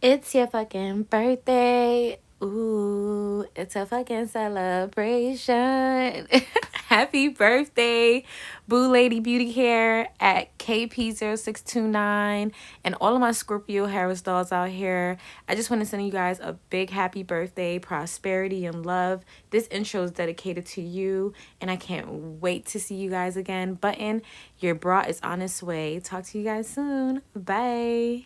It's your fucking birthday. Ooh, it's a fucking celebration. Happy birthday, Boo Lady Beauty Hair at KP0629 and all of my Scorpio Haras dolls out here. I just want to send you guys a big happy birthday, prosperity, and love. This intro is dedicated to you, and I can't wait to see you guys again. Button, your bra is on its way. Talk to you guys soon. Bye.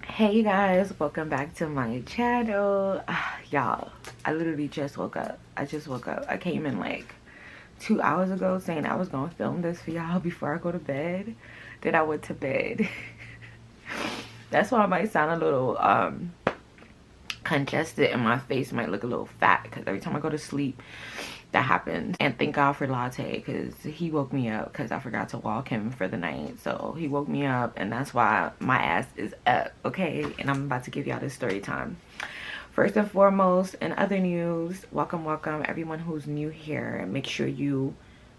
Hey you guys, welcome back to my channel. Y'all, I literally just woke up. I came in like 2 hours ago saying I was gonna film this for y'all before I go to bed. Then I went to bed. That's why I might sound a little congested and my face might look a little fat because every time I go to sleep that happens. And thank God for Latte because he woke me up because I forgot to walk him for the night. So he woke me up and that's why my ass is up, okay? And I'm about to give y'all this story time. First and foremost, in other news, welcome everyone who's new here. Make sure you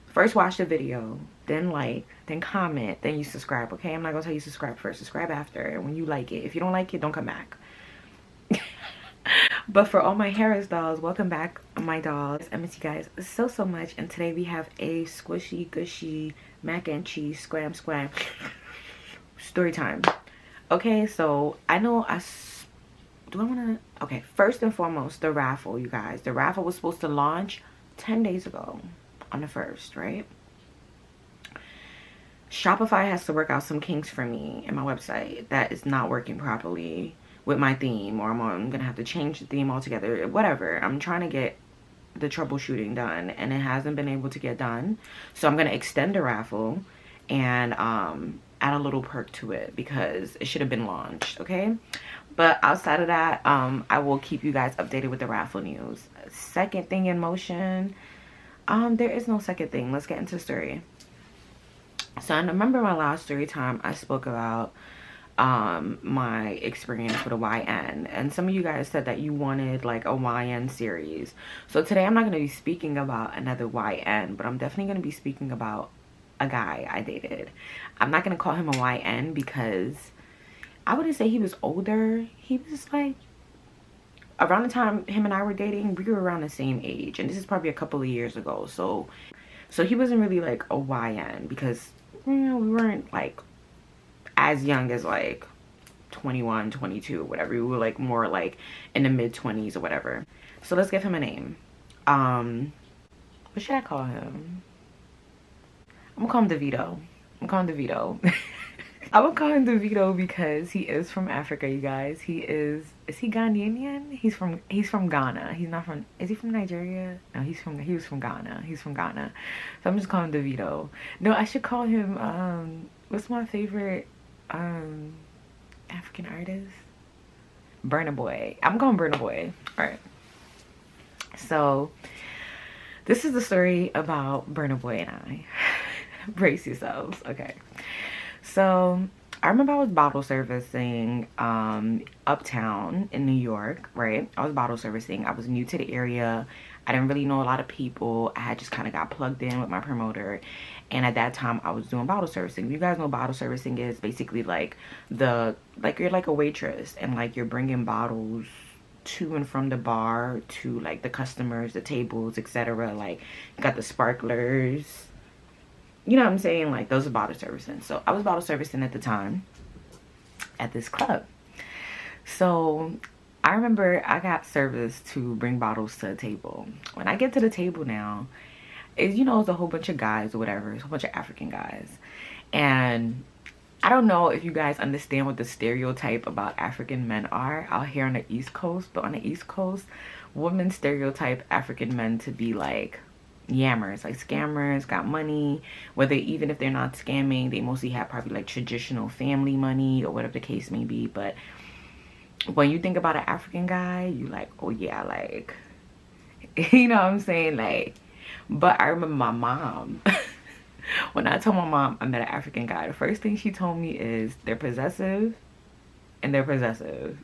first watch the video, then like, then comment, then you subscribe, okay? I'm not gonna tell you subscribe first, subscribe after. And when you like it, if you don't like it, don't come back. But for all my Haras dolls, welcome back, my dolls. I miss you guys so much. And today we have a squishy gushy mac and cheese scram story time. Okay, so I know okay, first and foremost, the raffle, you guys. The raffle was supposed to launch 10 days ago on the 1st, right? Shopify has to work out some kinks for me in my website that is not working properly with my theme, or I'm gonna have to change the theme altogether, whatever. I'm trying to get the troubleshooting done and it hasn't been able to get done, so I'm gonna extend the raffle and add a little perk to it because it should have been launched, okay? But outside of that, I will keep you guys updated with the raffle news. Second thing in motion, there is no second thing. Let's get into the story. So I remember my last story time I spoke about my experience with a YN, and some of you guys said that you wanted like a YN series. So today I'm not going to be speaking about another YN, but I'm definitely going to be speaking about a guy I dated. I'm not going to call him a YN because I wouldn't say he was older. He was like around the time him and I were dating, we were around the same age, and this is probably a couple of years ago. So he wasn't really like a YN because, you know, we weren't like as young as like 21, 22, whatever. We were like more like in the mid-20s or whatever. So let's give him a name. What should I call him? I'm gonna call him DeVito. I'm calling DeVito. I would call him DeVito because he is from Africa, you guys. Is he Ghanaian? He's from Ghana. He's not from, is he from Nigeria? No, he was from Ghana. He's from Ghana. So I'm just calling him DeVito. No, I should call him, what's my favorite African artist? Burna Boy. I'm going Burna Boy. Alright. So this is the story about Burna Boy and I. Brace yourselves. Okay. So I remember I was bottle servicing uptown in New York, right? I was bottle servicing. I was new to the area. I didn't really know a lot of people. I had just kind of got plugged in with my promoter, and at that time I was doing bottle servicing. You guys know bottle servicing is basically like you're like a waitress and like you're bringing bottles to and from the bar to like the customers, the tables, etc. Like you got the sparklers, you know what I'm saying? Like those are bottle servicing. So I was bottle servicing at the time at this club. So I remember I got service to bring bottles to a table. When I get to the table now, you know, it's a whole bunch of guys or whatever. It's a whole bunch of African guys. And I don't know if you guys understand what the stereotype about African men are out here on the East Coast. But on the East Coast, women stereotype African men to be like yammers, like scammers, got money. Whether even if they're not scamming, they mostly have probably like traditional family money or whatever the case may be. But when you think about an African guy, you like, oh yeah, like, you know what I'm saying? Like, but I remember my mom, when I told my mom I met an African guy, the first thing she told me is they're possessive and they're possessive.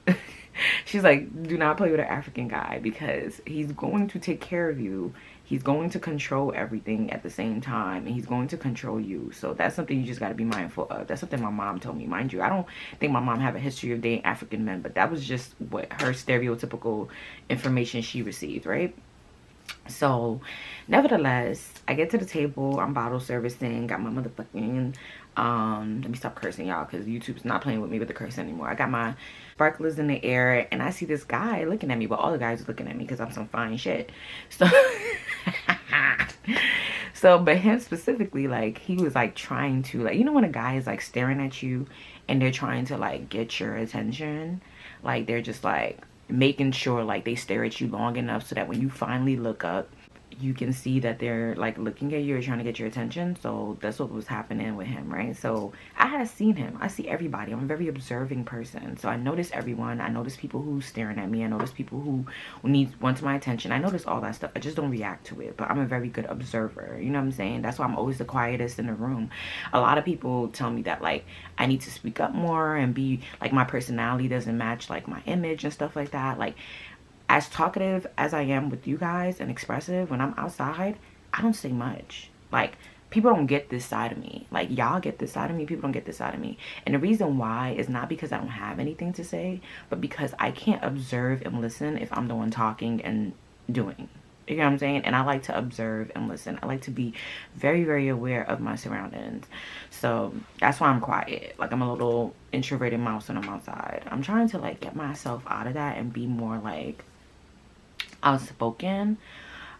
She's like, do not play with an African guy because he's going to take care of you. He's going to control everything at the same time, and he's going to control you. So that's something you just got to be mindful of. That's something my mom told me. Mind you, I don't think my mom have a history of dating African men, but that was just what her stereotypical information she received, right? So nevertheless, I get to the table, I'm bottle servicing, got my motherfucking let me stop cursing, y'all, because YouTube's not playing with me with the curse anymore. I got my sparklers in the air, and I see this guy looking at me, but all the guys are looking at me because I'm some fine shit. So but him specifically, like, he was like trying to, like, you know when a guy is like staring at you and they're trying to like get your attention, like they're just like making sure like they stare at you long enough so that when you finally look up, you can see that they're like looking at you or trying to get your attention. So that's what was happening with him, right? So I had seen him. I see everybody. I'm a very observing person. So I notice everyone. I notice people who's staring at me. I notice people who wants my attention. I notice all that stuff. I just don't react to it. But I'm a very good observer. You know what I'm saying? That's why I'm always the quietest in the room. A lot of people tell me that like I need to speak up more and be like my personality doesn't match like my image and stuff like that. Like, as talkative as I am with you guys and expressive, when I'm outside, I don't say much. Like, people don't get this side of me. Like, y'all get this side of me. People don't get this side of me. And the reason why is not because I don't have anything to say, but because I can't observe and listen if I'm the one talking and doing. You know what I'm saying? And I like to observe and listen. I like to be very, very aware of my surroundings. So that's why I'm quiet. Like, I'm a little introverted mouse when I'm outside. I'm trying to like get myself out of that and be more like outspoken.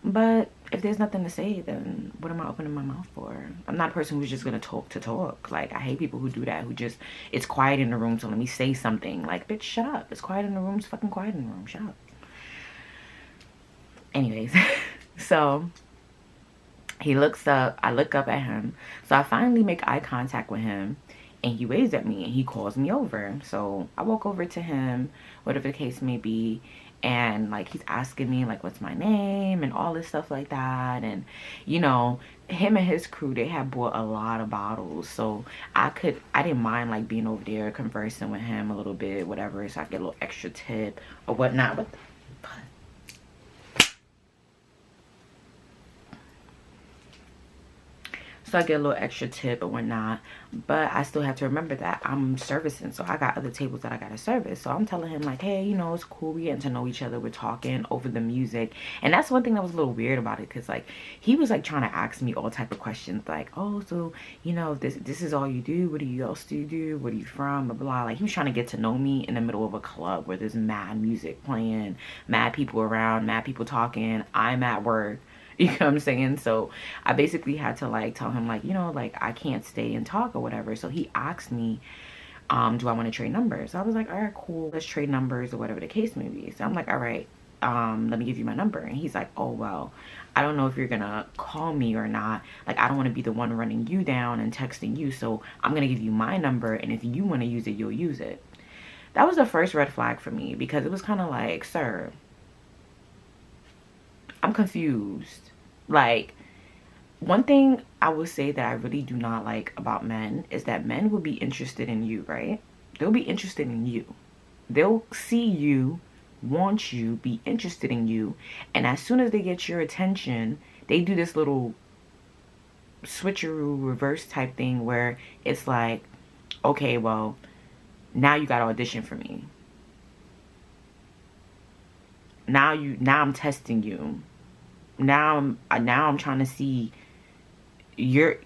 But if there's nothing to say, then what am I opening my mouth for? I'm not a person who's just gonna talk to talk. Like, I hate people who do that, who just, it's quiet in the room, so let me say something. Like, bitch, shut up. It's quiet in the room. It's fucking quiet in the room. Shut up. Anyways, so he looks up, I look up at him. So I finally make eye contact with him, and he waves at me and he calls me over. So I walk over to him, whatever the case may be, and like he's asking me like what's my name and all this stuff like that. And you know, him and his crew, they had bought a lot of bottles, so I didn't mind like being over there conversing with him a little bit, whatever, so I get a little extra tip or whatnot. What the fuck? So I get a little extra tip or whatnot, but I still have to remember that I'm servicing, so I got other tables that I gotta service. So I'm telling him like, hey, you know, it's cool, we getting to know each other, we're talking over the music. And that's one thing that was a little weird about it, because like he was like trying to ask me all type of questions, like, oh, so you know, this is all you do, what do you else do, where are you from, blah blah. Like, he was trying to get to know me in the middle of a club where there's mad music playing, mad people around, mad people talking, I'm at work. You know what I'm saying? So I basically had to like tell him like, you know, like I can't stay and talk or whatever. So he asked me, do I want to trade numbers? So I was like, all right, cool, let's trade numbers or whatever the case may be. So I'm like, all right, let me give you my number. And he's like, oh, well, I don't know if you're gonna call me or not. Like, I don't want to be the one running you down and texting you, so I'm gonna give you my number, and if you want to use it, you'll use it. That was the first red flag for me, because it was kind of like, sir, I'm confused. Like, one thing I will say that I really do not like about men is that men will be interested in you, right? They'll be interested in you. They'll see you, want you, be interested in you, and as soon as they get your attention, they do this little switcheroo reverse type thing where it's like, okay, well, now you got to audition for me. Now I'm testing you. Now I'm trying to see your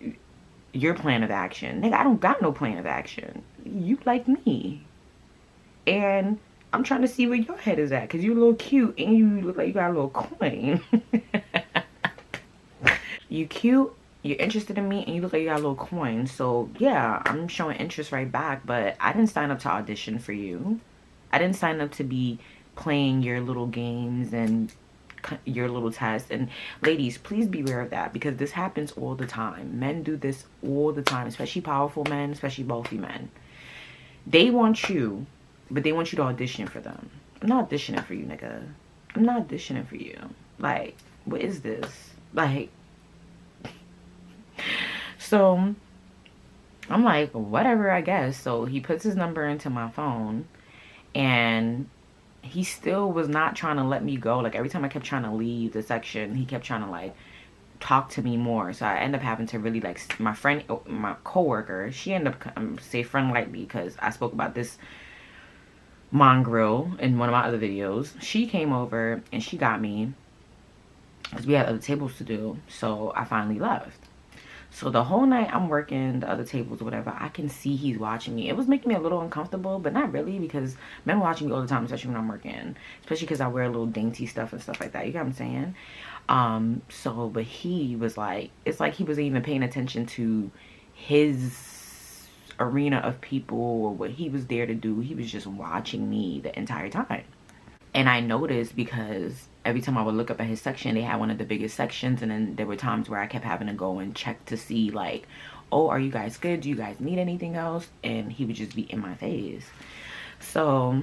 plan of action. Nigga, I don't got no plan of action. You like me, and I'm trying to see where your head is at, because you're a little cute and you look like you got a little coin. You cute, you're interested in me, and you look like you got a little coin. So yeah, I'm showing interest right back, but I didn't sign up to audition for you. I didn't sign up to be playing your little games and your little test. And ladies, please be aware of that, because this happens all the time. Men do this all the time, especially powerful men, especially wealthy men. They want you, but they want you to audition for them. I'm not auditioning for you, nigga. I'm not auditioning for you. Like, what is this? Like, so I'm like, whatever, I guess. So he puts his number into my phone, and he still was not trying to let me go. Like every time I kept trying to leave the section, he kept trying to like talk to me more. So I end up having to really like, my friend, my coworker, she ended up, say friend lightly because I spoke about this mongrel in one of my other videos. She came over and she got me because we had other tables to do. So I finally left. So the whole night I'm working the other tables or whatever, I can see he's watching me. It was making me a little uncomfortable, but not really, because men watching me all the time, especially when I'm working, especially because I wear little dainty stuff and stuff like that. You get what I'm saying? But he was like, it's like he wasn't even paying attention to his arena of people or what he was there to do. He was just watching me the entire time. And I noticed because every time I would look up at his section, they had one of the biggest sections. And then there were times where I kept having to go and check to see like, oh, are you guys good? Do you guys need anything else? And he would just be in my face. So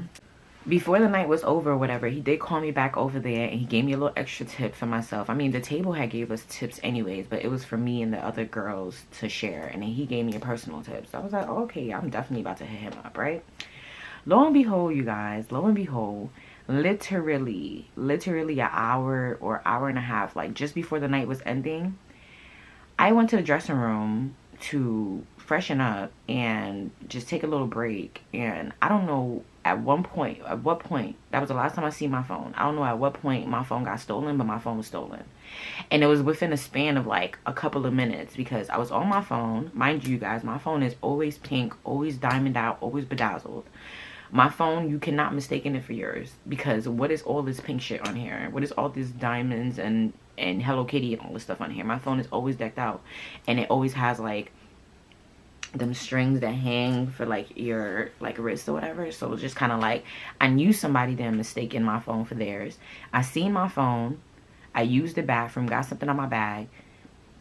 before the night was over or whatever, he did call me back over there and he gave me a little extra tip for myself. I mean, the table had gave us tips anyways, but it was for me and the other girls to share. And then he gave me a personal tip. So I was like, okay, I'm definitely about to hit him up, right? Lo and behold, you guys, lo and behold, literally an hour or hour and a half, like just before the night was ending, I went to the dressing room to freshen up and just take a little break. And I don't know at what point, that was the last time I see my phone. I don't know at what point my phone got stolen, but my phone was stolen. And it was within a span of like a couple of minutes, because I was on my phone. Mind you guys, my phone is always pink, always diamond out, always bedazzled. My phone, you cannot mistake it for yours, because what is all this pink shit on here? What is all these diamonds and Hello Kitty and all this stuff on here? My phone is always decked out, and it always has like them strings that hang for like your like wrist or whatever. So it's just kind of like, I knew somebody then mistaken my phone for theirs. I seen my phone, I used the bathroom, got something on my bag,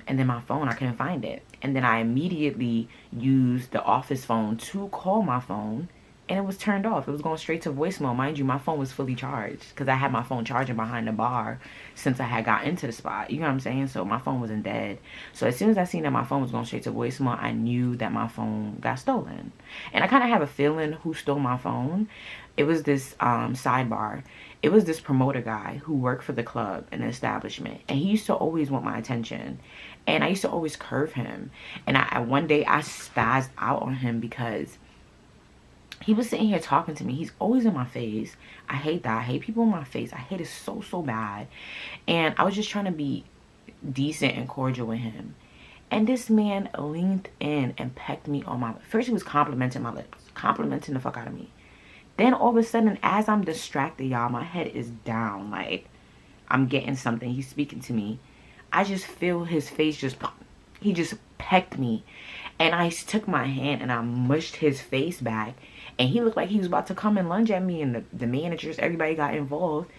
and then my phone, I couldn't find it. And then I immediately used the office phone to call my phone, and it was turned off. It was going straight to voicemail. Mind you, my phone was fully charged because I had my phone charging behind the bar since I had got into the spot. You know what I'm saying? So my phone wasn't dead. So as soon as I seen that my phone was going straight to voicemail, I knew that my phone got stolen. And I kind of have a feeling who stole my phone. It was this sidebar. It was this promoter guy who worked for the club and the establishment. And he used to always want my attention. And I used to always curve him. And one day I spazzed out on him because he was sitting here talking to me. He's always in my face. I hate that. I hate people in my face. I hate it so, so bad. And I was just trying to be decent and cordial with him. And this man leaned in and pecked me on my lips. First, he was complimenting my lips. Complimenting the fuck out of me. Then all of a sudden, as I'm distracted, y'all, my head is down. Like, I'm getting something. He's speaking to me. I just feel his face just pop. He just pecked me. And I took my hand and I mushed his face back. And he looked like he was about to come and lunge at me, and the managers, everybody got involved.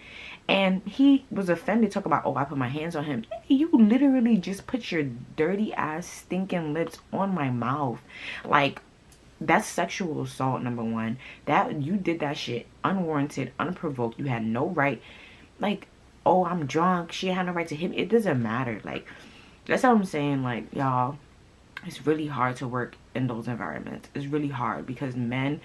And he was offended, talk about, oh, I put my hands on him. You literally just put your dirty ass stinking lips on my mouth. Like, that's sexual assault, number one. That you did that shit unwarranted, unprovoked. You had no right. Like, oh, I'm drunk. She had no right to hit me. It doesn't matter. Like, that's what I'm saying. Like, y'all, it's really hard to work in those environments. It's really hard because men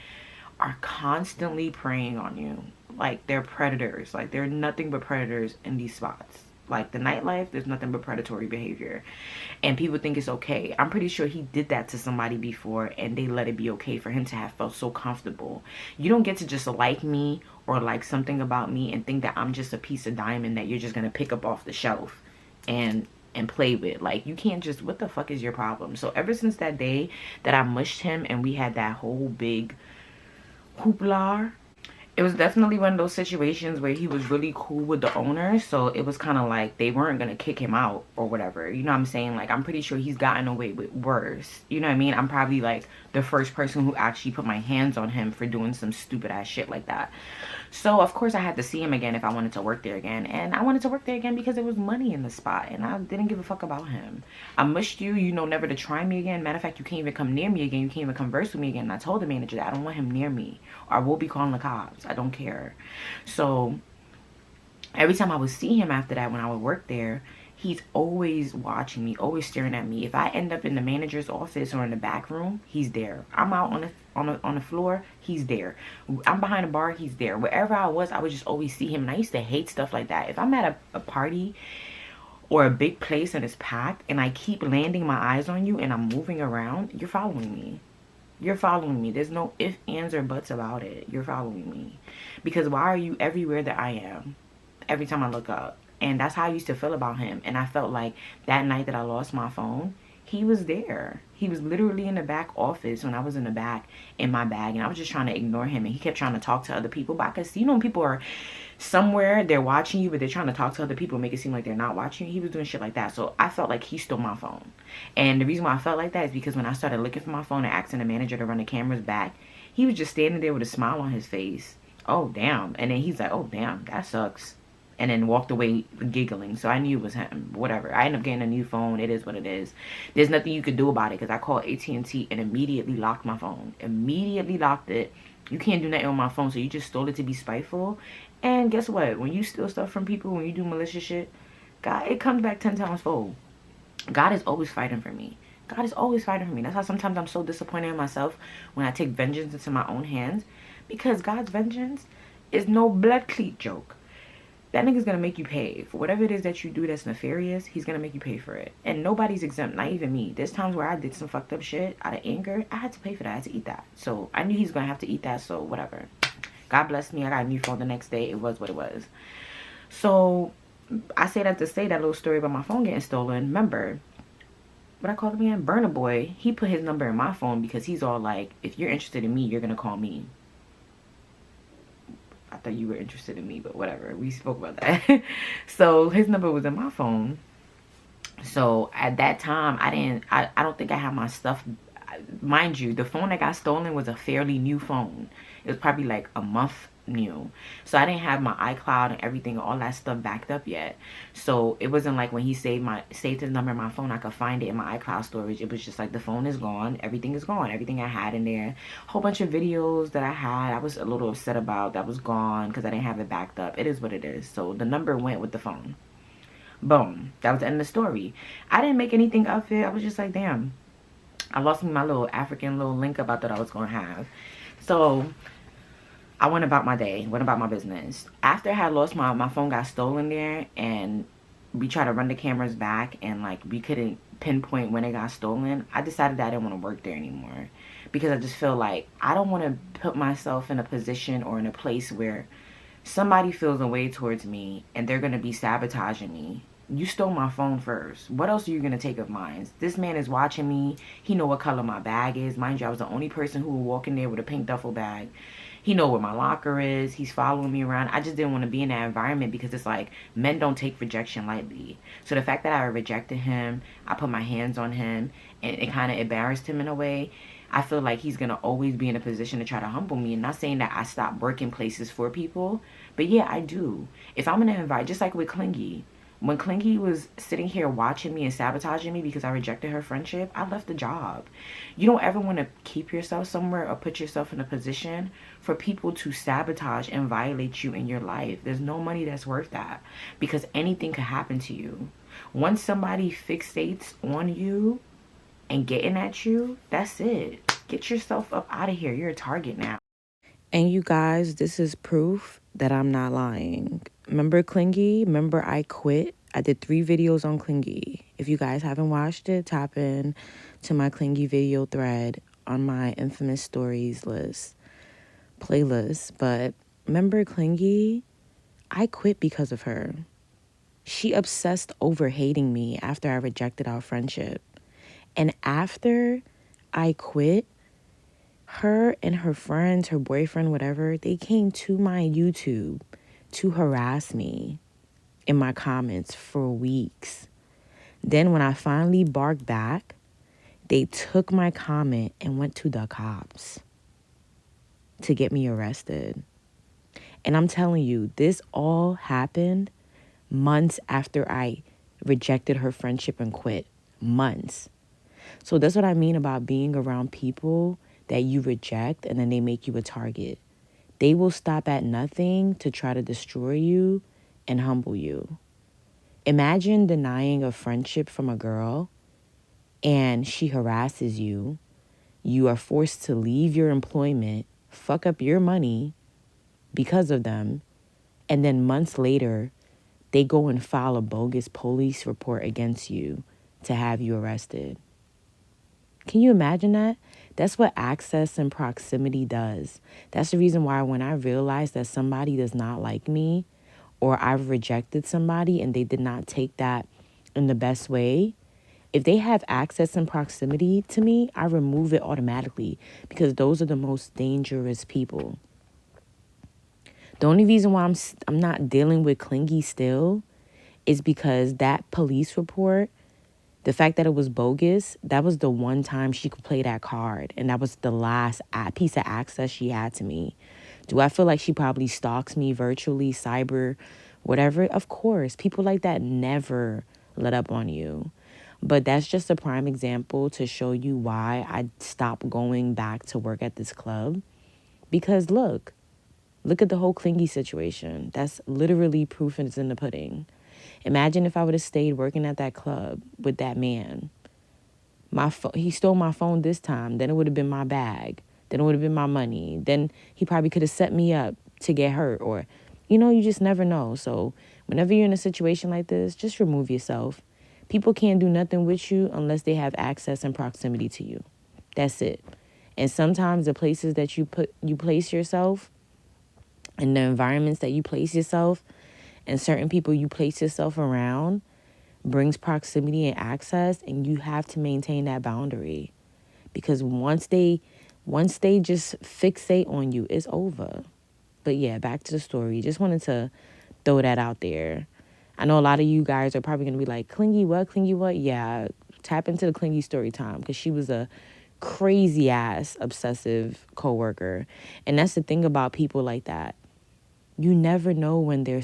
are constantly preying on you. Like, they're predators. Like, they're nothing but predators in these spots. Like, the nightlife, there's nothing but predatory behavior. And people think it's okay. I'm pretty sure he did that to somebody before, and they let it be okay for him to have felt so comfortable. You don't get to just like me or like something about me and think that I'm just a piece of diamond that you're just going to pick up off the shelf and play with. Like, you can't just, what the fuck is your problem? So ever since that day that I mushed him and we had that whole big hoopla, it was definitely one of those situations where he was really cool with the owner. So it was kind of like they weren't going to kick him out or whatever. You know what I'm saying? Like, I'm pretty sure he's gotten away with worse. You know what I mean? I'm probably like the first person who actually put my hands on him for doing some stupid ass shit like that. So of course I had to see him again if I wanted to work there again. And I wanted to work there again because there was money in the spot. And I didn't give a fuck about him. I mushed you, you know, never to try me again. Matter of fact, you can't even come near me again. You can't even converse with me again. And I told the manager that I don't want him near me, or I will be calling the cops. I don't care. So every time I would see him after that, when I would work there, He's always watching me, always staring at me. If I end up in the manager's office or in the back room, he's there. I'm out on the floor, he's there. I'm behind a bar, he's there. Wherever I was, I would just always see him. And I used to hate stuff like that. If I'm at a party or a big place and it's packed and I keep landing my eyes on you and I'm moving around, you're following me. You're following me. There's no ifs, ands, or buts about it. You're following me. Because why are you everywhere that I am? Every time I look up. And that's how I used to feel about him. And I felt like that night that I lost my phone, he was there. He was literally in the back office when I was in the back in my bag. And I was just trying to ignore him. And he kept trying to talk to other people. But I could see, you know, when people are somewhere, they're watching you, but they're trying to talk to other people, make it seem like they're not watching you. He was doing shit like that. So I felt like he stole my phone. And the reason why I felt like that is because when I started looking for my phone and asking the manager to run the cameras back, he was just standing there with a smile on his face. Oh, damn. And then he's like, oh, damn, that sucks. And then walked away giggling. So I knew it was him. Whatever. I ended up getting a new phone. It is what it is. There's nothing you could do about it because I called AT&T and immediately locked my phone. Immediately locked it. You can't do nothing on my phone, so you just stole it to be spiteful. And guess what? When you steal stuff from people, when you do malicious shit, God, it comes back 10 times fold. God is always fighting for me. God is always fighting for me. That's how sometimes I'm so disappointed in myself when I take vengeance into my own hands. Because God's vengeance is no blood cleat joke. That nigga's gonna make you pay. For whatever it is that you do that's nefarious, he's gonna make you pay for it. And nobody's exempt, not even me. There's times where I did some fucked up shit out of anger. I had to pay for that. I had to eat that. So I knew he's gonna have to eat that, so whatever. God bless me. I got a new phone the next day. It was what it was. So I say that to say that little story about my phone getting stolen. Remember, what I called him again? Burner Boy. He put his number in my phone because he's all like, if you're interested in me, you're gonna call me. I thought you were interested in me, but whatever. We spoke about that. So his number was in my phone. So at that time, I don't think I had my stuff. Mind you, the phone that got stolen was a fairly new phone. It was probably like a month new. So I didn't have my iCloud and everything, all that stuff backed up yet. So it wasn't like when he saved his number in my phone, I could find it in my iCloud storage. It was just like the phone is gone. Everything is gone. Everything I had in there. A whole bunch of videos that I had, I was a little upset about that was gone because I didn't have it backed up. It is what it is. So the number went with the phone. Boom. That was the end of the story. I didn't make anything of it. I was just like, damn. I lost my little African little link up I thought I was going to have. So I went about my day, went about my business. After I had lost my phone got stolen there and we tried to run the cameras back and like we couldn't pinpoint when it got stolen, I decided that I didn't want to work there anymore. Because I just feel like I don't want to put myself in a position or in a place where somebody feels a way towards me and they're going to be sabotaging me. You stole my phone first. What else are you going to take of mine? This man is watching me. He know what color my bag is. Mind you, I was the only person who would walk in there with a pink duffel bag. He know where my locker is. He's following me around. I just didn't want to be in that environment because it's like men don't take rejection lightly. So the fact that I rejected him, I put my hands on him, and it kind of embarrassed him in a way. I feel like he's going to always be in a position to try to humble me. And not saying that I stop working places for people, but yeah, I do. If I'm going to invite, just like with Clingy, when Clingy was sitting here watching me and sabotaging me because I rejected her friendship, I left the job. You don't ever want to keep yourself somewhere or put yourself in a position for people to sabotage and violate you in your life. There's no money that's worth that because anything could happen to you. Once somebody fixates on you and getting at you, that's it. Get yourself up out of here. You're a target now. And you guys, this is proof that I'm not lying. Remember Clingy? Remember I quit? I did 3 videos on Clingy. If you guys haven't watched it, tap in to my Clingy video thread on my infamous stories playlist. But remember Clingy? I quit because of her. She obsessed over hating me after I rejected our friendship. And after I quit, her and her friends, her boyfriend, whatever, they came to my YouTube to harass me in my comments for weeks. Then when I finally barked back, they took my comment and went to the cops to get me arrested. And I'm telling you, this all happened months after I rejected her friendship and quit. Months. So that's what I mean about being around people that you reject and then they make you a target. They will stop at nothing to try to destroy you and humble you. Imagine denying a friendship from a girl and she harasses you. You are forced to leave your employment, fuck up your money because of them, and then months later, they go and file a bogus police report against you to have you arrested. Can you imagine that? That's what access and proximity does. That's the reason why when I realize that somebody does not like me, or I've rejected somebody and they did not take that in the best way, if they have access and proximity to me, I remove it automatically because those are the most dangerous people. The only reason why I'm not dealing with clingy still is because that police report, the fact that it was bogus, that was the one time she could play that card. And that was the last piece of access she had to me. Do I feel like she probably stalks me virtually, cyber, whatever? Of course. People like that never let up on you. But that's just a prime example to show you why I stopped going back to work at this club. Because look at the whole clingy situation. That's literally proof is in the pudding. Imagine if I would have stayed working at that club with that man. He stole my phone this time. Then it would have been my bag. Then it would have been my money. Then he probably could have set me up to get hurt. Or, you just never know. So whenever you're in a situation like this, just remove yourself. People can't do nothing with you unless they have access and proximity to you. That's it. And sometimes the places that you place yourself and the environments that you place yourself and certain people you place yourself around brings proximity and access, and you have to maintain that boundary. Because once they just fixate on you, it's over. But yeah, back to the story. Just wanted to throw that out there. I know a lot of you guys are probably going to be like, clingy what? Yeah, tap into the clingy story time, because she was a crazy ass obsessive coworker. And that's the thing about people like that. You never know when they're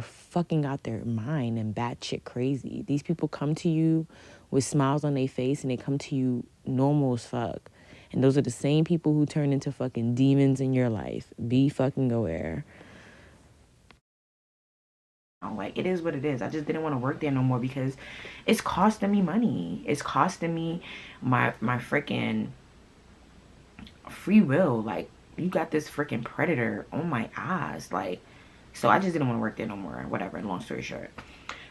fucking out their mind and batshit crazy. These people come to you with smiles on their face and they come to you normal as fuck. And those are the same people who turn into fucking demons in your life. Be fucking aware. Like, it is what it is. I just didn't want to work there no more because it's costing me money. It's costing me my freaking free will. Like, you got this freaking predator on my eyes. Like, so I just didn't want to work there no more. Whatever, long story short.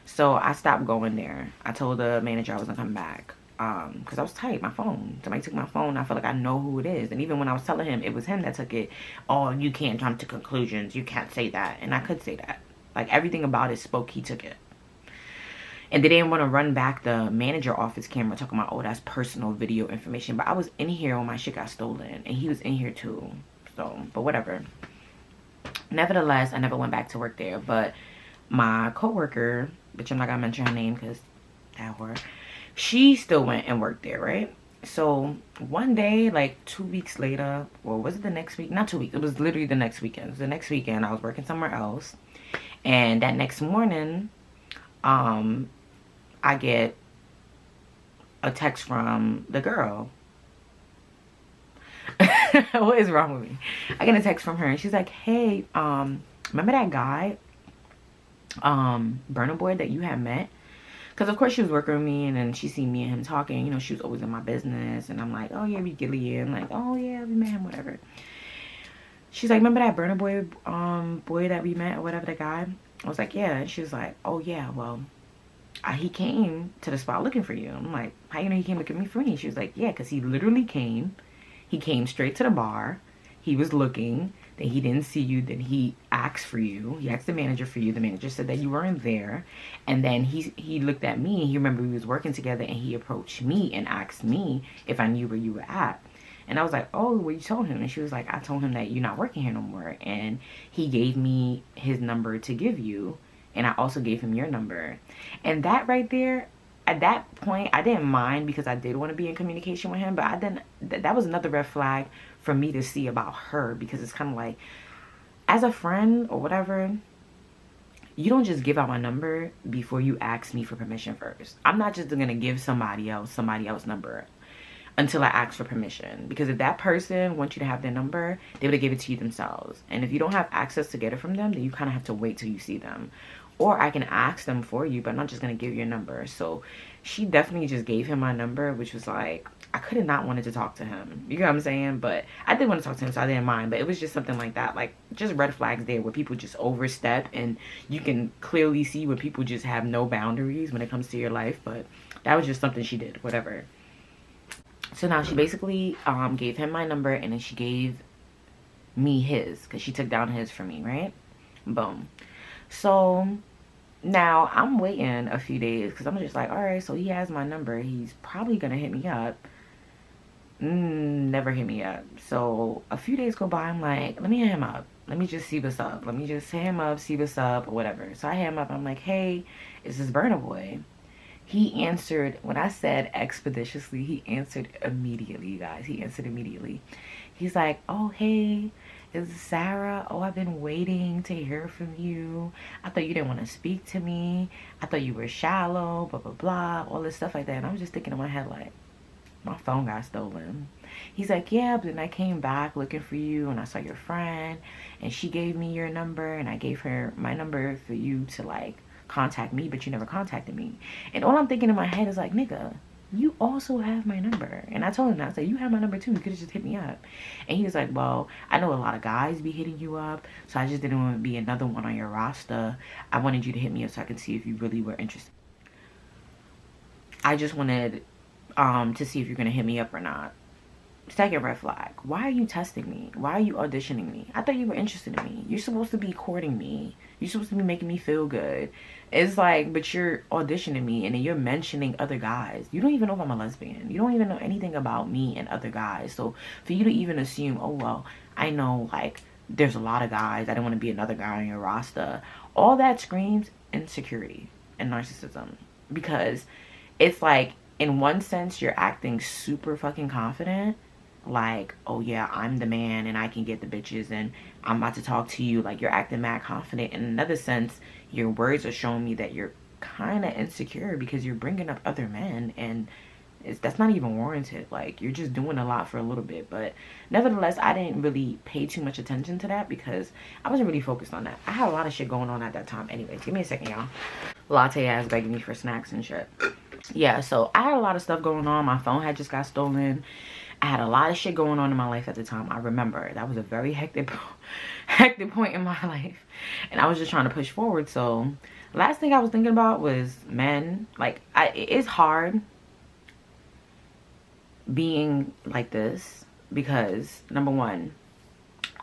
So I stopped going there. I told the manager I wasn't coming back. Because I was tight. My phone. Somebody took my phone. I feel like I know who it is. And even when I was telling him it was him that took it, oh, you can't jump to conclusions. You can't say that. And I could say that. Like, everything about it spoke he took it. And they didn't want to run back the manager office camera talking about, oh, that's personal video information. But I was in here when my shit got stolen. And he was in here too. So, but whatever. Nevertheless, I never went back to work there. But my coworker, which I'm not going to mention her name because that whore, she still went and worked there, right? So one day, like 2 weeks later, or was it the next week? Not 2 weeks. It was literally the next weekend. It was the next weekend. I was working somewhere else. And that next morning, I get a text from the girl. What is wrong with me? I get a text from her and she's like, hey, remember that guy, Burna Boy, that you had met? Because of course she was working with me, and then she seen me and him talking. She was always in my business, and I'm like, oh yeah, we Gillian, like, oh yeah, we met him, whatever. She's like, remember that Burna Boy boy that we met, or whatever, the guy? I was like, yeah. And she was like, oh yeah, well, he came to the spot looking for you. I'm like, how you know he came looking for me? She was like, yeah, because he literally came. He came straight to the bar. He was looking. Then he didn't see you. Then he asked for you. He asked the manager for you. The manager said that you weren't there. And then he looked at me. He remembered we was working together, and he approached me and asked me if I knew where you were at. And I was like, oh, what you told him? And she was like, I told him that you're not working here no more. And he gave me his number to give you. And I also gave him your number. And that right there, at that point, I didn't mind because I did want to be in communication with him. But I didn't. That was another red flag for me to see about her, because it's kind of like, as a friend or whatever, you don't just give out my number before you ask me for permission first. I'm not just gonna give somebody else number until I ask for permission, because if that person wants you to have their number, they would have give it to you themselves. And if you don't have access to get it from them, then you kind of have to wait till you see them. or I can ask them for you, but I'm not just gonna give your number. So she definitely just gave him my number, which was like, I could have not wanted to talk to him. You know what I'm saying? But I did want to talk to him, so I didn't mind. But it was just something like that, like just red flags there where people just overstep, and you can clearly see when people just have no boundaries when it comes to your life. But that was just something she did, whatever. So now she basically gave him my number, and then she gave me his, because she took down his for me, right? Boom. So now I'm waiting a few days, because I'm just like, all right, so he has my number, he's probably gonna hit me up. Never hit me up. So a few days go by, I'm like, let me hit him up, let me just see what's up, let me just hit him up, see what's up, or whatever. So I hit him up, I'm like, hey, is this Burna Boy? He answered, when I said expeditiously, he answered immediately, you guys. He answered immediately. He's like, oh, hey, is this Sarah? Oh, I've been waiting to hear from you. I thought you didn't want to speak to me. I thought you were shallow, blah, blah, blah, all this stuff like that. And I'm just thinking in my head, like, my phone got stolen. He's like, yeah, but then I came back looking for you, and I saw your friend, and she gave me your number, and I gave her my number for you to, like, contact me, but you never contacted me. And all I'm thinking in my head is like, nigga, you also have my number. And I told him that. I said, you have my number too, you could have just hit me up. And he was like, well, I know a lot of guys be hitting you up, so I just didn't want to be another one on your roster. I wanted you to hit me up so I could see if you really were interested. I just wanted to see if you're gonna hit me up or not. Second red flag. Why are you testing me? Why are you auditioning me? I thought you were interested in me. You're supposed to be courting me. You're supposed to be making me feel good. It's like, but you're auditioning me, and then you're mentioning other guys. You don't even know if I'm a lesbian. You don't even know anything about me and other guys. So for you to even assume, oh, well, I know, like, there's a lot of guys, I don't want to be another guy on your roster. All that screams insecurity and narcissism. Because it's like, in one sense, you're acting super fucking confident. Like, oh yeah, I'm the man and I can get the bitches and I'm about to talk to you. Like, you're acting mad confident. In another sense, your words are showing me that you're kind of insecure because you're bringing up other men, and that's not even warranted. Like, you're just doing a lot for a little bit. But nevertheless, I didn't really pay too much attention to that because I wasn't really focused on that. I had a lot of shit going on at that time. Anyways, give me a second, y'all. Latte ass begging me for snacks and shit. Yeah, so I had a lot of stuff going on. My phone had just got stolen. I had a lot of shit going on in my life at the time. I remember that was a very hectic point in my life, and I was just trying to push forward. So last thing I was thinking about was men. Like, it's hard being like this because, number one,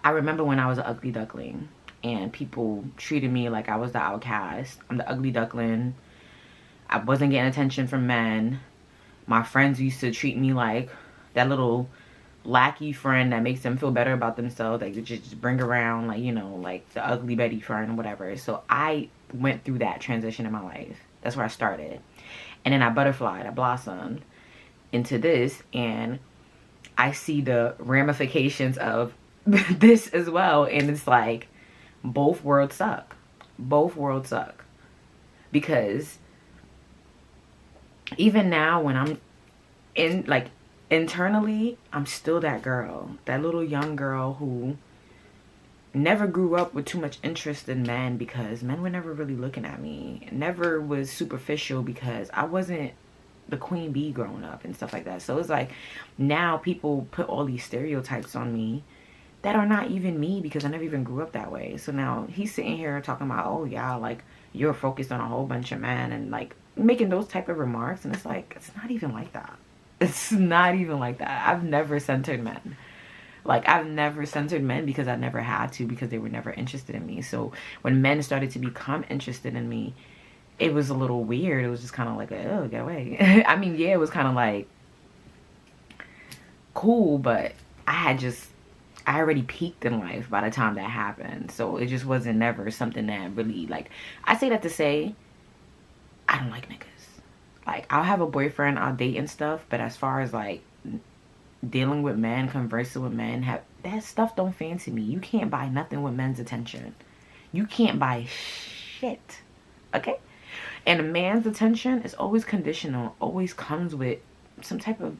I remember when I was an ugly duckling and people treated me like I was the outcast. I'm the ugly duckling. I wasn't getting attention from men. My friends used to treat me like that little lackey friend that makes them feel better about themselves. They could just bring around, like, you know, like the ugly Betty friend or whatever. So I went through that transition in my life. That's where I started. And then I butterflied, I blossomed into this, and I see the ramifications of this as well. And it's like, both worlds suck. Both worlds suck. Because even now when I'm in, like, internally, I'm still that girl, that little young girl who never grew up with too much interest in men because men were never really looking at me. Never was superficial because I wasn't the queen bee growing up and stuff like that. So it's like, now people put all these stereotypes on me that are not even me because I never even grew up that way. So now he's sitting here talking about, oh yeah, like, you're focused on a whole bunch of men, and like making those type of remarks. And it's like, it's not even like that. It's not even like that. I've never centered men. Like, I've never centered men because I never had to, because they were never interested in me. So when men started to become interested in me, it was a little weird. It was just kind of like, oh, get away. I mean, yeah, it was kind of like cool, but I already peaked in life by the time that happened. So it just wasn't never something that really, like, I say that to say, I don't like niggas. Like, I'll have a boyfriend, I'll date and stuff, but as far as, like, dealing with men, conversing with men, that stuff don't fancy me. You can't buy nothing with men's attention. You can't buy shit, okay? And a man's attention is always conditional, always comes with some type of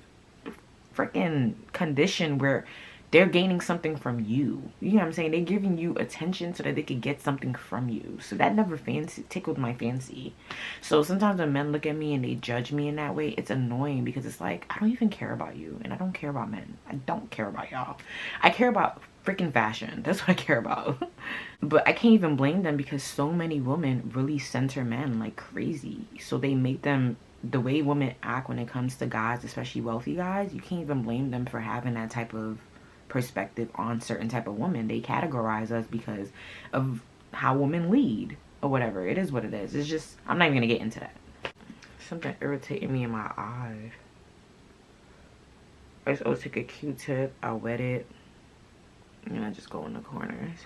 freaking condition where they're gaining something from you. You know what I'm saying? They're giving you attention so that they can get something from you. So that never tickled my fancy. So sometimes when men look at me and they judge me in that way, it's annoying because it's like, I don't even care about you, and I don't care about men. I don't care about y'all. I care about freaking fashion. That's what I care about. But I can't even blame them because so many women really censor men like crazy. So they make them, the way women act when it comes to guys, especially wealthy guys, you can't even blame them for having that type of perspective on certain type of women. They categorize us because of how women lead or whatever. It is what it is. It's just, I'm not even gonna get into that. Something irritating me in my eye. I just always take a Q-tip, I wet it, and I just go in the corners.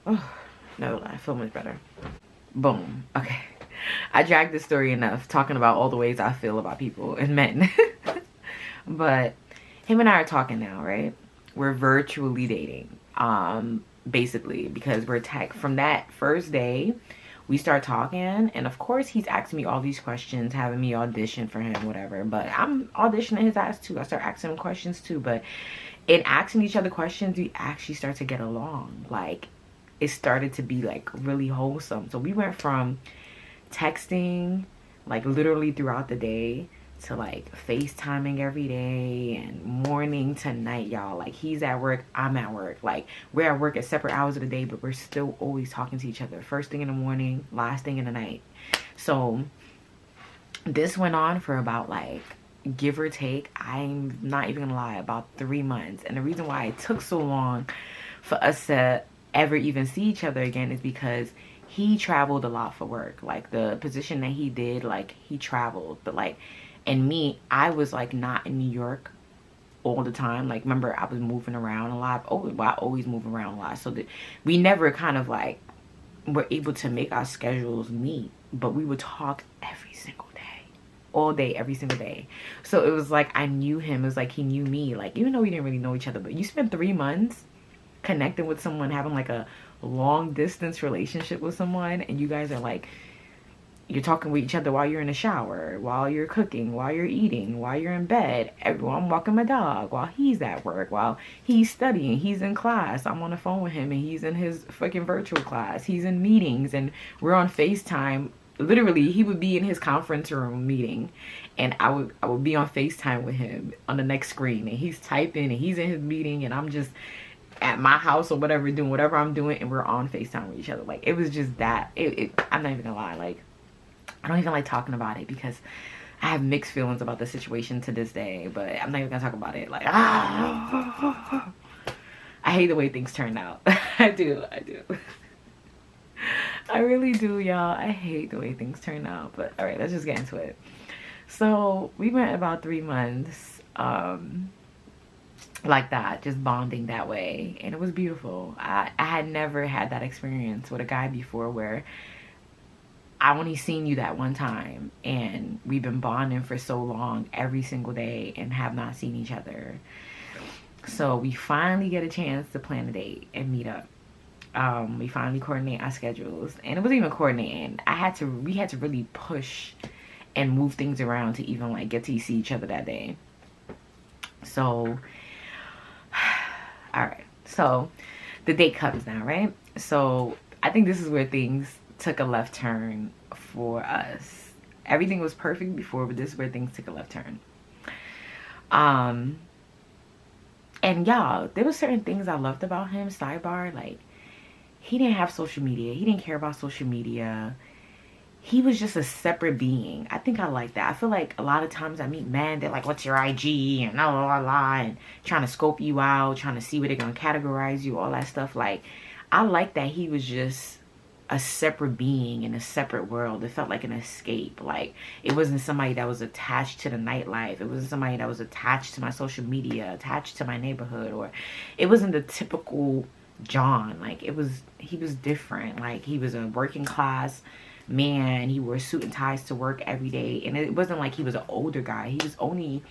Oh, no, I feel much better. Boom. Okay. I dragged this story enough talking about all the ways I feel about people and men. But him and I are talking now, right? We're virtually dating, basically, because we're from that first day, we start talking, and of course he's asking me all these questions, having me audition for him, whatever, but I'm auditioning his ass too. I start asking him questions too, but in asking each other questions, we actually start to get along. Like, it started to be like really wholesome. So we went from texting like literally throughout the day to like FaceTiming every day, and morning to night, y'all. Like, he's at work, I'm at work. Like, we're at work at separate hours of the day, but we're still always talking to each other. First thing in the morning, last thing in the night. So this went on for about, like, give or take, I'm not even gonna lie, about 3 months. And the reason why it took so long for us to ever even see each other again is because he traveled a lot for work. Like, the position that he did, like, he traveled. But like, and me, I was like not in New York all the time. Like, remember, I was moving around a lot. Oh, well, I always move around a lot. So that we never kind of like were able to make our schedules meet, but we would talk every single day, all day, every single day. So it was like I knew him. It was like he knew me. Like, even though we didn't really know each other, but you spend 3 months connecting with someone, having like a long distance relationship with someone, and you guys are like, you're talking with each other while you're in the shower, while you're cooking, while you're eating, while you're in bed. While I'm walking my dog, while he's at work, while he's studying, he's in class. I'm on the phone with him and he's in his fucking virtual class. He's in meetings and we're on FaceTime. Literally, he would be in his conference room meeting and I would be on FaceTime with him on the next screen, and he's typing and he's in his meeting and I'm just at my house or whatever, doing whatever I'm doing, and we're on FaceTime with each other. Like, it was just that. I'm not even gonna lie. Like, I don't even like talking about it because I have mixed feelings about the situation to this day, but I'm not even gonna talk about it. Like, I hate the way things turned out. I do. I really do, y'all. I hate the way things turn out. But all right, let's just get into it. So we went about 3 months, like that, just bonding that way, and it was beautiful. I had never had that experience with a guy before where I only seen you that one time and we've been bonding for so long every single day and have not seen each other. So we finally get a chance to plan a date and meet up. We finally coordinate our schedules, and it wasn't even coordinating. We had to really push and move things around to even like get to see each other that day. So all right, so the date comes now, right? So I think this is where things took a left turn for us. Everything was perfect before, but this is where things took a left turn. And y'all, there were certain things I loved about him. Sidebar, like, he didn't have social media. He didn't care about social media. He was just a separate being. I think I like that. I feel like a lot of times I meet men, they're like, what's your IG? And blah, blah, blah, and trying to scope you out, trying to see where they're going to categorize you, all that stuff. Like, I like that he was just a separate being in a separate world. It felt like an escape. Like, it wasn't somebody that was attached to the nightlife. It wasn't somebody that was attached to my social media, attached to my neighborhood, or it wasn't the typical John. Like, he was different. Like, he was a working class man. He wore suit and ties to work every day, and it wasn't like he was an older guy. He was only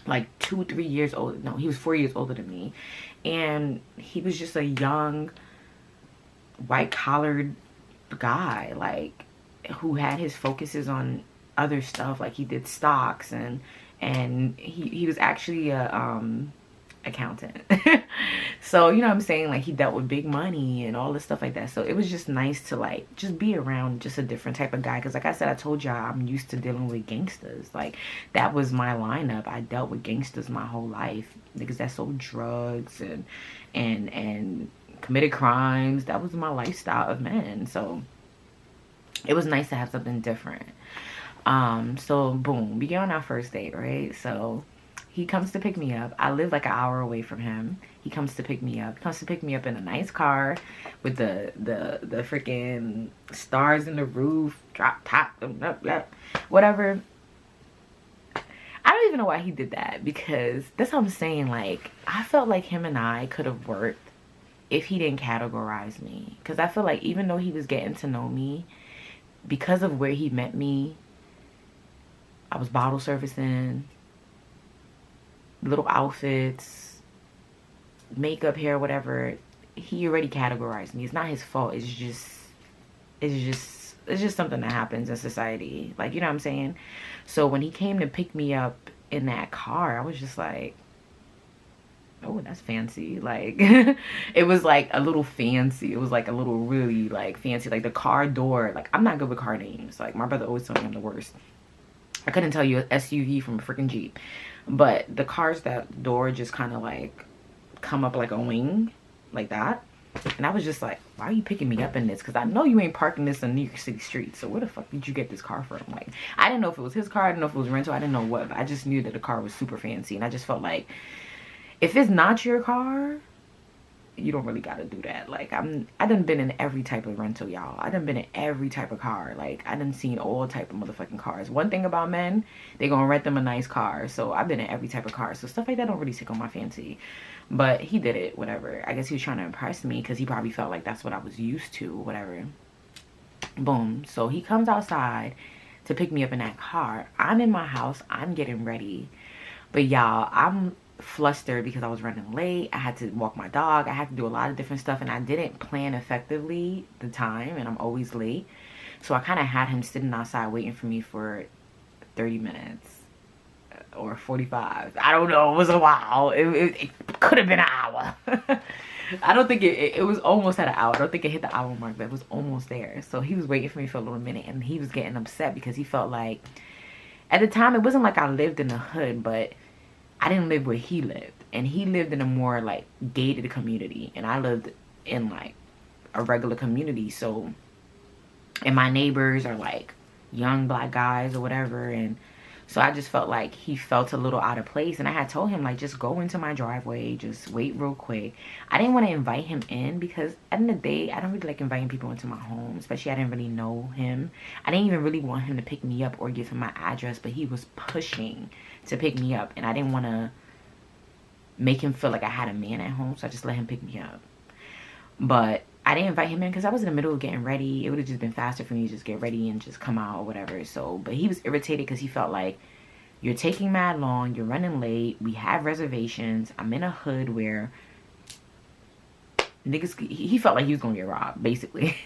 like 2-3 years old. No, he was 4 years older than me, and he was just a young white collared guy, like, who had his focuses on other stuff. Like, he did stocks and and he was actually a accountant. So you know what I'm saying, like he dealt with big money and all this stuff like that. So it was just nice to like just be around just a different type of guy, because like I said, I told y'all I'm used to dealing with gangsters. Like that was my lineup. I dealt with gangsters my whole life, because that sold drugs and committed crimes. That was my lifestyle of men. So it was nice to have something different. So boom, we get on our first date, right? So he comes to pick me up. I live like an hour away from him. He comes to pick me up. He comes to pick me up in a nice car with the freaking stars in the roof, drop top, whatever. I don't even know why he did that, because that's what I'm saying. Like, I felt like him and I could have worked if he didn't categorize me. Because I feel like even though he was getting to know me, because of where he met me, I was bottle servicing, little outfits, makeup, hair, whatever. He already categorized me. It's not his fault. It's just something that happens in society. Like, you know what I'm saying? So when he came to pick me up in that car, I was just like, oh, that's fancy. Like, it was like a little fancy. It was like a little really like fancy. Like the car door, like I'm not good with car names. Like my brother always told me I'm the worst. I couldn't tell you an SUV from a freaking Jeep. But the cars, that door just kind of like come up like a wing, like that. And I was just like, why are you picking me up in this? Because I know you ain't parking this in New York City streets. So where the fuck did you get this car from? Like, I didn't know if it was his car. I didn't know if it was rental. I didn't know what. But I just knew that the car was super fancy. And I just felt like, if it's not your car, you don't really got to do that. Like, I done been in every type of rental, y'all. I done been in every type of car. Like, I done seen all type of motherfucking cars. One thing about men, they gonna rent them a nice car. So I've been in every type of car. So stuff like that don't really tickle my fancy. But he did it, whatever. I guess he was trying to impress me, because he probably felt like that's what I was used to, whatever. Boom. So he comes outside to pick me up in that car. I'm in my house. I'm getting ready. But y'all, I'm flustered because I was running late. I had to walk my dog. I had to do a lot of different stuff, and I didn't plan effectively the time, and I'm always late. So I kind of had him sitting outside waiting for me for 30 minutes or 45. I don't know. It was a while. It could have been an hour. I don't think it was almost at an hour. I don't think it hit the hour mark, but it was almost there. So he was waiting for me for a little minute, and he was getting upset because he felt like, at the time, it wasn't like I lived in the hood, but I didn't live where he lived. And he lived in a more like gated community, and I lived in like a regular community. So, and my neighbors are like young black guys or whatever, and so I just felt like he felt a little out of place. And I had told him, like, just go into my driveway, just wait real quick. I didn't want to invite him in, because at the end of the day, I don't really like inviting people into my home, especially I didn't really know him. I didn't even really want him to pick me up or give him my address, but he was pushing to pick me up, and I didn't want to make him feel like I had a man at home, so I just let him pick me up. But I didn't invite him in because I was in the middle of getting ready. It would have just been faster for me to just get ready and just come out or whatever. So, but he was irritated because he felt like, you're taking mad long, you're running late, we have reservations, I'm in a hood where niggas, he felt like he was gonna get robbed, basically,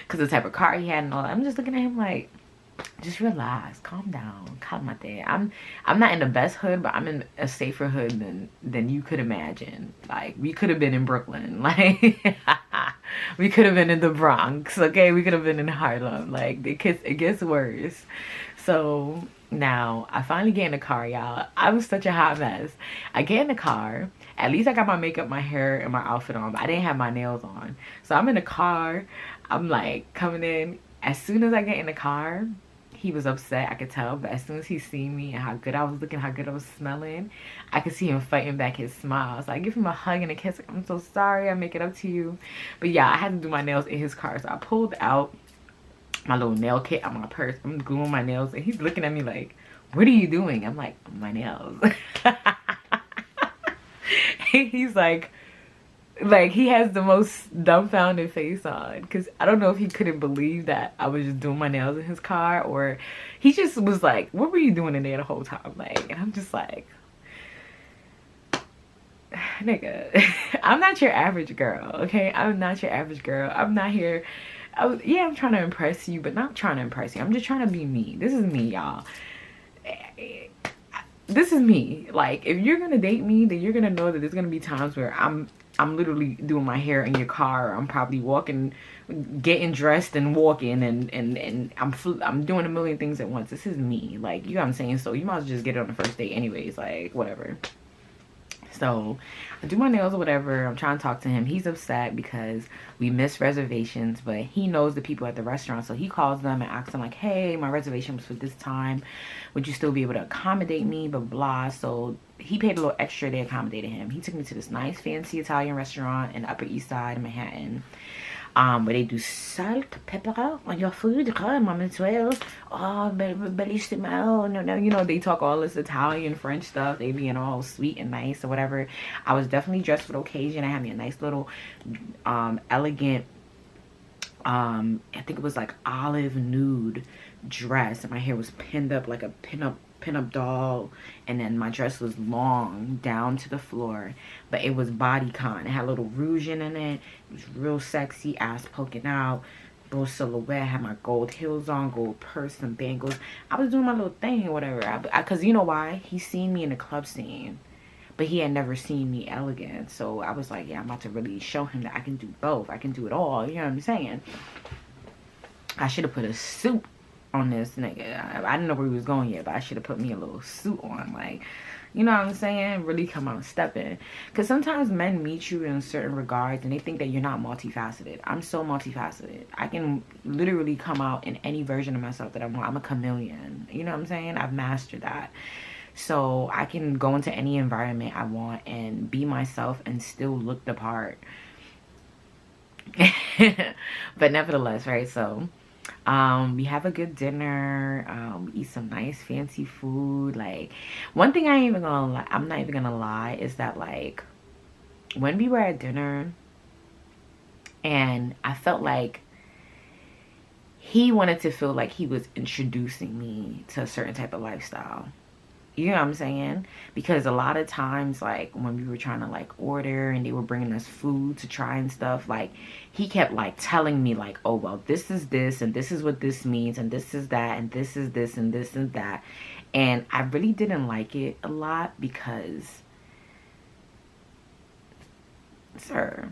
because the type of car he had and all that. I'm just looking at him like, just relax, calm down, calmate. I'm not in the best hood, but I'm in a safer hood than you could imagine. Like, we could have been in Brooklyn, like we could have been in the Bronx, okay? We could have been in Harlem. Like, it gets worse. So now I finally get in the car, y'all. I was such a hot mess. I get in the car. At least I got my makeup, my hair, and my outfit on, but I didn't have my nails on. So I'm in the car. I'm like coming in. As soon as I get in the car, he was upset, I could tell. But as soon as he seen me and how good I was looking, how good I was smelling, I could see him fighting back his smile. So I give him a hug and a kiss. Like, I'm so sorry, I make it up to you. But yeah, I had to do my nails in his car. So I pulled out my little nail kit out my purse. I'm gluing my nails, and he's looking at me like, what are you doing? I'm like, my nails. He's like he has the most dumbfounded face on, because I don't know if he couldn't believe that I was just doing my nails in his car, or he just was like, what were you doing in there the whole time? Like, and I'm just like, nigga, I'm not your average girl, okay? I'm not your average girl. I'm not here. Yeah, I'm trying to impress you, but not trying to impress you. I'm just trying to be me. This is me, y'all. this is me. Like, if you're gonna date me, then you're gonna know that there's gonna be times where I'm literally doing my hair in your car. I'm probably walking, getting dressed and walking, and I'm doing a million things at once. This is me. Like, you know what I'm saying? So you might as well just get it on the first date anyways. Like, whatever. So I do my nails or whatever. I'm trying to talk to him. He's upset because we missed reservations, but he knows the people at the restaurant. So he calls them and asks them like, hey, my reservation was for this time. Would you still be able to accommodate me? Blah, blah. So he paid a little extra. They accommodated him. He took me to this nice fancy Italian restaurant in the Upper East Side of Manhattan. Where they do salt, pepper on your food, mademoiselle. Oh, bellissimo. No, you know, they talk all this Italian, French stuff. They being all sweet and nice or whatever. I was definitely dressed for the occasion. I had me a nice little, elegant, I think it was like olive nude dress. And my hair was pinned up like a pin-up doll, and then my dress was long down to the floor, but it was bodycon. It had a little rouge in it. It was real sexy, ass poking out, little silhouette. Had my gold heels on, gold purse, and bangles. I was doing my little thing or whatever. Because you know why? He's seen me in the club scene, but he had never seen me elegant. So I was like, yeah, I'm about to really show him that I can do both. I can do it all. You know what I'm saying? I should have put a suit on this nigga. I didn't know where he was going yet, but I should have put me a little suit on, like, you know what I'm saying? Really come out stepping. Because sometimes men meet you in certain regards and they think that you're not multifaceted. I'm so multifaceted. I can literally come out in any version of myself that I want. I'm a chameleon. You know what I'm saying? I've mastered that. So I can go into any environment I want and be myself and still look the part. But nevertheless, right? So we have a good dinner. We eat some nice fancy food. Like, one thing I'm not even gonna lie, is that like when we were at dinner and I felt like he wanted to feel like he was introducing me to a certain type of lifestyle. You know what I'm saying? Because a lot of times, like, when we were trying to, like, order and they were bringing us food to try and stuff, like, he kept, like, telling me, like, oh, well, this is this, and this is what this means, and this is that, and this is this, and this and that. And I really didn't like it a lot because, sir,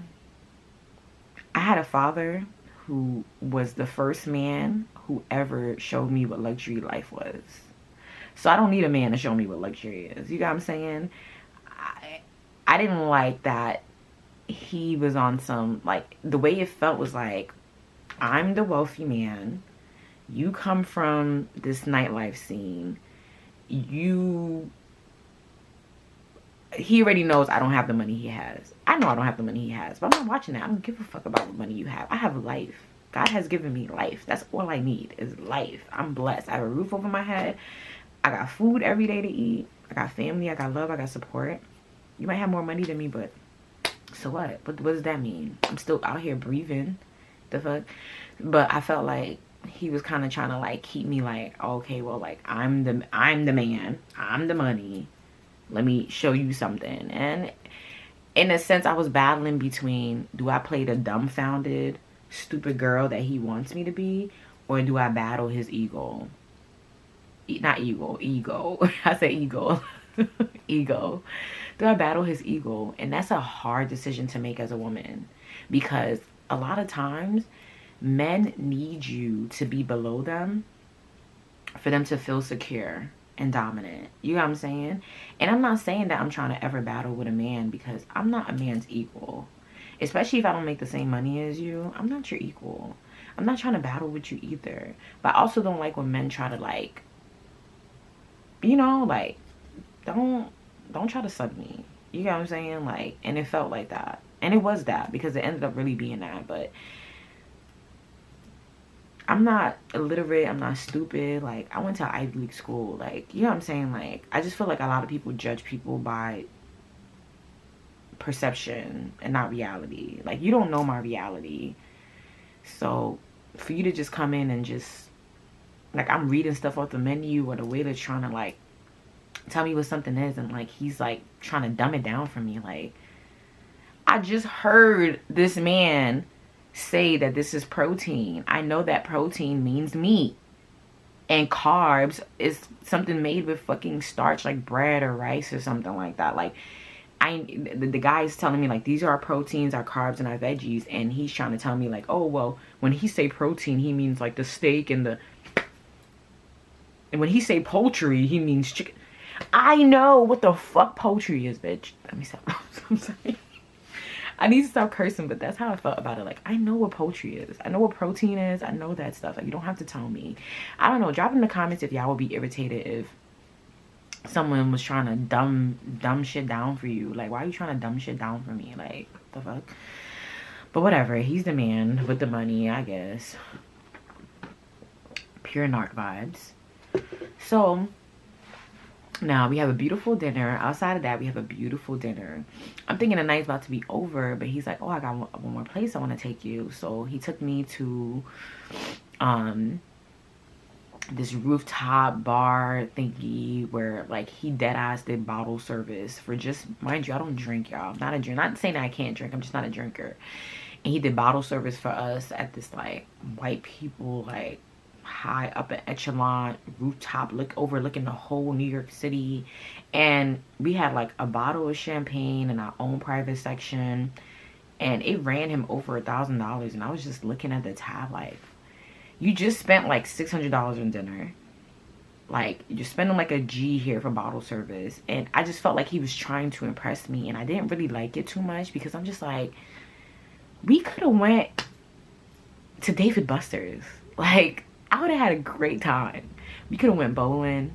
I had a father who was the first man who ever showed me what luxury life was. So I don't need a man to show me what luxury is. You got what I'm saying? I didn't like that he was on some, like, the way it felt was like, I'm the wealthy man. You come from this nightlife scene. He already knows I don't have the money he has. I know I don't have the money he has, but I'm not watching that. I don't give a fuck about what money you have. I have life. God has given me life. That's all I need is life. I'm blessed. I have a roof over my head. I got food every day to eat. I got family. I got love. I got support. You might have more money than me, but so what? What does that mean? I'm still out here breathing. The fuck? But I felt like he was kind of trying to like keep me like, okay, well, like I'm the man. I'm the money. Let me show you something. And in a sense, I was battling between, do I play the dumbfounded, stupid girl that he wants me to be, or do I battle his ego? Not ego. I say ego. Ego. Do I battle his ego? And that's a hard decision to make as a woman, because a lot of times men need you to be below them for them to feel secure and dominant. You know what I'm saying? And I'm not saying that I'm trying to ever battle with a man, because I'm not a man's equal. Especially if I don't make the same money as you. I'm not your equal. I'm not trying to battle with you either. But I also don't like when men try to, like, you know, like, don't try to sub me. You know what I'm saying? Like, and it felt like that. And it was that, because it ended up really being that. But I'm not illiterate. I'm not stupid. Like, I went to Ivy League school. Like, you know what I'm saying? Like, I just feel like a lot of people judge people by perception and not reality. Like, you don't know my reality. So for you to just come in and just, like, I'm reading stuff off the menu, or the way they're trying to, like, tell me what something is, and, like, he's, like, trying to dumb it down for me. Like, I just heard this man say that this is protein. I know that protein means meat. And carbs is something made with fucking starch, like bread or rice or something like that. Like, the guy is telling me, like, these are our proteins, our carbs, and our veggies. And he's trying to tell me, like, oh, well, when he say protein, he means, like, the steak and the... And when he say poultry, he means chicken. I know what the fuck poultry is, bitch. Let me stop. I'm sorry. I need to stop cursing, but that's how I felt about it. Like, I know what poultry is. I know what protein is. I know that stuff. Like, you don't have to tell me. I don't know. Drop in the comments if y'all would be irritated if someone was trying to dumb shit down for you. Like, why are you trying to dumb shit down for me? Like, what the fuck? But whatever. He's the man with the money, I guess. Pure Narc vibes. So... now we have a beautiful dinner. Outside of that, we have a beautiful dinner. I'm thinking the night's about to be over, but he's like, oh, I got one more place I want to take you. So he took me to this rooftop bar thingy where, like, he dead ass did bottle service for just, mind you, I don't drink, y'all. Not a drink. Not saying that I can't drink. I'm just not a drinker. And he did bottle service for us at this, like, white people, like, high up an echelon rooftop overlooking the whole New York City. And we had like a bottle of champagne in our own private section, and it ran him over $1,000. And I was just looking at the tab like, you just spent like $600 on dinner. Like, you're spending like a G here for bottle service. And I just felt like he was trying to impress me, and I didn't really like it too much, because I'm just like, we could have went to David Buster's. Like, I would have had a great time. We could have went bowling.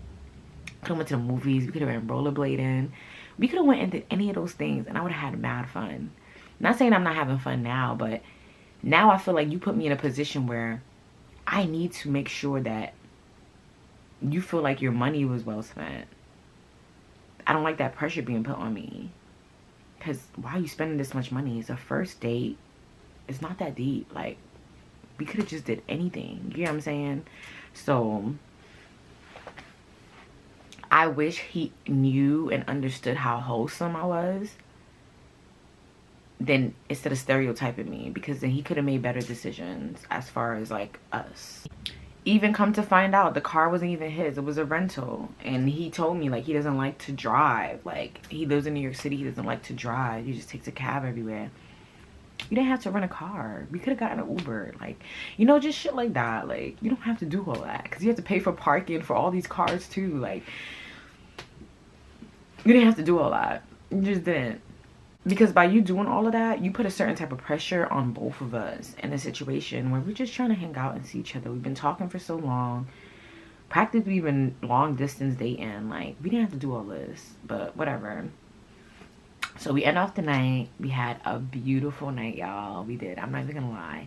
Could have went to the movies. We could have went rollerblading. We could have went and did any of those things, and I would have had mad fun. Not saying I'm not having fun now, but now I feel like you put me in a position where I need to make sure that you feel like your money was well spent. I don't like that pressure being put on me. Because why are you spending this much money? It's a first date. It's not that deep. Like, we could have just did anything. You know what I'm saying? So, I wish he knew and understood how wholesome I was. Then, instead of stereotyping me. Because then he could have made better decisions as far as, like, us. Even come to find out, the car wasn't even his. It was a rental. And he told me, like, he doesn't like to drive. Like, he lives in New York City. He doesn't like to drive. He just takes a cab everywhere. You didn't have to rent a car. We could have gotten an Uber. Like, you know, just shit like that. Like, you don't have to do all that. Because you have to pay for parking for all these cars, too. Like, you didn't have to do all that. You just didn't. Because by you doing all of that, you put a certain type of pressure on both of us in a situation where we're just trying to hang out and see each other. We've been talking for so long. Practically been long distance dating. Like, we didn't have to do all this. But whatever. So we end off the night. We had a beautiful night, y'all. We did. I'm not even gonna lie.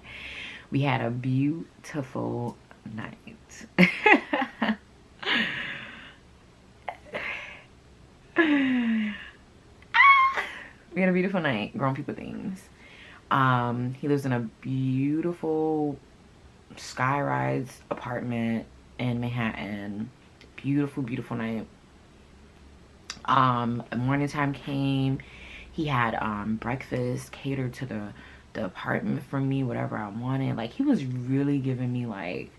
We had a beautiful night. We had a beautiful night. Grown people things. He lives in a beautiful skyrise apartment in Manhattan. Beautiful, beautiful night. Morning time came. He had breakfast catered to the apartment for me, whatever I wanted. Like, he was really giving me like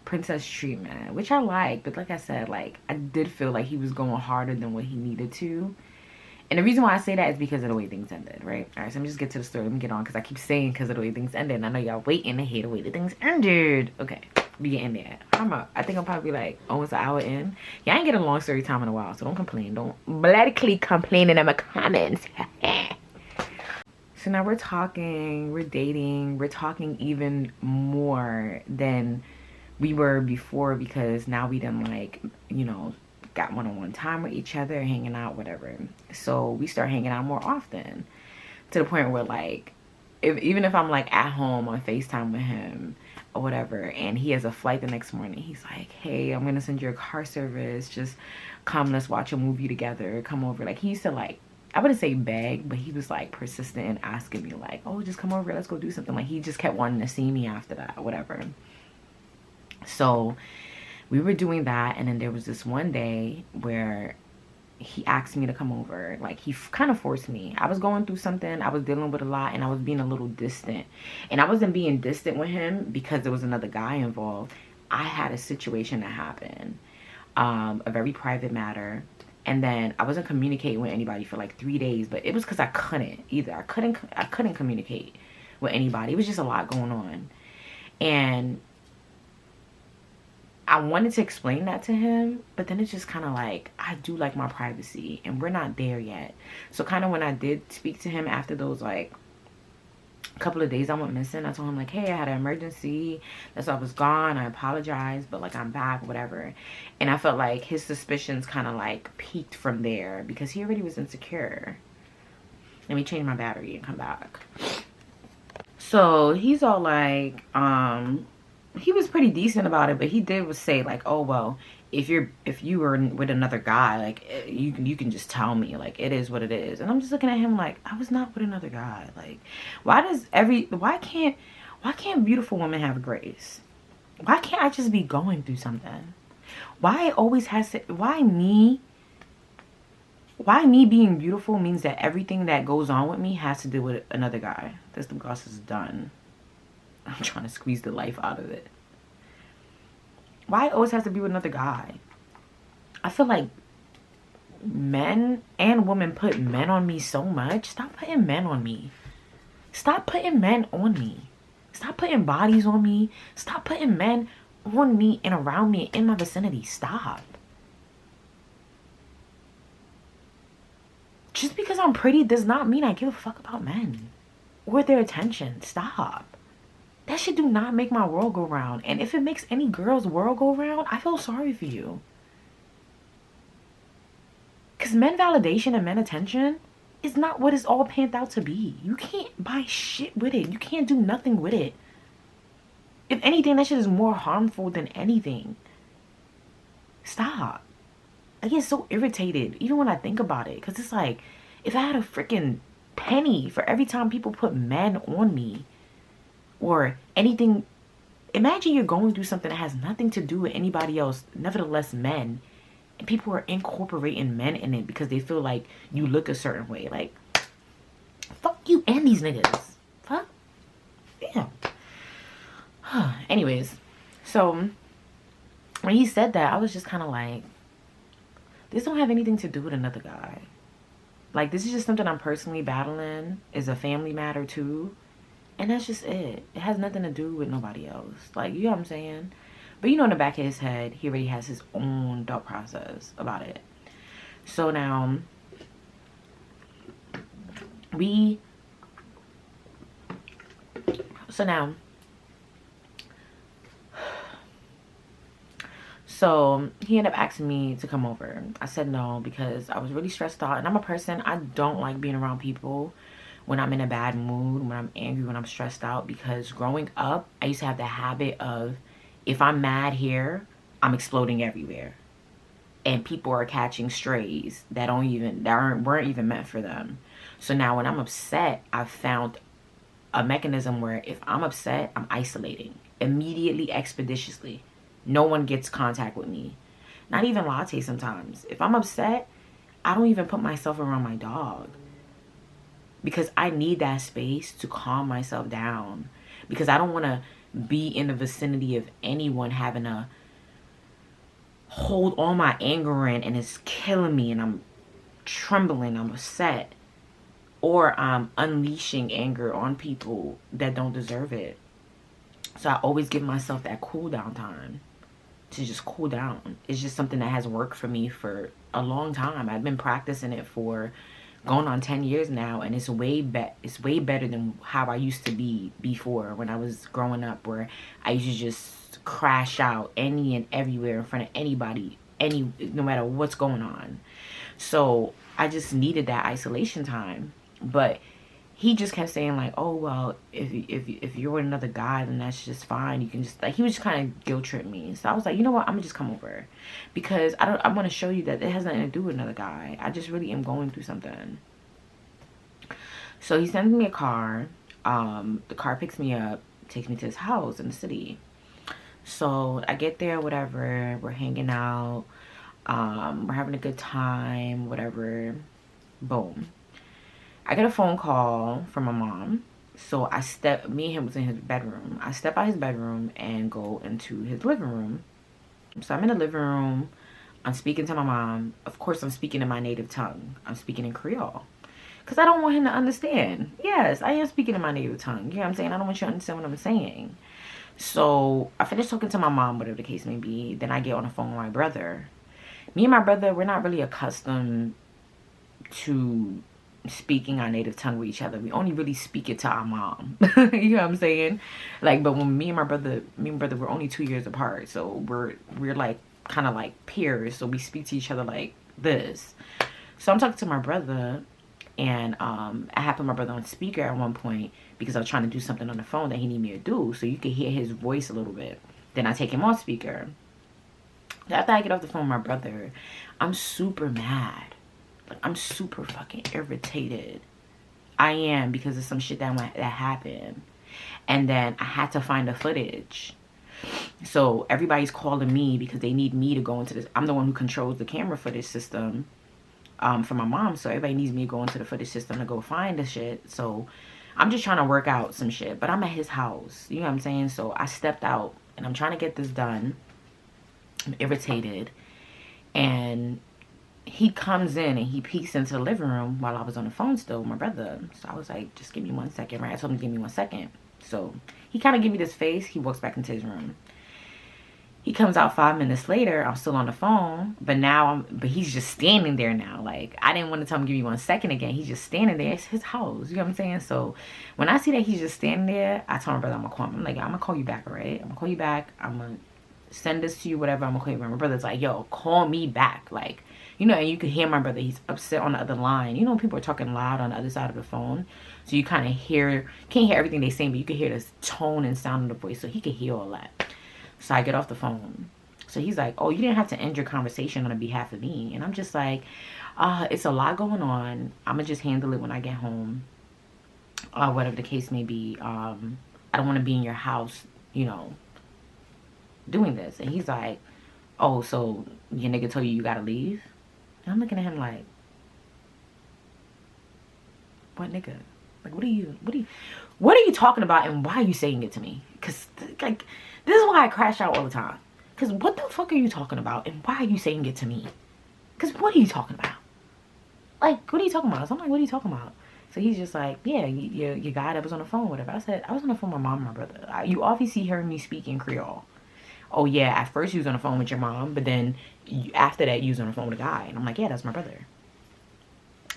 princess treatment, which I like. But like I said, like, I did feel like he was going harder than what he needed to. And the reason why I say that is because of the way things ended, right? All right, so let me just get to the story. Let me get on, because I keep saying because of the way things ended. And I know y'all waiting to hear the way that things ended. Okay, we getting there. I think I'm probably like almost an hour in. Yeah, I ain't getting a long story time in a while, so don't complain. Don't bloodily complain in my comments. So now we're talking, we're dating, we're talking even more than we were before, because now we done, like, you know, got one-on-one time with each other, hanging out, whatever. So we start hanging out more often, to the point where, like, even if I'm like at home on FaceTime with him or whatever, and he has a flight the next morning, he's like, hey, I'm gonna send you a car service, just come, let's watch a movie together, come over. Like, he used to, like, I wouldn't say beg, but he was like persistent in asking me, like, oh, just come over, let's go do something. Like, he just kept wanting to see me after that, whatever. So we were doing that, and then there was this one day where he asked me to come over. Like, he kind of forced me. I was going through something. I was dealing with a lot, and I was being a little distant. And I wasn't being distant with him because there was another guy involved. I had a situation that happened, a very private matter. And then I wasn't communicating with anybody for like 3 days, but it was because I couldn't either. I couldn't communicate with anybody. It was just a lot going on. And I wanted to explain that to him, but then it's just kind of like, I do like my privacy, and we're not there yet. So kind of when I did speak to him after those like couple of days I went missing, I told him like, hey, I had an emergency, that's why I was gone, I apologize, but like I'm back, whatever. And I felt like his suspicions kind of like peaked from there because he already was insecure. Let me change my battery and come back. So he's all like, he was pretty decent about it, but he did say like, oh well, if you were with another guy, like you can just tell me, like it is what it is. And I'm just looking at him like, I was not with another guy. Like, why can't beautiful women have grace? Why can't I just be going through something? Why it always has to, why me being beautiful means that everything that goes on with me has to do with another guy? This lip gloss is done. I'm trying to squeeze the life out of it. Why it always has to be with another guy? I feel like men and women put men on me so much. Stop putting men on me. Stop putting men on me. Stop putting bodies on me. Stop putting men on me and around me in my vicinity. Stop. Just because I'm pretty does not mean I give a fuck about men or their attention. Stop. That shit do not make my world go round. And if it makes any girl's world go round, I feel sorry for you. Because men validation and men attention is not what it's all panned out to be. You can't buy shit with it. You can't do nothing with it. If anything, that shit is more harmful than anything. Stop. I get so irritated even when I think about it. Because it's like, if I had a freaking penny for every time people put men on me, or anything, imagine you're going through something that has nothing to do with anybody else, nevertheless men, and people are incorporating men in it because they feel like you look a certain way. Like, fuck you and these niggas. Fuck. Damn. Anyways, so when he said that, I was just kind of like, this don't have anything to do with another guy. Like, this is just something I'm personally battling. It's a family matter too. And that's just it. It has nothing to do with nobody else. Like, you know what I'm saying? But you know, in the back of his head, he already has his own thought process about it. So now, So he ended up asking me to come over. I said no because I was really stressed out. And I'm a person, I don't like being around people when I'm in a bad mood, when I'm angry, when I'm stressed out. Because growing up, I used to have the habit of, if I'm mad here, I'm exploding everywhere. And people are catching strays that weren't even meant for them. So now when I'm upset, I've found a mechanism where if I'm upset, I'm isolating immediately, expeditiously. No one gets contact with me. Not even Latte sometimes. If I'm upset, I don't even put myself around my dog. Because I need that space to calm myself down. Because I don't want to be in the vicinity of anyone having to hold all my anger in and it's killing me and I'm trembling, I'm upset. Or I'm unleashing anger on people that don't deserve it. So I always give myself that cool down time to just cool down. It's just something that has worked for me for a long time. I've been practicing it for going on 10 years now, and it's way better than how I used to be before when I was growing up, where I used to just crash out any and everywhere in front of anybody, no matter what's going on. So I just needed that isolation time. But he just kept saying like, oh well, if you're with another guy, then that's just fine. You can just, like, he was just kind of guilt trip me. So I was like, you know what, I'm gonna just come over because I want to show you that it has nothing to do with another guy. I just really am going through something. So he sends me a car. The car picks me up, takes me to his house in the city. So I get there, whatever, we're hanging out, we're having a good time, whatever. Boom, I get a phone call from my mom So me and him was in his bedroom. I step out his bedroom and go into his living room. So I'm in the living room. I'm speaking to my mom. Of course, I'm speaking in my native tongue. I'm speaking in Creole. Because I don't want him to understand. Yes, I am speaking in my native tongue. You know what I'm saying? I don't want you to understand what I'm saying. So I finished talking to my mom, whatever the case may be. Then I get on the phone with my brother. Me and my brother, we're not really accustomed to speaking our native tongue with each other. We only really speak it to our mom. You know what I'm saying? Like, but when me and my brother, we're only 2 years apart. So we're like kind of like peers. So we speak to each other like this. So I'm talking to my brother, and I had put my brother on speaker at one point because I was trying to do something on the phone that he needed me to do, so you could hear his voice a little bit. Then I take him off speaker. After I get off the phone with my brother, I'm super mad. Like, I'm super fucking irritated. I am, because of some shit that happened. And then I had to find the footage. So everybody's calling me because they need me to go into this. I'm the one who controls the camera footage system for my mom. So everybody needs me to go into the footage system to go find the shit. So I'm just trying to work out some shit. But I'm at his house. You know what I'm saying? So I stepped out and I'm trying to get this done. I'm irritated. And he comes in and he peeks into the living room while I was on the phone still with my brother. So I was like, just give me 1 second, right? I told him to give me 1 second. So he kind of gave me this face. He walks back into his room. He comes out 5 minutes later. I'm still on the phone, but he's just standing there now. Like, I didn't want to tell him give me 1 second again. He's just standing there. It's his house. You know what I'm saying? So when I see that he's just standing there, I told my brother I'm gonna call him. I'm like, I'm gonna call you back, all right? I'm gonna call you back. I'm gonna send this to you, whatever. I'm gonna call you back. My brother's like, yo, call me back. Like, you know, and you could hear my brother. He's upset on the other line. You know, people are talking loud on the other side of the phone. So you kind of can't hear everything they saying, but you can hear the tone and sound of the voice. So he could hear all that. So I get off the phone. So he's like, oh, you didn't have to end your conversation on behalf of me. And I'm just like, it's a lot going on. I'm going to just handle it when I get home. Whatever the case may be. I don't want to be in your house, you know, doing this. And he's like, oh, so your nigga told you got to leave? And I'm looking at him like, what nigga? Like, what are you talking about, and why are you saying it to me? Because, like, this is why I crash out all the time. Because what the fuck are you talking about, and why are you saying it to me? Because what are you talking about? Like, what are you talking about? So I'm like, what are you talking about? So he's just like, yeah, your guy that was on the phone, whatever. I said, I was on the phone with my mom and my brother. You obviously heard me speak in Creole. Oh, yeah, at first you was on the phone with your mom, but then after that you was on the phone with a guy. And I'm like, yeah, that's my brother.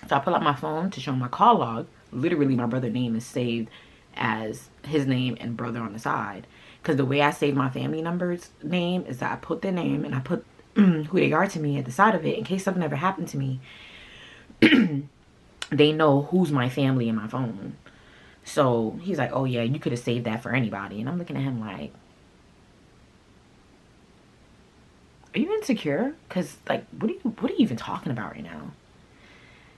So I pull out my phone to show him my call log. Literally, my brother's name is saved as his name and brother on the side. Because the way I save my family numbers name is that I put their name and I put who they are to me at the side of it. In case something ever happened to me, they know who's my family in my phone. So he's like, oh, yeah, you could have saved that for anybody. And I'm looking at him like, are you insecure? Because, like, what are you even talking about right now?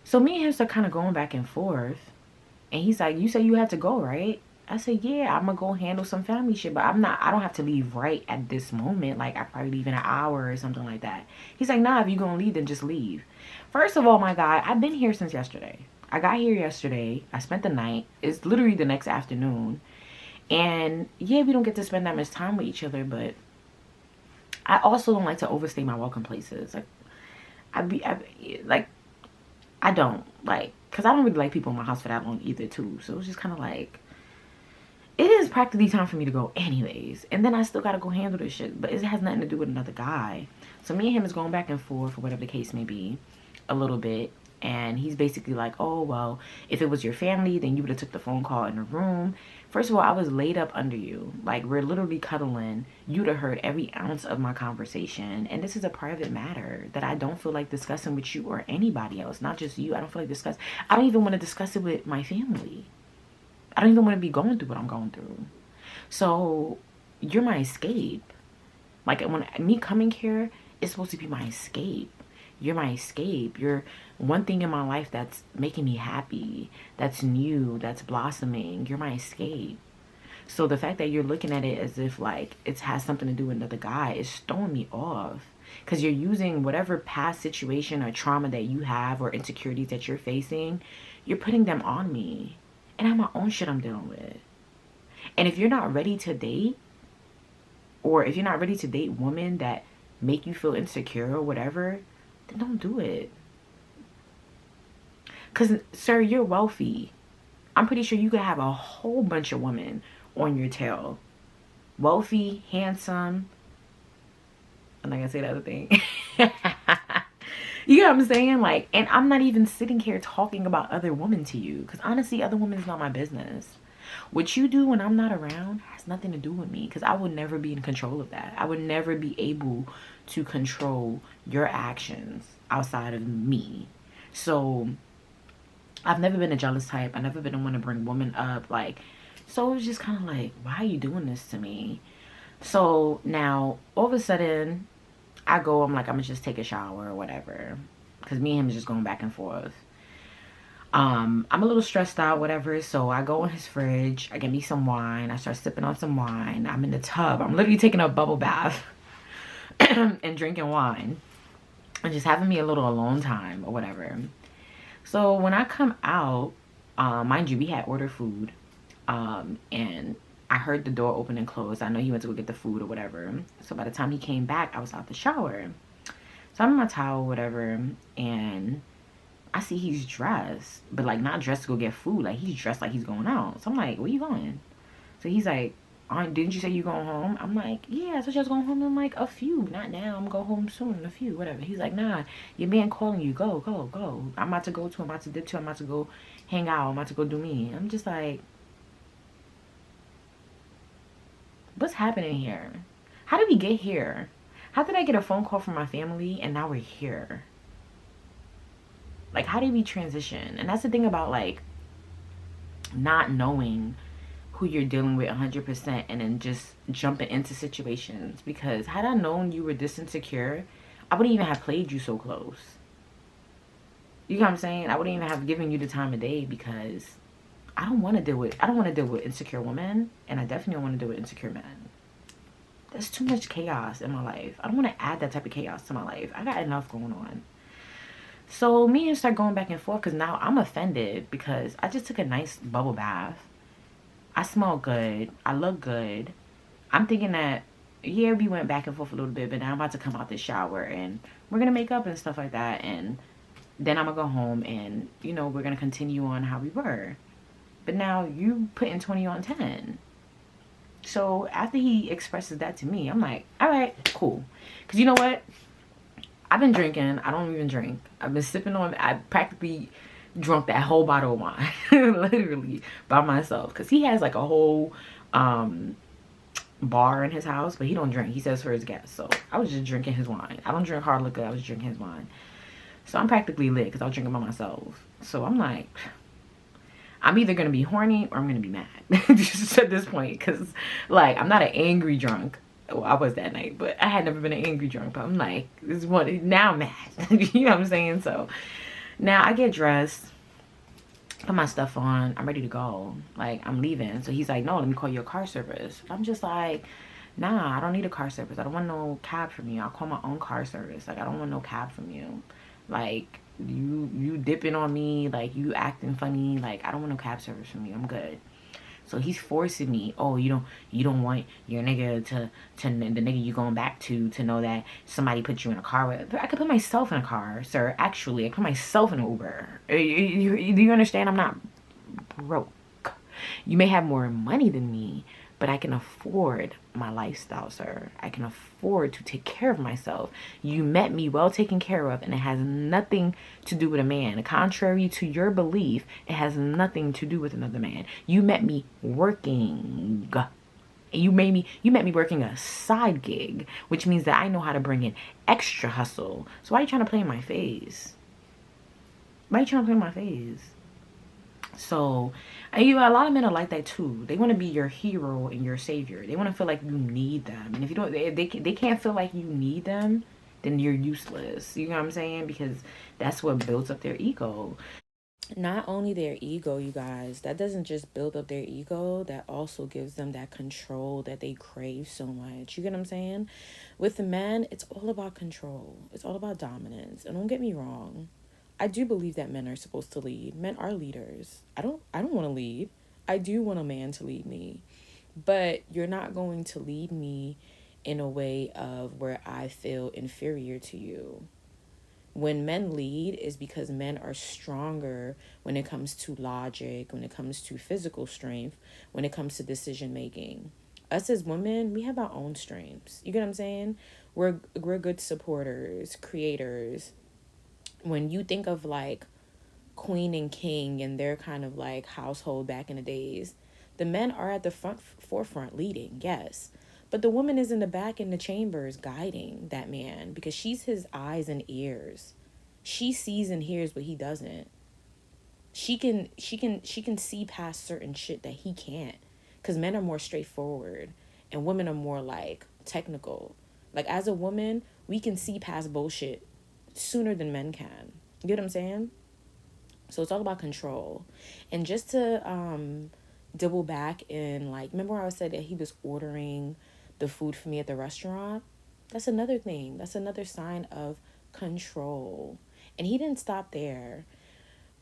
So me and him start kind of going back and forth. And he's like, you said you had to go, right? I said, yeah, I'm going to go handle some family shit. But I don't have to leave right at this moment. Like, I probably leave in an hour or something like that. He's like, nah, if you're going to leave, then just leave. First of all, my guy, I've been here since yesterday. I got here yesterday. I spent the night. It's literally the next afternoon. And, yeah, we don't get to spend that much time with each other, but I also don't like to overstay my welcome places. Like, I don't, like, because I don't really like people in my house for that long either, too. So it's just kind of like, it is practically time for me to go anyways. And then I still got to go handle this shit. But it has nothing to do with another guy. So me and him is going back and forth, or whatever the case may be, a little bit. And he's basically like, oh, well, if it was your family, then you would have took the phone call in the room. First of all, I was laid up under you. Like, we're literally cuddling. You'd have heard every ounce of my conversation. And this is a private matter that I don't feel like discussing with you or anybody else. Not just you. I don't feel like discussing. I don't even want to discuss it with my family. I don't even want to be going through what I'm going through. So, you're my escape. Like, when me coming here is supposed to be my escape. You're my escape. You're one thing in my life that's making me happy, that's new, that's blossoming. You're my escape. So the fact that you're looking at it as if like it has something to do with another guy is throwing me off. Because you're using whatever past situation or trauma that you have or insecurities that you're facing, you're putting them on me. and I have my own shit I'm dealing with. And if you're not ready to date, or if you're not ready to date women that make you feel insecure or whatever, then don't do it. Because, sir, you're wealthy. I'm pretty sure you could have a whole bunch of women on your tail. Wealthy, handsome. I'm not gonna say the other thing. You know what I'm saying? Like, and I'm not even sitting here talking about other women to you. Because honestly, other women is not my business. What you do when I'm not around has nothing to do with me. Because I would never be in control of that. I would never be able to control your actions outside of me. So I've never been a jealous type. I've never been the one to bring women up. Like, so it was just kind of like, why are you doing this to me? So now, all of a sudden, I'm like, I'm gonna just take a shower or whatever. Because me and him is just going back and forth. I'm a little stressed out, whatever. So I go in his fridge. I get me some wine. I start sipping on some wine. I'm in the tub. I'm literally taking a bubble bath and drinking wine. And just having me a little alone time or whatever. So when I come out, mind you, we had ordered food. And I heard the door open and close. I know he went to go get the food or whatever. So by the time he came back, I was out the shower. So I'm in my towel, whatever, and I see he's dressed, but like not dressed to go get food. Like he's dressed like he's going out. So I'm like, where you going? So he's like, didn't you say you going home? I'm like, yeah, I thought you was going home in like a few. Not now. I'm going home soon in a few, whatever. He's like, nah, your man calling you. Go, go, go. I'm about to go to, I'm about to dip to, I'm about to go hang out. I'm about to go do me. I'm just like, what's happening here? How did we get here? How did I get a phone call from my family and now we're here? Like, how did we transition? And that's the thing about, like, not knowing who you're dealing with 100% and then just jumping into situations. Because had I known you were this insecure, I wouldn't even have played you so close. You know what I'm saying? I wouldn't even have given you the time of day because I don't want to deal with insecure women, and I definitely don't want to deal with insecure men. There's too much chaos in my life. I don't want to add that type of chaos to my life. I got enough going on. So me and him start going back and forth because now I'm offended because I just took a nice bubble bath. I smell good. I look good. I'm thinking that, yeah, we went back and forth a little bit, but now I'm about to come out the shower and we're going to make up and stuff like that. And then I'm going to go home and, you know, we're going to continue on how we were. But now you putting 20 on 10. So after he expresses that to me, I'm like, all right, cool. Because you know what? I've been drinking. I don't even drink. I've been sipping on. I practically drunk that whole bottle of wine. Literally by myself. Because he has like a whole bar in his house. But he don't drink. He says for his guests. So I was just drinking his wine. I don't drink hard liquor. I was drinking his wine. So I'm practically lit because I was drinking by myself. So I'm like, I'm either going to be horny or I'm going to be mad. Just at this point. Because, like, I'm not an angry drunk. Well, I was that night. But I had never been an angry drunk. But I'm like, this is what, now I'm mad. You know what I'm saying? So, now I get dressed. Put my stuff on. I'm ready to go. Like, I'm leaving. So, he's like, no, let me call you a car service. I'm just like, nah, I don't need a car service. I don't want no cab from you. I'll call my own car service. Like, I don't want no cab from you. Like, you dipping on me, like you acting funny, like I don't want no cab service from you. I'm good. So he's forcing me. Oh, you don't want your nigga to the nigga you going back to know that somebody put you in a car with. I could put myself in a car, sir. Actually, I put myself in an Uber. Do you understand? I'm not broke. You may have more money than me, but I can afford my lifestyle, sir. I can afford to take care of myself. You met me well taken care of, and it has nothing to do with a man. Contrary to your belief, it has nothing to do with another man. You met me working. You met me working a side gig, which means that I know how to bring in extra hustle. So why are you trying to play in my face? Why are you trying to play in my face? So, a lot of men are like that too. They want to be your hero and your savior. They want to feel like you need them. And if you don't, they can't feel like you need them, then you're useless. You know what I'm saying? Because that's what builds up their ego. Not only their ego, you guys, that doesn't just build up their ego, that also gives them that control that they crave so much. You get what I'm saying? With the men, it's all about control. It's all about dominance. And don't get me wrong, I do believe that men are supposed to lead. Men are leaders. I don't want to lead. I do want a man to lead me. But you're not going to lead me in a way of where I feel inferior to you. When men lead is because men are stronger when it comes to logic, when it comes to physical strength, when it comes to decision making. Us as women, we have our own strengths. You get what I'm saying? We're good supporters, creators. When you think of like queen and king and their kind of like household back in the days, the men are at the forefront leading, yes. But the woman is in the back in the chambers guiding that man because she's his eyes and ears. She sees and hears what he doesn't. She can see past certain shit that he can't. Cause men are more straightforward and women are more like technical. Like as a woman, we can see past bullshit sooner than men can. You get what I'm saying? So it's all about control. And just to double back in, like, remember how I said that he was ordering the food for me at the restaurant? That's another thing. That's another sign of control. And he didn't stop there.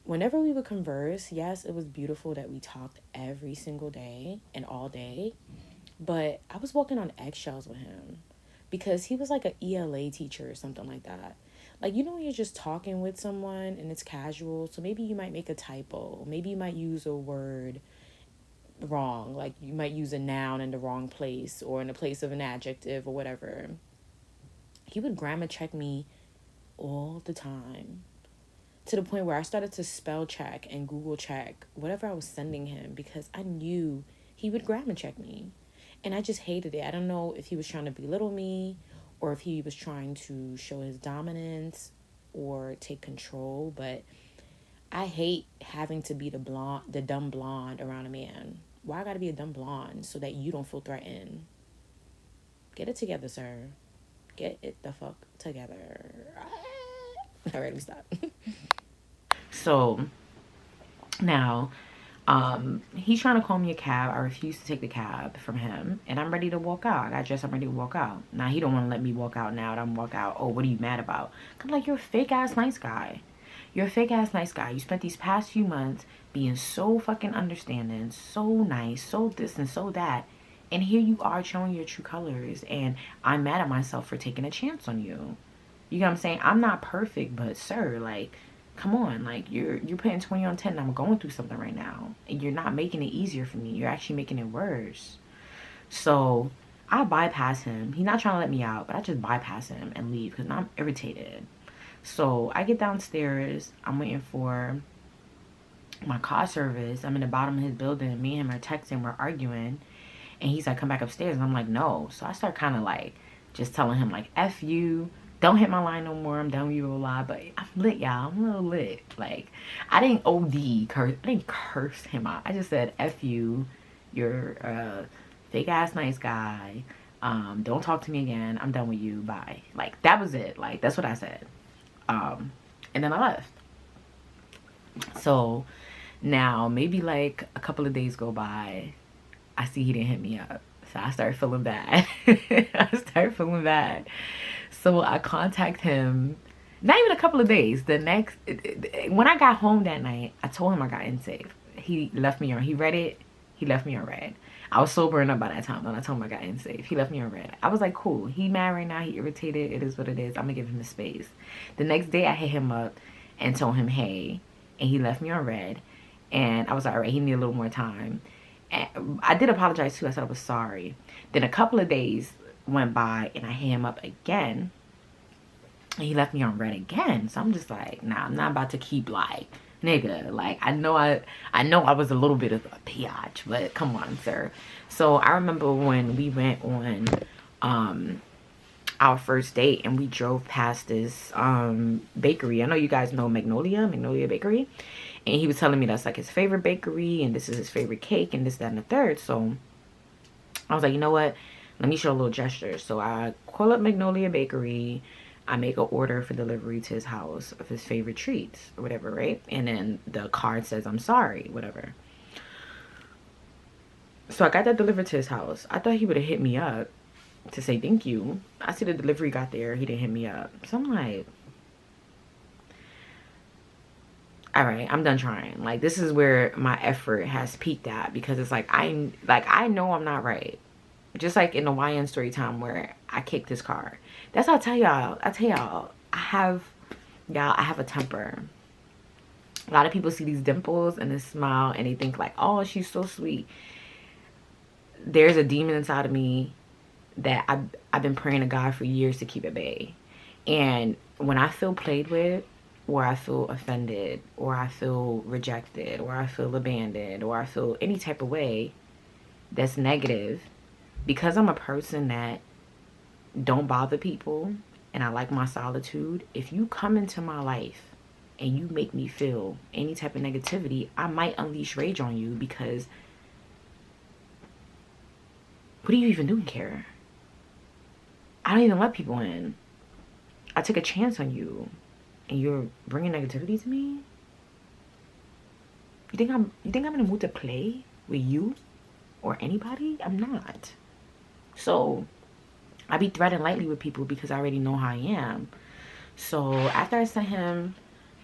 Whenever we would converse, yes, it was beautiful that we talked every single day and all day. But I was walking on eggshells with him because he was like an ELA teacher or something like that. Like, you know, when you're just talking with someone and it's casual, so maybe you might make a typo. Maybe you might use a word wrong. Like, you might use a noun in the wrong place or in the place of an adjective or whatever. He would grammar check me all the time to the point where I started to spell check and Google check whatever I was sending him because I knew he would grammar check me. And I just hated it. I don't know if he was trying to belittle me or if he was trying to show his dominance or take control, but I hate having to be the dumb blonde around a man. Why I gotta be a dumb blonde so that you don't feel threatened? Get it together, sir. Get it the fuck together. All right, let me stop. So now, he's trying to call me a cab. I refuse to take the cab from him, and I'm ready to walk out. I got dressed. I'm ready to walk out. Now he don't want to let me walk out now. I'm walk out. Oh, what are you mad about? I'm like, you're a fake ass nice guy. You're a fake ass nice guy. You spent these past few months being so fucking understanding, so nice, so this and so that, and here you are showing your true colors. And I'm mad at myself for taking a chance on you. You know what I'm saying? I'm not perfect, but sir, like, come on, like you're putting 20 on 10 and I'm going through something right now and you're not making it easier for me. You're actually making it worse. So I bypass him. He's not trying to let me out, but I just bypass him and leave because I'm irritated. So I get downstairs. I'm waiting for my car service. I'm in the bottom of his building. Me and him are texting. We're arguing. And he's like, come back upstairs. And I'm like, no. So I start kind of like just telling him like, F you. Don't hit my line no more. I'm done with you a lot. But I'm lit, y'all. I'm a little lit. Like, I didn't curse. I didn't curse him out. I just said, F you. You're a fake ass nice guy. Don't talk to me again. I'm done with you. Bye. Like, that was it. Like, that's what I said. And then I left. So now maybe like a couple of days go by. I see he didn't hit me up. So I start feeling bad. So I contact him, not even a couple of days. When I got home that night, I told him I got in safe. He left me on, he read it, he left me on red. I was sobering up by that time when I told him I got in safe. He left me on red. I was like, cool, he mad right now, he irritated, it is what it is, I'm gonna give him the space. The next day I hit him up and told him, hey, and he left me on red. And I was like, all right, he needed a little more time. And I did apologize too, I said I was sorry. Then a couple of days went by and I hit him up again and he left me on red again. So I'm just like, nah, I'm not about to keep like, nigga, like I know I was a little bit of a biatch, but come on, sir. So I remember when we went on our first date and we drove past this bakery. I know you guys know Magnolia Bakery, and he was telling me that's like his favorite bakery and this is his favorite cake and this, that, and the third. So I was like, you know what, let me show a little gesture. So I call up Magnolia Bakery. I make an order for delivery to his house of his favorite treats or whatever, right? And then the card says, I'm sorry, whatever. So I got that delivered to his house. I thought he would have hit me up to say thank you. I see the delivery got there. He didn't hit me up. So I'm like, all right, I'm done trying. Like, this is where my effort has peaked at, because it's like I know I'm not right. Just like in the YN story time where I kicked his car. That's how I tell y'all. I have a temper. A lot of people see these dimples and this smile and they think like, oh, she's so sweet. There's a demon inside of me that I've been praying to God for years to keep at bay. And when I feel played with, or I feel offended, or I feel rejected, or I feel abandoned, or I feel any type of way that's negative, because I'm a person that don't bother people and I like my solitude, if you come into my life and you make me feel any type of negativity, I might unleash rage on you, because what are you even doing here? I don't even let people in. I took a chance on you and you're bringing negativity to me? You think I'm in the mood to play with you or anybody? I'm not. So I be threading lightly with people because I already know how I am. So after I sent him,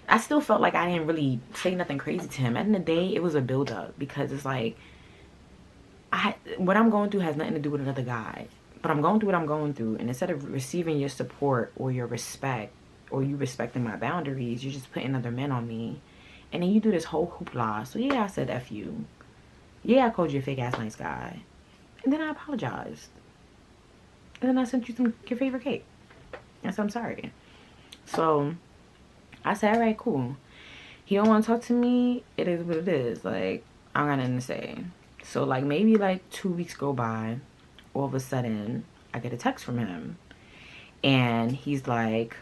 I still felt like I didn't really say nothing crazy to him. At the end of the day, it was a build-up, because it's like, what I'm going through has nothing to do with another guy. But I'm going through what I'm going through, and instead of receiving your support or your respect, or you respecting my boundaries, you're just putting other men on me. And then you do this whole hoopla. So yeah, I said F you. Yeah, I called you a fake ass nice guy. And then I apologized. And then I sent you your favorite cake. I said I'm sorry. So I said, all right, cool. He don't want to talk to me. It is what it is. Like, I don't got nothing to say. So like maybe like 2 weeks go by. All of a sudden, I get a text from him. And he's like,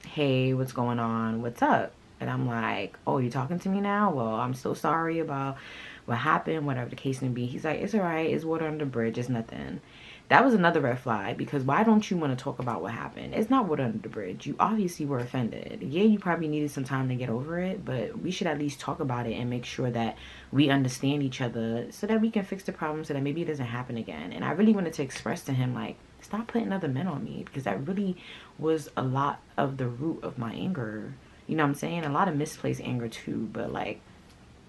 hey, what's going on? What's up? And I'm like, oh, you talking to me now? Well, I'm so sorry about what happened, whatever the case may be. He's like, it's all right. It's water under the bridge. It's nothing. That was another red flag, because why don't you want to talk about what happened? It's not water under the bridge. You obviously were offended. Yeah, you probably needed some time to get over it, but we should at least talk about it and make sure that we understand each other so that we can fix the problem, so that maybe it doesn't happen again. And I really wanted to express to him, like, stop putting other men on me, because that really was a lot of the root of my anger. You know what I'm saying? A lot of misplaced anger too, but like,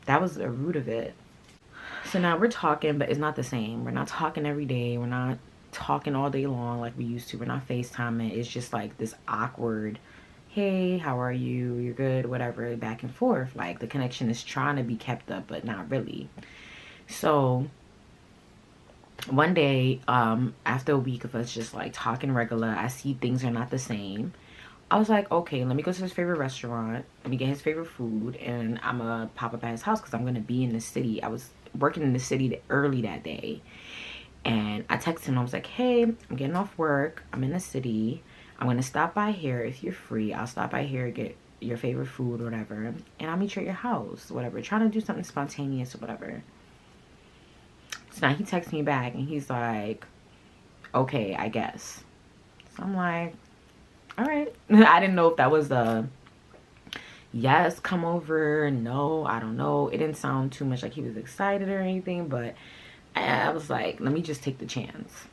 that was the root of it. So now we're talking, but it's not the same. We're not talking every day. We're not talking all day long like we used to. We're not FaceTiming. It's just like this awkward, hey, how are you? You're good, whatever, back and forth. Like, the connection is trying to be kept up, but not really. So one day, after a week of us just like talking regular, I see things are not the same. I was like, okay, let me go to his favorite restaurant. Let me get his favorite food, and I'm gonna pop up at his house because I'm gonna be in the city. I was working in the city early that day, and I texted him. I was like, hey, I'm getting off work. I'm in the city. I'm gonna stop by here if you're free. I'll stop by here, get your favorite food or whatever, and I'll meet you at your house, whatever. Trying to do something spontaneous or whatever. So now he texts me back, and he's like, okay, I guess. So I'm like, all right. I didn't know if that was a yes, come over, no, I don't know. It didn't sound too much like he was excited or anything, but I was like, let me just take the chance.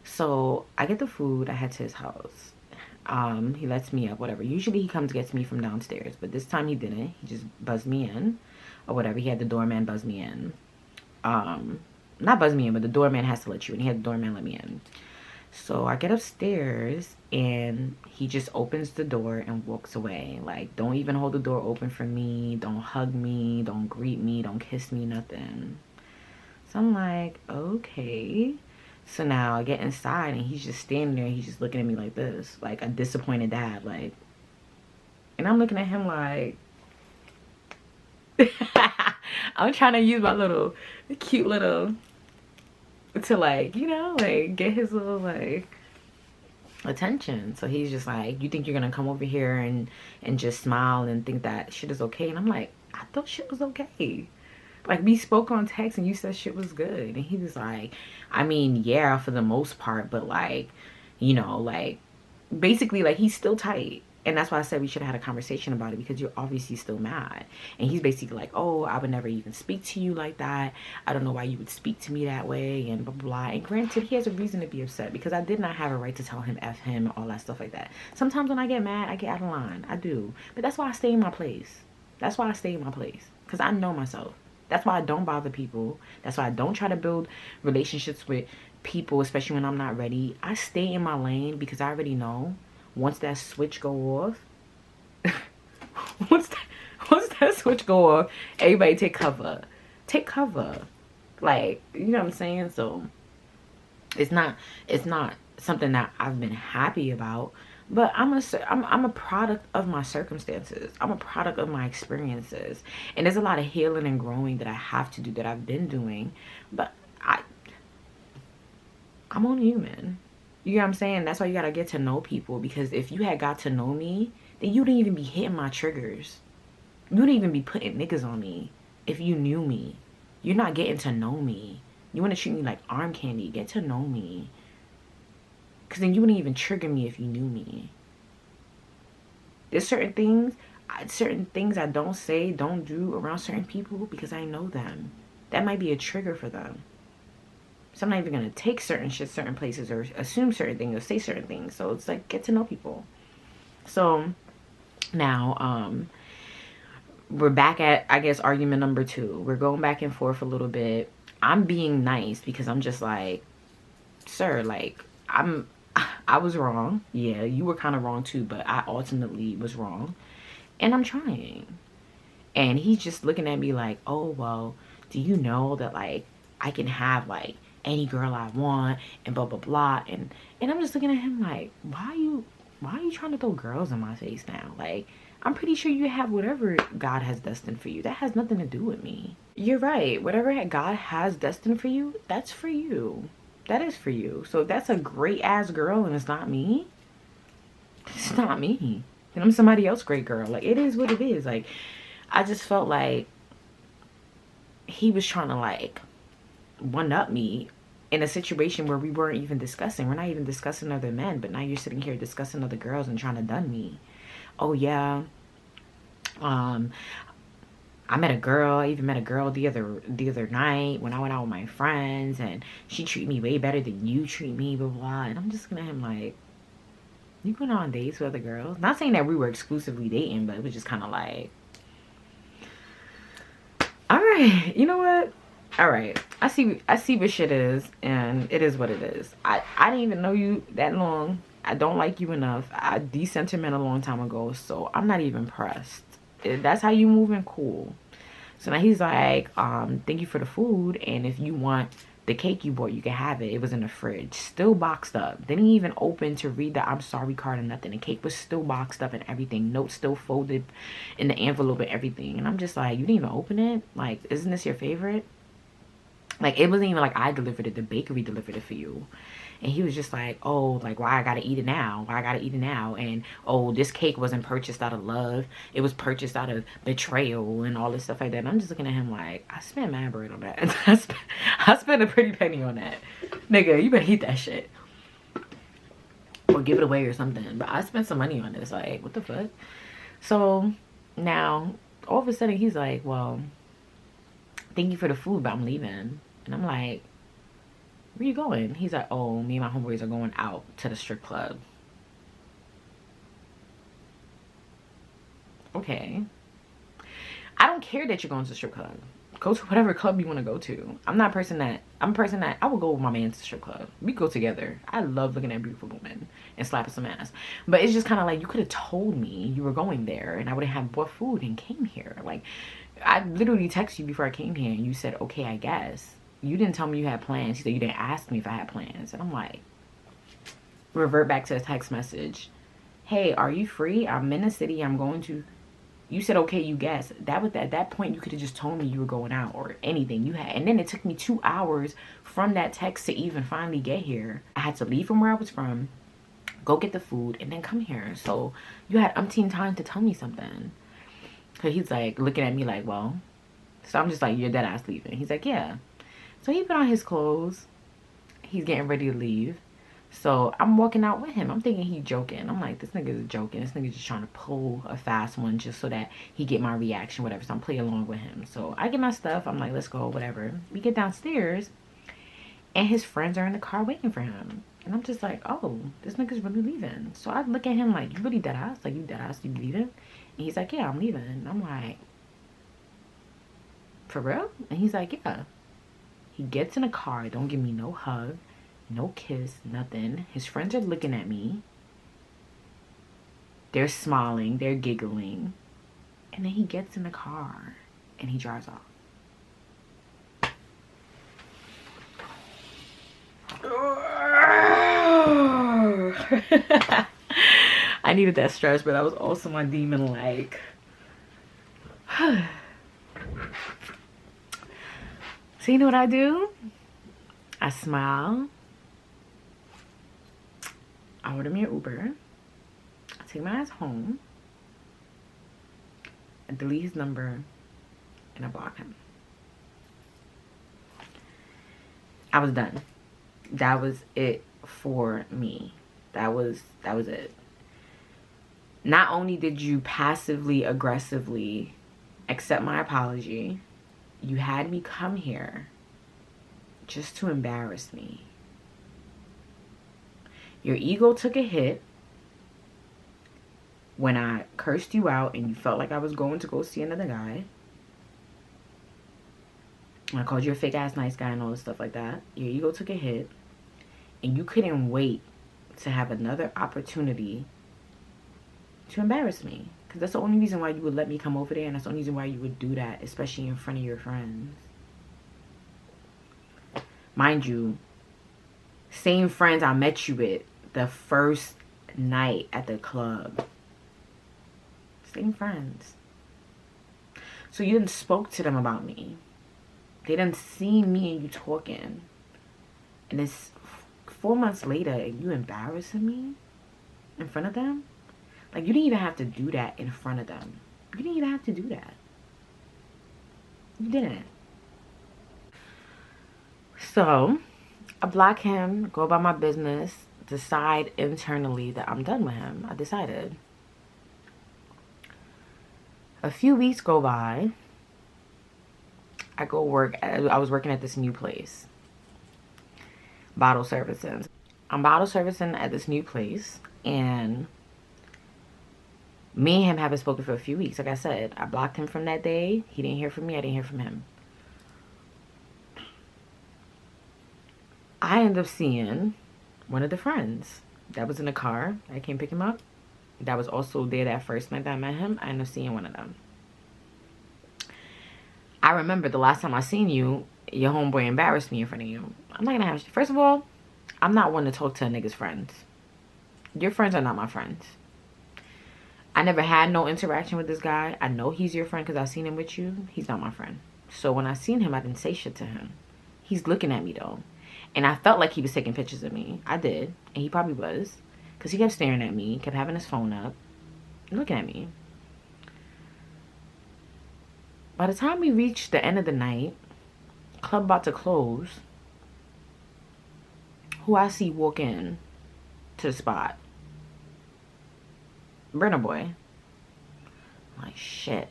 So I get the food. I head to his house. He lets me up, whatever. Usually he comes gets me from downstairs, but this time he didn't. He just buzzed me in or whatever. He had the doorman buzz me in. Not buzz me in, but the doorman has to let you in. He had the doorman let me in. So I get upstairs, and he just opens the door and walks away. Like, don't even hold the door open for me. Don't hug me. Don't greet me. Don't kiss me. Nothing. So I'm like, okay. So now I get inside, and he's just standing there. He's just looking at me like this. Like a disappointed dad. Like, and I'm looking at him like, I'm trying to use my little, cute little, to like, you know, like get his little like attention. So he's just like, you think you're gonna come over here and just smile and think that shit is okay? And I'm like, I thought shit was okay. Like, we spoke on text and you said shit was good. And he was like, I mean, yeah, for the most part, but like, you know, like basically like he's still tight. And that's why I said we should have had a conversation about it, because you're obviously still mad. And he's basically like, oh, I would never even speak to you like that. I don't know why you would speak to me that way, and blah, blah, blah. And granted, he has a reason to be upset, because I did not have a right to tell him F him, all that stuff like that. Sometimes when I get mad, I get out of line. I do. But that's why I stay in my place. That's why I stay in my place. Because I know myself. That's why I don't bother people. That's why I don't try to build relationships with people, especially when I'm not ready. I stay in my lane because I already know once that switch go off, once that switch go off, everybody take cover. Take cover. Like, you know what I'm saying? So it's not something that I've been happy about, but I'm a product of my circumstances. I'm a product of my experiences, and there's a lot of healing and growing that I have to do, that I've been doing, but I'm only human. You know what I'm saying? That's why you gotta get to know people, because if you had got to know me, then you wouldn't even be hitting my triggers. You wouldn't even be putting niggas on me if you knew me. You're not getting to know me. You want to treat me like arm candy. Get to know me. Because then you wouldn't even trigger me if you knew me. There's certain things I don't say, don't do around certain people because I know them. That might be a trigger for them. So I'm not even going to take certain shit certain places, or assume certain things, or say certain things. So it's like, get to know people. So now, we're back at, I guess, argument number 2. We're going back and forth a little bit. I'm being nice because I'm just like, sir, like, I was wrong. Yeah, you were kind of wrong too, but I ultimately was wrong. And I'm trying. And he's just looking at me like, oh, well, do you know that, like, I can have, like, any girl I want and blah, blah, blah. And I'm just looking at him like, why are you trying to throw girls in my face now? Like, I'm pretty sure you have whatever God has destined for you. That has nothing to do with me. You're right. Whatever God has destined for you, that's for you. That is for you. So if that's a great ass girl and it's not me, it's not me. And I'm somebody else great girl. Like, it is what it is. Like, I just felt like he was trying to, like, one-up me in a situation where we weren't even discussing. We're not even discussing other men, but now you're sitting here discussing other girls and trying to dun me. Oh yeah, I met a girl. I even met a girl the other night when I went out with my friends, and she treated me way better than you treat me, blah blah. And I'm just looking at him like, you going on dates with other girls? Not saying that we were exclusively dating, but it was just kind of like, all right, you know what? All right, I see what shit is, and it is what it is. I didn't even know you that long. I don't like you enough. I desent him a long time ago, so I'm not even pressed. If that's how you moving, cool. So now he's like, thank you for the food, and if you want the cake you bought, you can have it. It was in the fridge, still boxed up. Didn't even open to read the I'm sorry card or nothing. The cake was still boxed up and everything. Notes still folded in the envelope and everything. And I'm just like, you didn't even open it? Like, isn't this your favorite? Like, it wasn't even like I delivered it. The bakery delivered it for you. And he was just like, oh, like, why I gotta eat it now? Why I gotta eat it now? And, oh, this cake wasn't purchased out of love. It was purchased out of betrayal and all this stuff like that. And I'm just looking at him like, I spent mad bread on that. I spent a pretty penny on that. Nigga, you better eat that shit. Or give it away or something. But I spent some money on this. Like, what the fuck? So, now, all of a sudden, he's like, well, thank you for the food, but I'm leaving. And I'm like, where you going? He's like, oh, me and my homeboys are going out to the strip club. Okay. I don't care that you're going to the strip club. Go to whatever club you want to go to. I'm a person that I would go with my man to the strip club. We go together. I love looking at beautiful women and slapping some ass. But it's just kind of like, you could have told me you were going there and I would have bought food and came here. Like, I literally texted you before I came here and you said, okay, I guess. You didn't tell me you had plans. He said you didn't ask me if I had plans. And I'm like, revert back to a text message. Hey, are you free? I'm in the city. I'm going to. You said, okay, you guess. At that point, you could have just told me you were going out or anything you had. And then it took me 2 hours from that text to even finally get here. I had to leave from where I was from, go get the food, and then come here. So you had umpteen time to tell me something. So he's like looking at me like, well. So I'm just like, you're dead ass leaving. He's like, yeah. So he put on his clothes. He's getting ready to leave. So I'm walking out with him. I'm thinking he's joking. I'm like, this nigga's joking. This nigga's just trying to pull a fast one just so that he get my reaction, whatever. So I'm playing along with him. So I get my stuff. I'm like, let's go, whatever. We get downstairs. And his friends are in the car waiting for him. And I'm just like, oh, this nigga's really leaving. So I look at him like, you really dead ass? Like, you dead ass? You leaving? And he's like, yeah, I'm leaving. And I'm like, For real? And he's like, yeah. He gets in a car, don't give me no hug, no kiss, nothing. His friends are looking at me. They're smiling, they're giggling. And then he gets in the car and he drives off. I needed that stretch, but that was also my demon, like. So you know what I do? I smile. I order me an Uber. I take my ass home. I delete his number and I block him. I was done. That was it for me. That was it. Not only did you passively aggressively accept my apology, you had me come here just to embarrass me. Your ego took a hit when I cursed you out and you felt like I was going to go see another guy. I called you a fake ass nice guy and all this stuff like that. Your ego took a hit and you couldn't wait to have another opportunity to embarrass me. Because that's the only reason why you would let me come over there, and that's the only reason why you would do that, especially in front of your friends. Mind you, same friends I met you with the first night at the club. Same friends. So you didn't spoke to them about me. They didn't see me and you talking. And it's 4 months later and you embarrassing me in front of them? Like, you didn't even have to do that in front of them. You didn't even have to do that. You didn't. So, I block him, go about my business, decide internally that I'm done with him. I decided. A few weeks go by. I go work. I was working at this new place. Bottle servicing. I'm bottle servicing at this new place. And me and him haven't spoken for a few weeks. Like I said, I blocked him from that day. He didn't hear from me. I didn't hear from him. I ended up seeing one of the friends that was in the car. I came pick him up. That was also there that first night that I met him. I ended up seeing one of them. I remember the last time I seen you, your homeboy embarrassed me in front of you. I'm not gonna have... First of all, I'm not one to talk to a nigga's friends. Your friends are not my friends. I never had no interaction with this guy. I know he's your friend because I've seen him with you. He's not my friend. So when I seen him, I didn't say shit to him. He's looking at me though. And I felt like he was taking pictures of me. I did. And he probably was. Because he kept staring at me. Kept having his phone up. Looking at me. By the time we reached the end of the night, club about to close, who I see walk in to the spot? Burner Boy. I'm like, shit.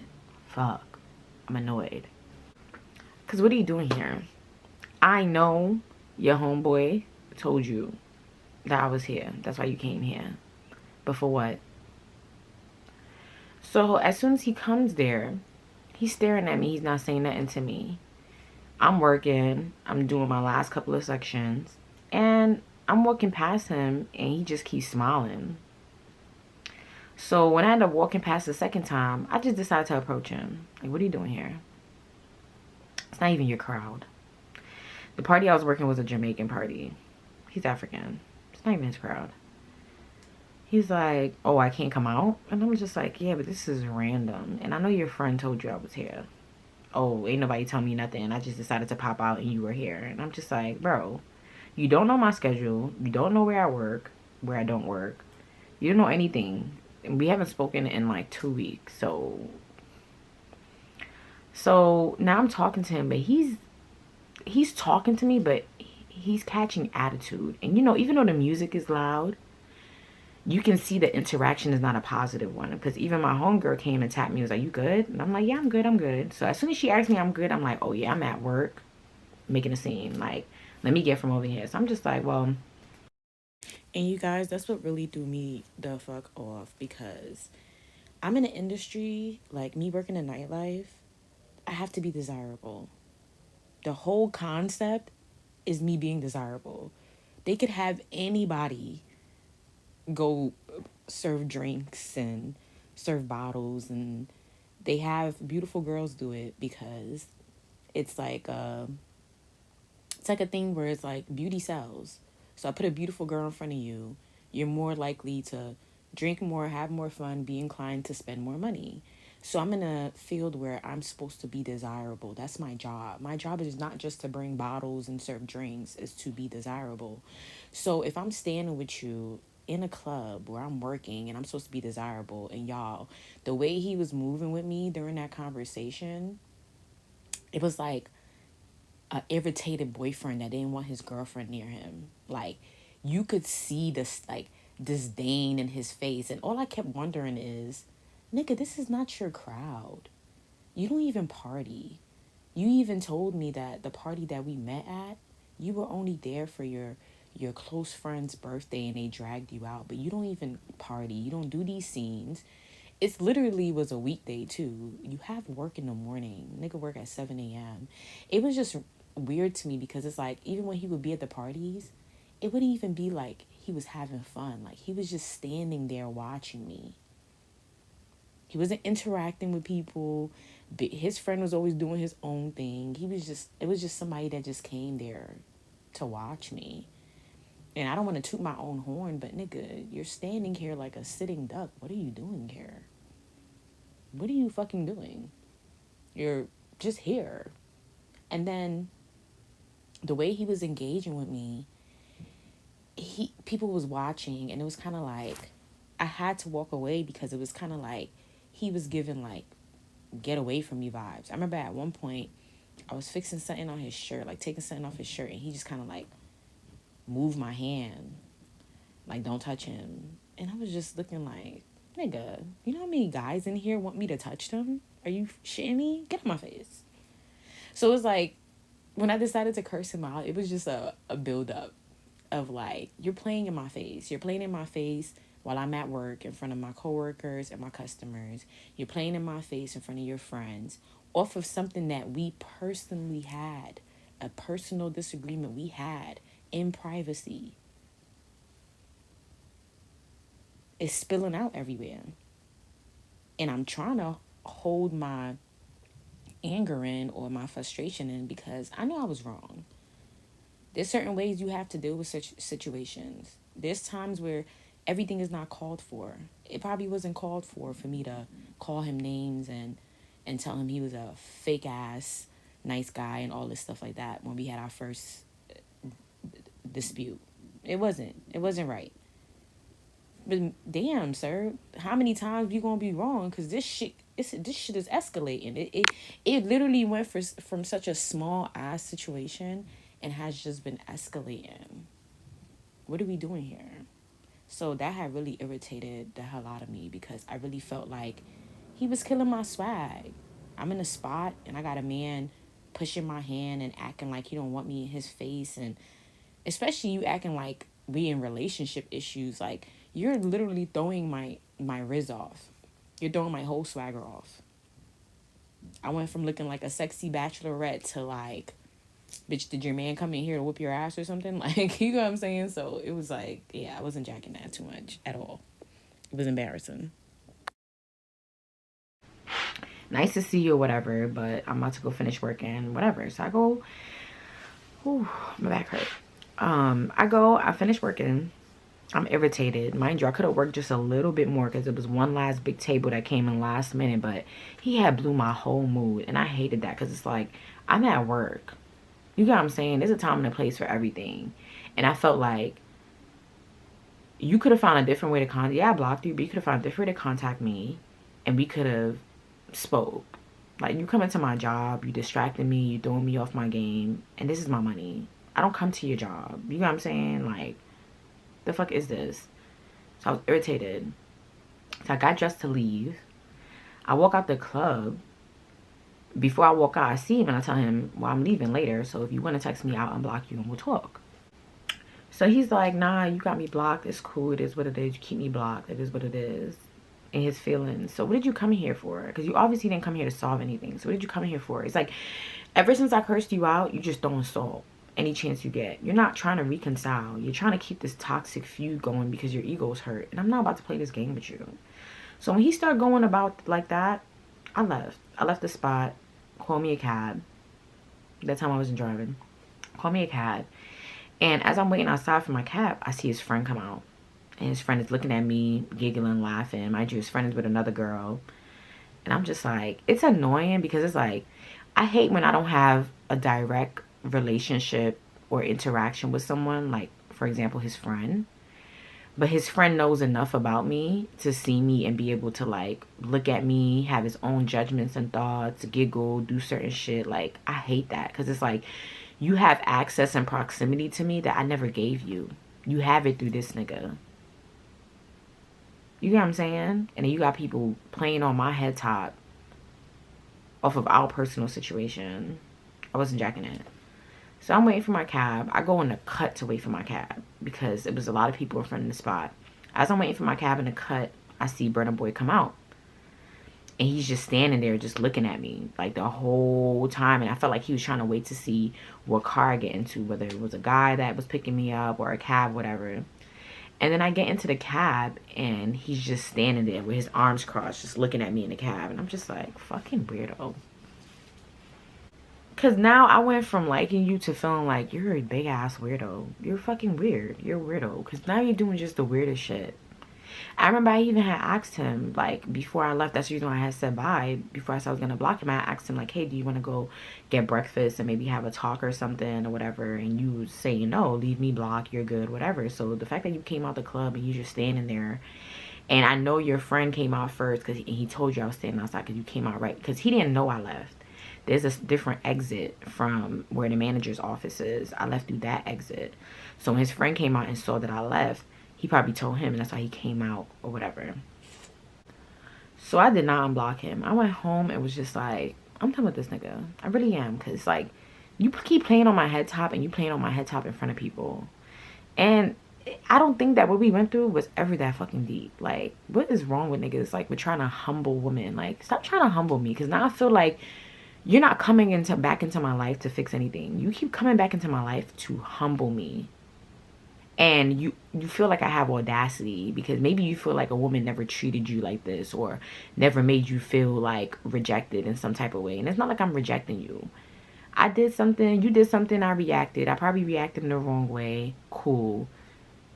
Fuck. I'm annoyed. Because what are you doing here? I know your homeboy told you that I was here. That's why you came here. But for what? So as soon as he comes there, he's staring at me. He's not saying nothing to me. I'm working. I'm doing my last couple of sections. And I'm walking past him and he just keeps smiling. So when I end up walking past the second time, I just decided to approach him. Like, what are you doing here? It's not even your crowd. The party I was working was a Jamaican party. He's African. It's not even his crowd. He's like, oh, I can't come out? And I'm just like, yeah, but this is random. And I know your friend told you I was here. Oh, ain't nobody tell me nothing. I just decided to pop out and you were here. And I'm just like, bro, you don't know my schedule. You don't know where I work, where I don't work. You don't know anything. And we haven't spoken in like 2 weeks. So now I'm talking to him, but he's talking to me, but he's catching attitude. And you know, even though the music is loud, you can see the interaction is not a positive one. Because even my homegirl came and tapped me and was like, you good? And I'm like, yeah, I'm good, I'm good. So as soon as she asked me I'm good, I'm like, oh yeah, I'm at work making a scene. Like, let me get from over here. So I'm just like, well. And you guys, that's what really threw me the fuck off. Because I'm in an industry, like me working in nightlife, I have to be desirable. The whole concept is me being desirable. They could have anybody go serve drinks and serve bottles, and they have beautiful girls do it because it's like it's like a thing where it's like beauty sells. So I put a beautiful girl in front of you, you're more likely to drink more, have more fun, be inclined to spend more money. So I'm in a field where I'm supposed to be desirable. That's my job. My job is not just to bring bottles and serve drinks, it's to be desirable. So if I'm standing with you in a club where I'm working and I'm supposed to be desirable, and y'all, the way he was moving with me during that conversation, it was like a irritated boyfriend that didn't want his girlfriend near him. Like, you could see this like disdain in his face, and all I kept wondering is, nigga, this is not your crowd. You don't even party. You even told me that the party that we met at, you were only there for your close friend's birthday and they dragged you out, but you don't even party. You don't do these scenes. It's literally was a weekday too. You have work in the morning. Nigga work at 7 a.m. It was just weird to me because it's like, even when he would be at the parties, it wouldn't even be like he was having fun. Like, he was just standing there watching me. He wasn't interacting with people. His friend was always doing his own thing. It was just somebody that just came there to watch me. And I don't want to toot my own horn, but nigga, you're standing here like a sitting duck. What are you doing here? What are you fucking doing? You're just here. And then the way he was engaging with me, people was watching, and it was kind of like I had to walk away because it was kind of like he was giving like get away from me vibes. I remember at one point I was fixing something on his shirt, like taking something off his shirt, and he just kind of like moved my hand, like, don't touch him. And I was just looking like, nigga, you know how many guys in here want me to touch them? Are you shitting me? Get on my face. So it was like, when I decided to curse him out, it was just a build up of like, you're playing in my face. You're playing in my face while I'm at work in front of my coworkers and my customers. You're playing in my face in front of your friends off of something that we personally had, a personal disagreement we had in privacy. It's spilling out everywhere. And I'm trying to hold my anger in or my frustration in because I know I was wrong. There's certain ways you have to deal with such situations. There's times where everything is not called for. It probably wasn't called for me to call him names and tell him he was a fake ass nice guy and all this stuff like that when we had our first dispute. It wasn't right. But damn, sir, how many times you gonna be wrong? Because this shit is escalating. It literally went from such a small ass situation and has just been escalating. What are we doing here? So that had really irritated the hell out of me because I really felt like he was killing my swag. I'm in a spot and I got a man pushing my hand and acting like he don't want me in his face, and especially you acting like we in relationship issues. Like, you're literally throwing my riz off. You're throwing my whole swagger off. I went from looking like a sexy bachelorette to like, bitch, did your man come in here to whoop your ass or something? Like, you know what I'm saying? So it was like, yeah, I wasn't jacking that too much at all. It was embarrassing. Nice to see you or whatever, but I'm about to go finish working, whatever. So I go, whew, my back hurt. I finish working. I'm irritated. Mind you, I could have worked just a little bit more because it was one last big table that came in last minute, but he had blew my whole mood, and I hated that because it's like, I'm at work. You know what I'm saying? There's a time and a place for everything. And I felt like you could have found a different way to contact. Yeah, I blocked you, but you could have found a different way to contact me, and we could have spoke. Like, you come into my job, you distracting me, you throwing me off my game, and this is my money. I don't come to your job. You know what I'm saying? Like, the fuck is this? So I was irritated. So I got dressed to leave. I walk out the club. Before I walk out, I see him and I tell him, well, I'm leaving later, so if you want to text me, I'll unblock you and we'll talk. So he's like, nah, you got me blocked. It's cool. It is what it is. You keep me blocked. It is what it is. in his feelings. So what did you come here for? Because you obviously didn't come here to solve anything. So what did you come here for? It's like, ever since I cursed you out, you just don't assault any chance you get. You're not trying to reconcile. You're trying to keep this toxic feud going because your ego's hurt. And I'm not about to play this game with you. So when he started going about like that, I left. I left the spot. Called me a cab. That time I wasn't driving. Called me a cab. And as I'm waiting outside for my cab, I see his friend come out. And his friend is looking at me, giggling, laughing. Mind you, his friend is with another girl. And I'm just like, it's annoying because it's like, I hate when I don't have a direct relationship or interaction with someone. Like, for example, his friend. But his friend knows enough about me to see me and be able to, like, look at me, have his own judgments and thoughts, giggle, do certain shit. Like, I hate that. Because it's like, you have access and proximity to me that I never gave you. You have it through this nigga. You get what I'm saying? And then you got people playing on my head top off of our personal situation. I wasn't jacking it. So I'm waiting for my cab. I go in the cut to wait for my cab because it was a lot of people in front of the spot. As I'm waiting for my cab in the cut, I see Burna Boy come out. And he's just standing there just looking at me like the whole time. And I felt like he was trying to wait to see what car I get into, whether it was a guy that was picking me up or a cab, whatever. And then I get into the cab and he's just standing there with his arms crossed, just looking at me in the cab. And I'm just like, fucking weirdo. Because now I went from liking you to feeling like you're a big ass weirdo. You're fucking weird. You're a weirdo. Because now you're doing just the weirdest shit. I remember I even had asked him, like, before I left, that's the reason why I had said bye. Before I said I was going to block him, I asked him, like, hey, do you want to go get breakfast and maybe have a talk or something or whatever? And you say, no, leave me blocked, you're good, whatever. So the fact that you came out the club and you just standing there, and I know your friend came out first because he told you I was standing outside because you came out right, because he didn't know I left. There's a different exit from where the manager's office is. I left through that exit. So when his friend came out and saw that I left, he probably told him, and that's why he came out or whatever. So I did not unblock him. I went home and was just like, I'm done with this nigga. I really am. Because, like, you keep playing on my head top and you playing on my head top in front of people. And I don't think that what we went through was ever that fucking deep. Like, what is wrong with niggas? Like, we're trying to humble women. Like, stop trying to humble me. Because now I feel like you're not coming back into my life to fix anything. You keep coming back into my life to humble me. And you feel like I have audacity because maybe you feel like a woman never treated you like this or never made you feel like rejected in some type of way. And it's not like I'm rejecting you. I did something, you did something, I reacted. I probably reacted in the wrong way. Cool.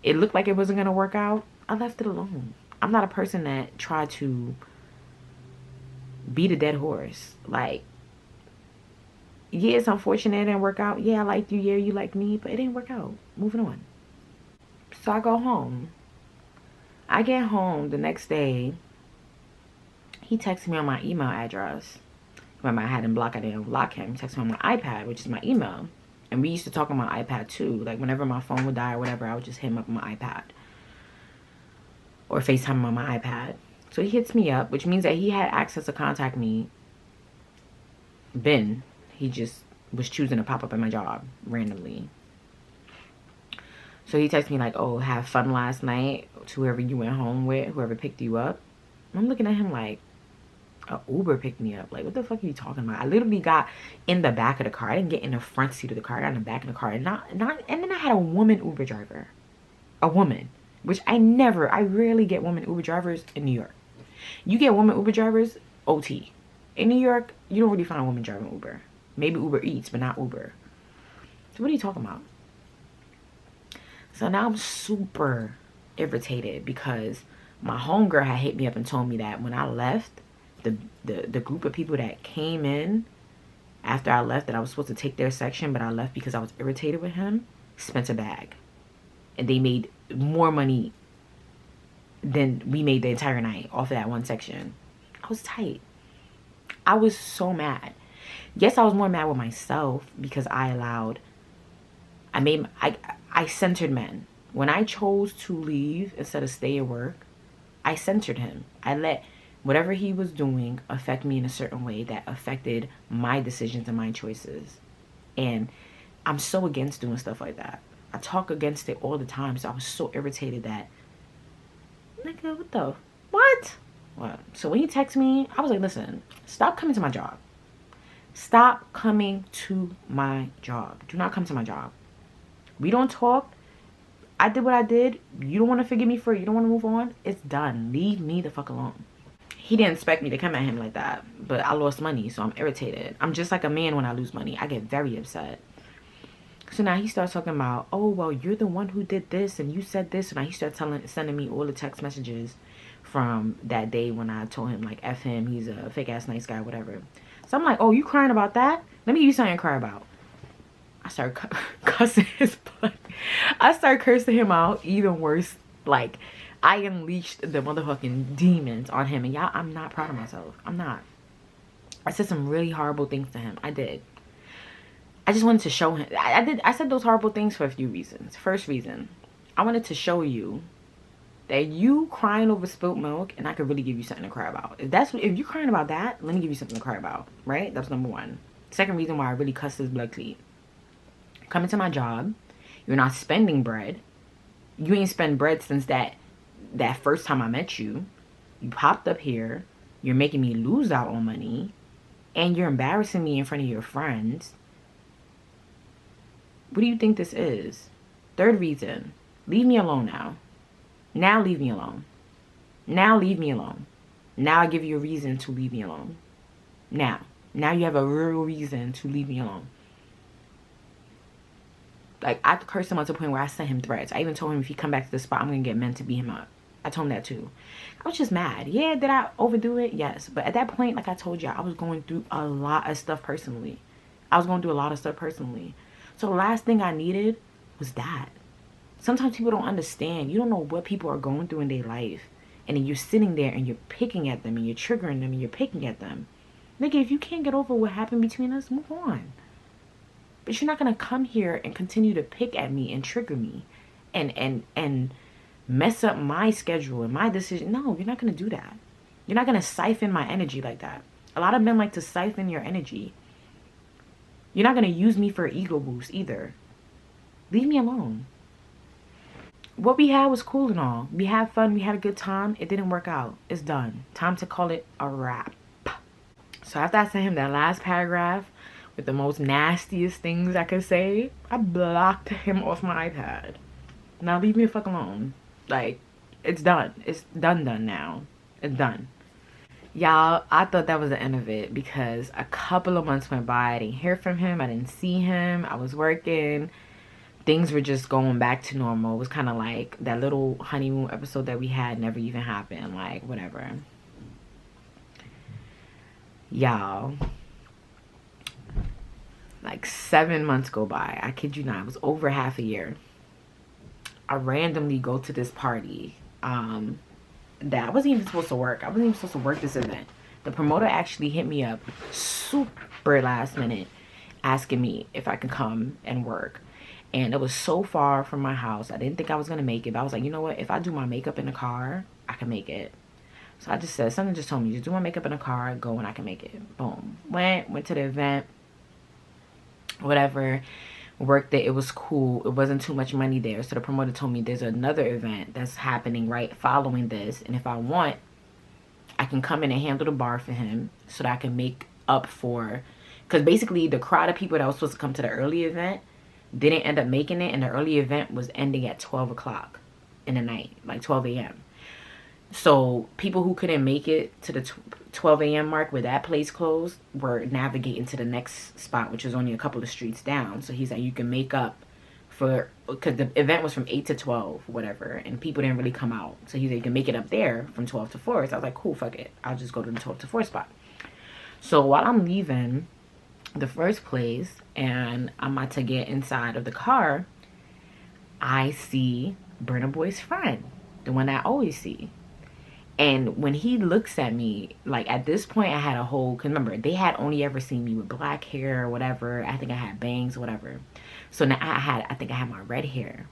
It looked like it wasn't going to work out. I left it alone. I'm not a person that tried to beat a dead horse. Like, yeah, it's unfortunate it didn't work out. Yeah, I liked you. Yeah, you liked me. But it didn't work out. Moving on. So I go home. I get home the next day. He texted me on my email address. Remember, I had him blocked. I didn't block him. He texted me on my iPad, which is my email. And we used to talk on my iPad too. Like, whenever my phone would die or whatever, I would just hit him up on my iPad. Or FaceTime him on my iPad. So he hits me up, which means that he had access to contact me. He just was choosing to pop up at my job randomly. So he texted me like, oh, have fun last night to whoever you went home with, whoever picked you up. I'm looking at him like, a Uber picked me up. Like, what the fuck are you talking about? I literally got in the back of the car. I didn't get in the front seat of the car. I got in the back of the car. And then I had a woman Uber driver. A woman. Which I rarely get women Uber drivers in New York. You get women Uber drivers, OT. In New York, you don't really find a woman driving Uber. Maybe Uber Eats, but not Uber. So what are you talking about? So now I'm super irritated because my homegirl had hit me up and told me that when I left, the group of people that came in after I left, that I was supposed to take their section, but I left because I was irritated with him, spent a bag. And they made more money than we made the entire night off of that one section. I was tight. I was so mad. Yes, I was more mad with myself because I centered men. When I chose to leave instead of stay at work, I centered him. I let whatever he was doing affect me in a certain way that affected my decisions and my choices. And I'm so against doing stuff like that. I talk against it all the time. So I was so irritated that, nigga, what? What? So when he texted me, I was like, listen, stop coming to my job. Stop coming to my job. Do not come to my job. We don't talk. I did what I did. You don't want to forgive me for it. You don't want to move on. It's done. Leave me the fuck alone. He didn't expect me to come at him like that, but I lost money, so I'm irritated. I'm just like a man when I lose money. I get very upset. So now he starts talking about, oh, well, you're the one who did this and you said this. And now he starts sending me all the text messages from that day when I told him, like, F him, he's a fake ass nice guy, whatever. So I'm like, oh, you crying about that? Let me give you something to cry about. I started cussing his butt. I started cursing him out even worse. Like, I unleashed the motherfucking demons on him. And y'all, I'm not proud of myself. I'm not. I said some really horrible things to him. I did. I just wanted to show him. I said those horrible things for a few reasons. First reason, I wanted to show you that you crying over spilt milk and I could really give you something to cry about. If you're crying about that, let me give you something to cry about, right? That's number one. Second reason why I really cussed his blood clean. Coming to my job, you're not spending bread. You ain't spent bread since that first time I met you. You popped up here. You're making me lose out on money. And you're embarrassing me in front of your friends. What do you think this is? Third reason, leave me alone now. Now leave me alone. Now leave me alone. Now I give you a reason to leave me alone. Now you have a real reason to leave me alone. Like, I cursed him out to the point where I sent him threats. I even told him if he come back to the spot, I'm going to get men to beat him up. I told him that too. I was just mad. Yeah, did I overdo it? Yes. But at that point, like I told you, I was going through a lot of stuff personally. So the last thing I needed was that. Sometimes people don't understand. You don't know what people are going through in their life. And then you're sitting there and you're picking at them and you're triggering them and you're picking at them. Nigga, if you can't get over what happened between us, move on. But you're not going to come here and continue to pick at me and trigger me and mess up my schedule and my decision. No, you're not going to do that. You're not going to siphon my energy like that. A lot of men like to siphon your energy. You're not going to use me for an ego boost either. Leave me alone. What we had was cool and all. We had fun. We had a good time. It didn't work out. It's done. Time to call it a wrap. So after I sent him that last paragraph with the most nastiest things I could say, I blocked him off my iPad. Now leave me the fuck alone. Like, it's done. It's done now. It's done. Y'all, I thought that was the end of it because a couple of months went by. I didn't hear from him. I didn't see him. I was working. Things were just going back to normal. It was kind of like that little honeymoon episode that we had never even happened. Like, whatever. Y'all, like 7 months go by. I kid you not. It was over half a year. I randomly go to this party that I wasn't even supposed to work. I wasn't even supposed to work this event. The promoter actually hit me up super last minute asking me if I could come and work. And it was so far from my house. I didn't think I was going to make it. But I was like, you know what? If I do my makeup in the car, I can make it. So I just said, something just told me, just do my makeup in the car, go and I can make it. Boom. Went to the event. Whatever. Worked it. It was cool. It wasn't too much money there. So the promoter told me there's another event that's happening right following this. And if I want, I can come in and handle the bar for him so that I can make up for... Because basically the crowd of people that was supposed to come to the early event didn't end up making it. And the early event was ending at 12 o'clock in the night. Like 12 a.m. So people who couldn't make it to the 12 a.m. mark where that place closed were navigating to the next spot, which was only a couple of streets down. So he's like, you can make up for, because the event was from 8 to 12, whatever, and people didn't really come out. So he's like, you can make it up there from 12 to 4. So I was like, cool, fuck it. I'll just go to the 12 to 4 spot. So while I'm leaving the first place and I'm about to get inside of the car, I see Burna Boy's friend, the one I always see. And when he looks at me, like at this point I had a whole, because remember, they had only ever seen me with black hair or whatever. I think I had bangs or whatever. So now I think I had my red hair.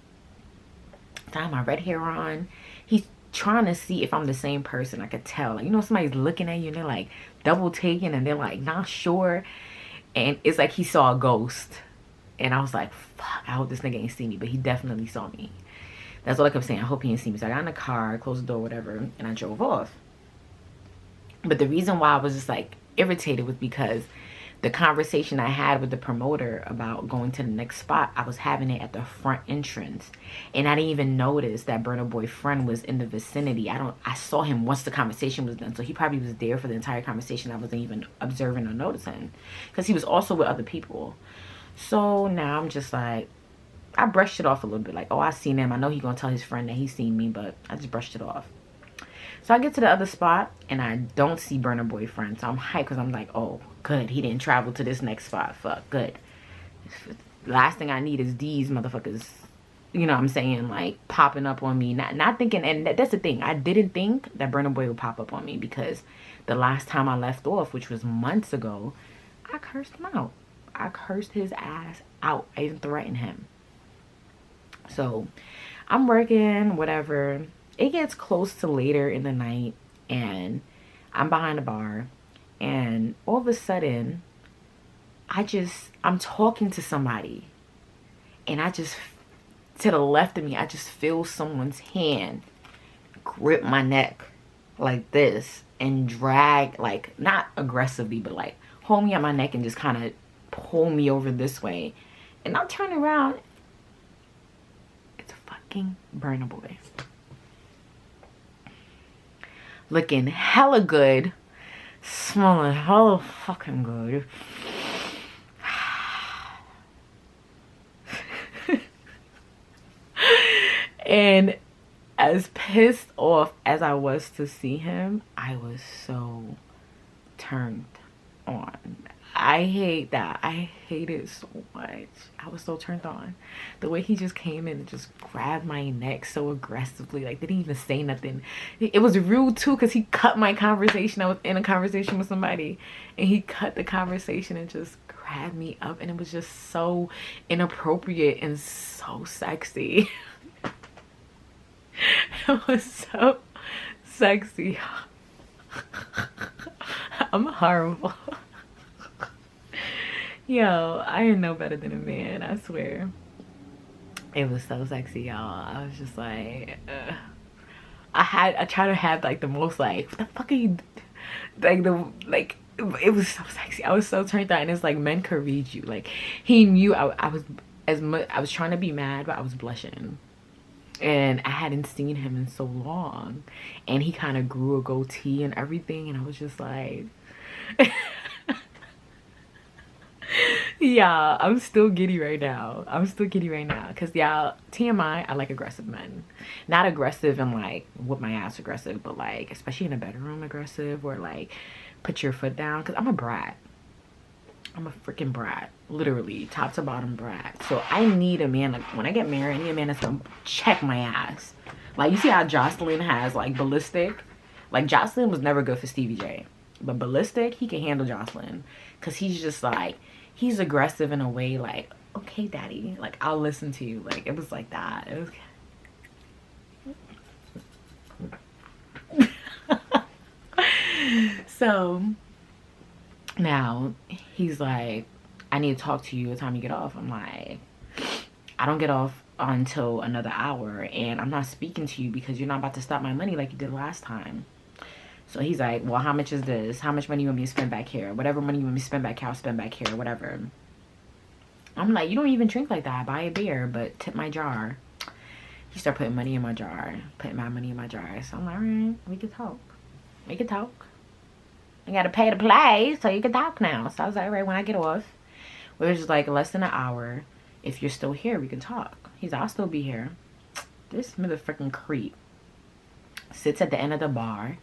So I had my red hair on. He's trying to see if I'm the same person. I could tell. Like, you know, somebody's looking at you and they're like double taking and they're like not sure. And it's like he saw a ghost. And I was like, fuck, I hope this nigga ain't see me. But he definitely saw me. That's all I kept saying. I hope he didn't see me. So I got in the car, closed the door, whatever, and I drove off. But the reason why I was just like irritated was because the conversation I had with the promoter about going to the next spot, I was having it at the front entrance, and I didn't even notice that Burna Boy friend was in the vicinity. I saw him once the conversation was done, so he probably was there for the entire conversation. I wasn't even observing or noticing, because he was also with other people. So now I'm just like, I brushed it off a little bit, like, oh, I seen him, I know he gonna tell his friend that he seen me, but I just brushed it off. So I get to the other spot, and I don't see Burna Boy friend. So I'm hyped, because I'm like, oh, good. He didn't travel to this next spot. Fuck, good. Last thing I need is these motherfuckers, you know what I'm saying, like, popping up on me. Not thinking, and that's the thing. I didn't think that Burna Boy would pop up on me, because the last time I left off, which was months ago, I cursed him out. I cursed his ass out. I even threatened him. So I'm working, whatever. It gets close to later in the night, and I'm behind the bar, and all of a sudden I'm talking to somebody, and to the left of me, I just feel someone's hand grip my neck like this and drag, like, not aggressively, but like hold me at my neck and just kind of pull me over this way. And I'm turning around, it's a fucking Burna Boy. Looking hella good, smelling hella fucking good. And as pissed off as I was to see him, I was so turned on. I hate that. I hate it so much. I was so turned on. The way he just came in and just grabbed my neck so aggressively. Like, didn't even say nothing. It was rude too, because he cut my conversation. I was in a conversation with somebody, and he cut the conversation and just grabbed me up. And it was just so inappropriate and so sexy. It was so sexy. I'm horrible. Yo, I ain't no better than a man, I swear. It was so sexy, y'all. I was just like, I try to have like the most, like, what the fuck are you, like, it was so sexy. I was so turned on. And it's like, men could read you. Like, he knew I was trying to be mad, but I was blushing. And I hadn't seen him in so long, and he kind of grew a goatee and everything, and I was just like, yeah, I'm still giddy right now. Because, y'all, TMI, I like aggressive men. Not aggressive and like whoop my ass aggressive, but like, especially in a bedroom aggressive, or like put your foot down. Because I'm a brat. I'm a freaking brat. Literally, top to bottom brat. So I need a man, like, when I get married, I need a man that's gonna check my ass. Like, you see how Jocelyn has, like, ballistic? Like, Jocelyn was never good for Stevie J. But ballistic, he can handle Jocelyn. Because he's just, like, he's aggressive in a way, like, okay, daddy. Like, I'll listen to you. Like, it was like that. It was... So... now, he's like, I need to talk to you. What time you get off? I'm like, I don't get off until another hour, and I'm not speaking to you because you're not about to stop my money like you did last time. So he's like, well, how much is this? How much money you want me to spend back here? Whatever money you want me to spend back here, I'll spend back here, whatever. I'm like, you don't even drink like that. Buy a beer, but tip my jar. He started putting money in my jar, putting my money in my jar. So I'm like, all right, we can talk. We can talk. I gotta pay to play, so you can talk now. So I was like, all right, when I get off, which is like less than an hour, if you're still here, we can talk. He's like, I'll still be here. This motherfucking creep sits at the end of the bar,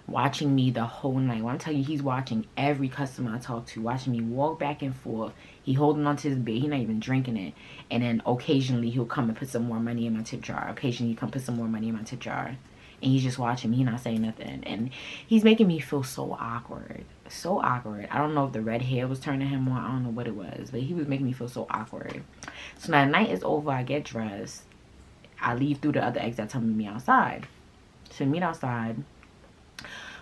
watching me the whole night. When I'm telling you, he's watching every customer I talk to, watching me walk back and forth. He holding on to his beer. He not even drinking it. And then occasionally he'll come and put some more money in my tip jar. Occasionally he come put some more money in my tip jar. And he's just watching me, not saying nothing. And he's making me feel so awkward. So awkward. I don't know if the red hair was turning him on. I don't know what it was. But he was making me feel so awkward. So now the night is over. I get dressed. I leave through the other exit to meet me outside. So we meet outside.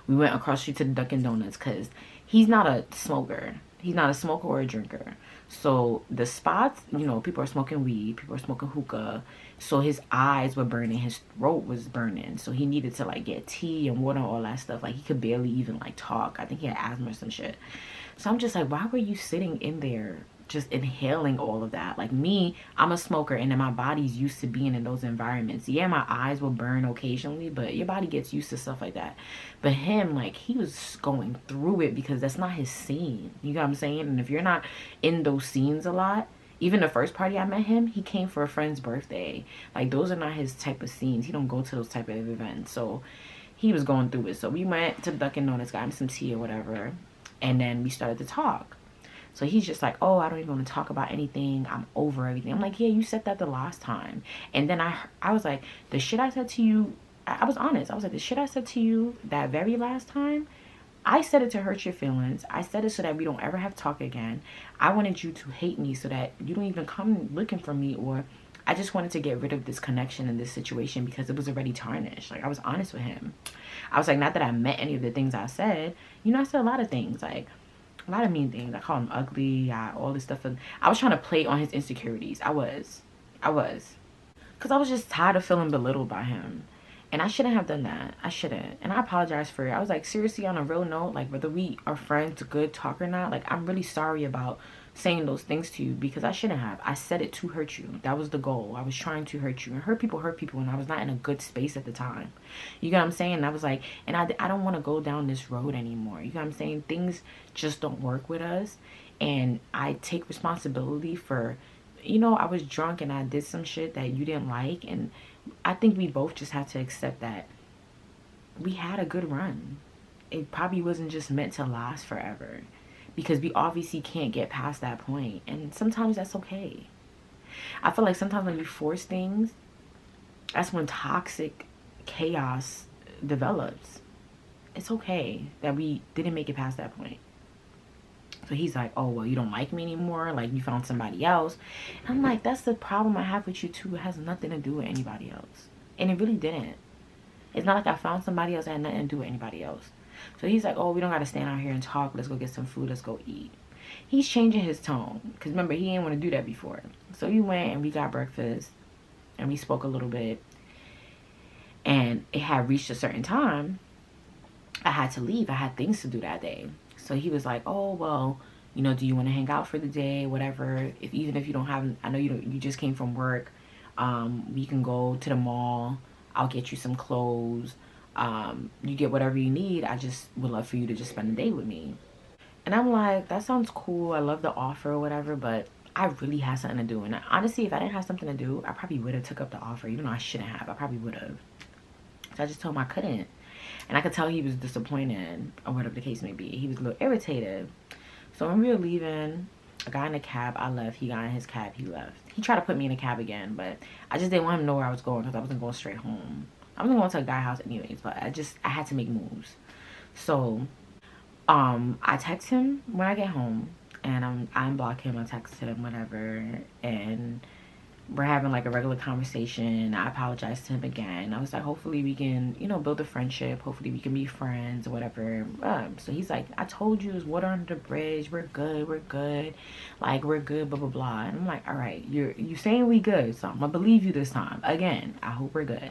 We went across the street to the Dunkin' Donuts because he's not a smoker. He's not a smoker or a drinker. So the spots, you know, people are smoking weed, people are smoking hookah. So his eyes were burning, his throat was burning. So he needed to like get tea and water, all that stuff. Like he could barely even like talk. I think he had asthma or some shit. So I'm just like, why were you sitting in there just inhaling all of that? Like me, I'm a smoker, and then my body's used to being in those environments. Yeah, my eyes will burn occasionally, but your body gets used to stuff like that. But him, like, he was going through it because that's not his scene. You know what I'm saying? And if you're not in those scenes a lot, even the first party I met him, he came for a friend's birthday. Like, those are not his type of scenes. He don't go to those type of events. So he was going through it. So we went to Dunkin' Donuts, got him some tea or whatever, and then we started to talk. So he's just like, oh, I don't even want to talk about anything. I'm over everything. I'm like, yeah, you said that the last time. And then I was like, the shit I said to you, I was honest. I was like, the shit I said to you that very last time, I said it to hurt your feelings. I said it so that we don't ever have to talk again. I wanted you to hate me so that you don't even come looking for me, or I just wanted to get rid of this connection in this situation because it was already tarnished. Like, I was honest with him. I was like, not that I meant any of the things I said. You know, I said a lot of things, like a lot of mean things. I called him ugly, all this stuff. I was trying to play on his insecurities. I was. Because I was just tired of feeling belittled by him. And I shouldn't have done that. I shouldn't. And I apologize for it. I was like, seriously, on a real note, like, whether we are friends, good talk or not, like, I'm really sorry about saying those things to you because I shouldn't have. I said it to hurt you. That was the goal. I was trying to hurt you. And hurt people, and I was not in a good space at the time. You get what I'm saying? And I was like, and I don't want to go down this road anymore. You get what I'm saying? Things just don't work with us. And I take responsibility for, you know, I was drunk and I did some shit that you didn't like. And I think we both just have to accept that we had a good run. It probably wasn't just meant to last forever, because we obviously can't get past that point. And sometimes that's okay. I feel like sometimes when you force things, that's when toxic chaos develops. It's okay that we didn't make it past that point. So he's like, oh, well, you don't like me anymore? Like, you found somebody else? And I'm like, that's the problem I have with you too. It has nothing to do with anybody else. And it really didn't. It's not like I found somebody else that had nothing to do with anybody else. So he's like, oh, we don't got to stand out here and talk. Let's go get some food. Let's go eat. He's changing his tone. Because remember, he didn't want to do that before. So we went and we got breakfast. And we spoke a little bit. And it had reached a certain time. I had to leave. I had things to do that day. So he was like, oh, well, you know, do you want to hang out for the day? Whatever. Even if you don't have, I know you just came from work. We can go to the mall. I'll get you some clothes. You get whatever you need. I just would love for you to just spend the day with me. And I'm like, that sounds cool. I love the offer or whatever, but I really had something to do. And honestly, if I didn't have something to do, I probably would have took up the offer. Even though I shouldn't have. I probably would have. So I just told him I couldn't. And I could tell he was disappointed, or whatever the case may be. He was a little irritated. So when we were leaving, I got in a cab. I left. He got in his cab. He left. He tried to put me in a cab again, but I just didn't want him to know where I was going because I wasn't going straight home. I wasn't going to a guy house anyways, but I had to make moves. So I text him when I get home, and I unblock him. I text him, whatever, and we're having like a regular conversation. I apologized to him again. I was like, hopefully we can, you know, build a friendship. Hopefully we can be friends or whatever. So he's like, I told you, it's water under the bridge. We're good. Like, we're good, blah, blah, blah. And I'm like, all right, you saying we good, so I'm gonna believe you this time. Again, I hope we're good.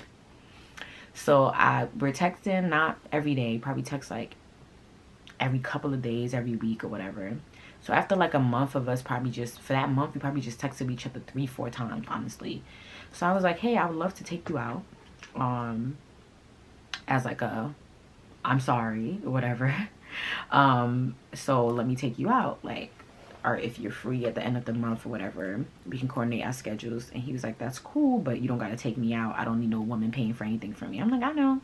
So we're texting, not every day, probably text like every couple of days, every week or whatever. So after like a month of us for that month, we probably just texted each other 3-4 times, honestly. So I was like, hey, I would love to take you out as like I'm sorry or whatever. So let me take you out, like, or if you're free at the end of the month or whatever, we can coordinate our schedules. And he was like, that's cool, but you don't got to take me out. I don't need no woman paying for anything for me. I'm like, I know.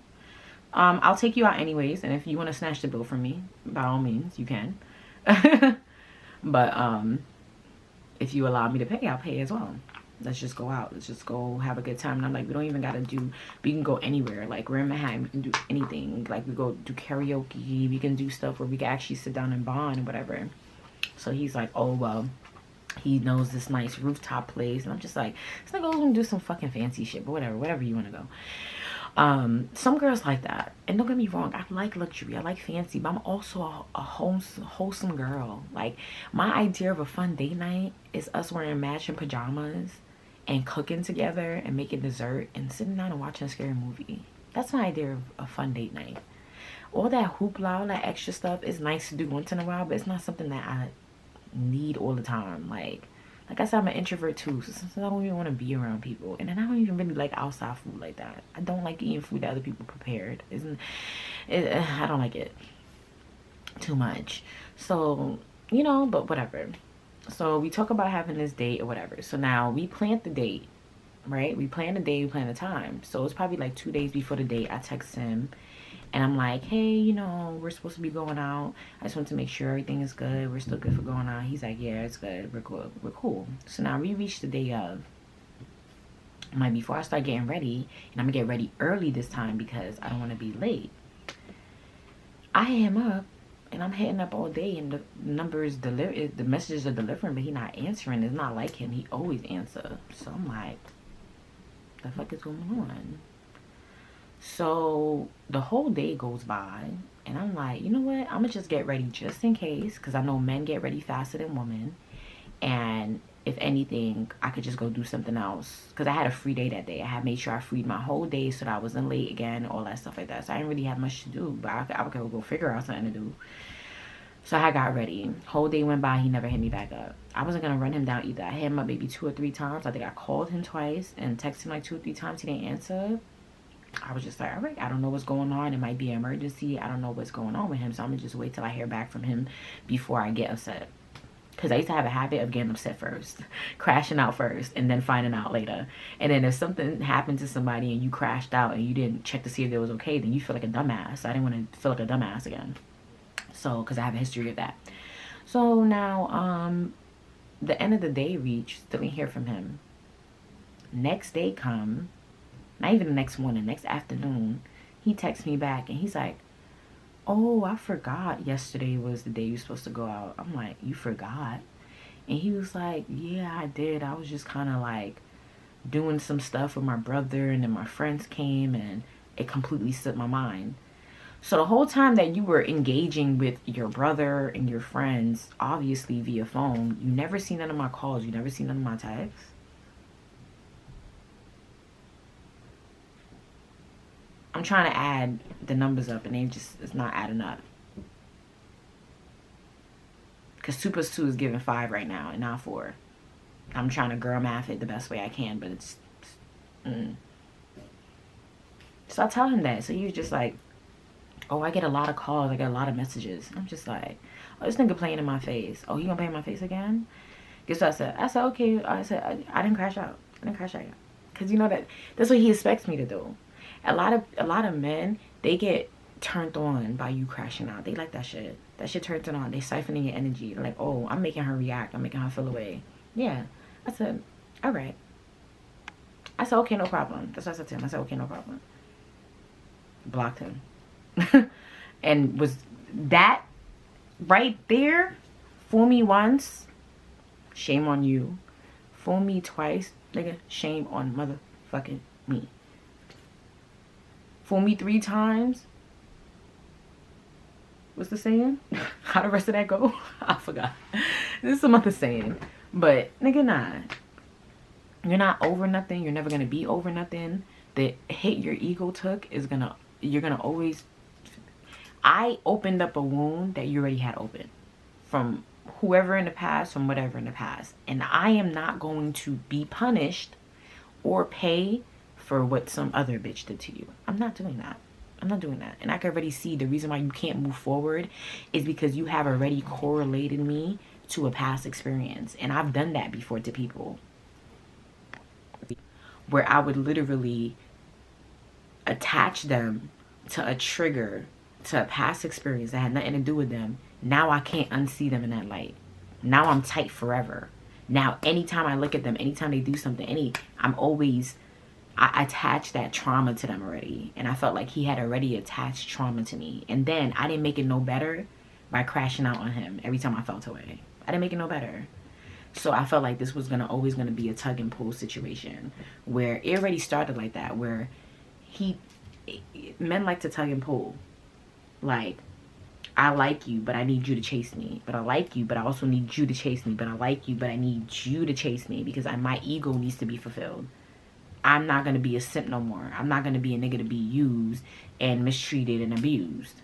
I'll take you out anyways. And if you want to snatch the bill from me, by all means, you can. But if you allow me to pay, I'll pay as well. Let's just go out. Let's just go have a good time. And I'm like, we don't even got to we can go anywhere. Like, we're in Manhattan. We can do anything. Like, we go do karaoke. We can do stuff where we can actually sit down and bond and whatever. So he's like, oh, well, he knows this nice rooftop place. And I'm just like, this nigga gonna do some fucking fancy shit. But whatever you want to go. Some girls like that, and don't get me wrong, I like luxury, I like fancy, but I'm also a wholesome girl. Like, my idea of a fun date night is us wearing matching pajamas and cooking together and making dessert and sitting down and watching a scary movie. That's my idea of a fun date night. All that hoopla, all that extra stuff is nice to do once in a while, but it's not something that I need all the time. Like I said, I'm an introvert too, so sometimes I don't even want to be around people. And then I don't even really like outside food like that. I don't like eating food that other people prepared. I don't like it too much. So, you know, but whatever. So we talk about having this date or whatever. So now we planned the date, right? We planned the day, we planned the time. So it's probably like 2 days before the date. I text him. And I'm like, hey, you know, we're supposed to be going out. I just want to make sure everything is good. We're still good for going out. He's like, yeah, it's good. We're cool. We're cool. So now we reached the day of. I'm like, before I start getting ready, and I'm going to get ready early this time because I don't want to be late. I hit him up, and I'm hitting up all day, and the the messages are delivering, but he's not answering. It's not like him. He always answers. So I'm like, the fuck is going on? So the whole day goes by, and I'm like, you know what, I'm gonna just get ready just in case, because I know men get ready faster than women, and if anything, I could just go do something else, because I had a free day that day. I had made sure I freed my whole day so that I wasn't late again, all that stuff like that. So I didn't really have much to do, but I could go figure out something to do. So I got ready. Whole day went by, he never hit me back up. I wasn't gonna run him down either. I hit him up maybe 2 or 3 times. I think I called him twice and texted him like 2 or 3 times. He didn't answer. I was just like, all right, I don't know what's going on. It might be an emergency. I don't know what's going on with him. So I'm going to just wait till I hear back from him before I get upset. Because I used to have a habit of getting upset first. Crashing out first and then finding out later. And then if something happened to somebody and you crashed out and you didn't check to see if it was okay, then you feel like a dumbass. I didn't want to feel like a dumbass again. So, because I have a history of that. So now, the end of the day reached. Still didn't hear from him. Next day come. Not even the next morning, next afternoon, he texts me back and he's like, oh, I forgot yesterday was the day you were supposed to go out. I'm like, you forgot? And he was like, yeah, I did. I was just kind of like doing some stuff with my brother, and then my friends came and it completely slipped my mind. So the whole time that you were engaging with your brother and your friends, obviously via phone, you never see none of my calls, you never see none of my texts. I'm trying to add the numbers up and it's not adding up. Because 2 plus 2 is giving 5 right now and not 4. I'm trying to girl math it the best way I can, but it's So I tell him that. So he was just like, oh, I get a lot of calls, I get a lot of messages. I'm just like, oh, this nigga playing in my face. Oh, he gonna play in my face again? Guess what I said? I said, okay. I said, I didn't crash out. I didn't crash out. Because you know that's what he expects me to do. A lot of men, they get turned on by you crashing out. They like that shit. That shit turns it on. They siphoning your energy. They're like, oh, I'm making her react. I'm making her feel away. Yeah. I said, all right. I said, okay, no problem. That's what I said to him. I said, okay, no problem. Blocked him. And was that right there? Fool me once, shame on you. Fool me twice, nigga, shame on motherfucking me. Fool me 3 times. What's the saying? How the rest of that go? I forgot. This is some other saying. But nigga, nah. You're not over nothing. You're never gonna be over nothing. The hit your ego took is you're gonna always. I opened up a wound that you already had open from whoever in the past, from whatever in the past, and I am not going to be punished or pay for what some other bitch did to you. I'm not doing that. I'm not doing that. And I can already see the reason why you can't move forward is because you have already correlated me to a past experience. And I've done that before to people, where I would literally attach them to a trigger, to a past experience that had nothing to do with them. Now I can't unsee them in that light. Now I'm tight forever. Now anytime I look at them, anytime they do something, I attach that trauma to them already. And I felt like he had already attached trauma to me. And then I didn't make it no better by crashing out on him every time I felt away. I didn't make it no better. So I felt like this was always gonna be a tug and pull situation, where it already started like that, where he men like to tug and pull. Like, I like you, but I need you to chase me. But I like you, but I also need you to chase me. But I like you, but I need you to chase me because my ego needs to be fulfilled. I'm not going to be a simp no more. I'm not going to be a nigga to be used and mistreated and abused.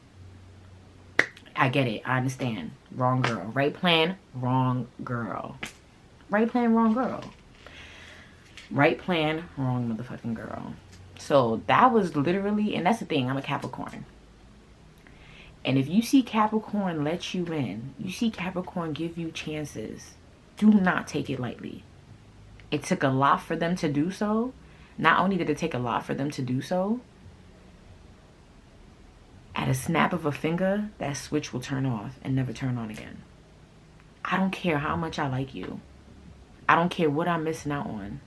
I get it. I understand. Wrong girl. Right plan, wrong girl. Right plan, wrong girl. Right plan, wrong motherfucking girl. So that was literally, and that's the thing, I'm a Capricorn. And if you see Capricorn let you in, you see Capricorn give you chances, do not take it lightly. It took a lot for them to do so. Not only did it take a lot for them to do so, at a snap of a finger, that switch will turn off and never turn on again. I don't care how much I like you. I don't care what I'm missing out on.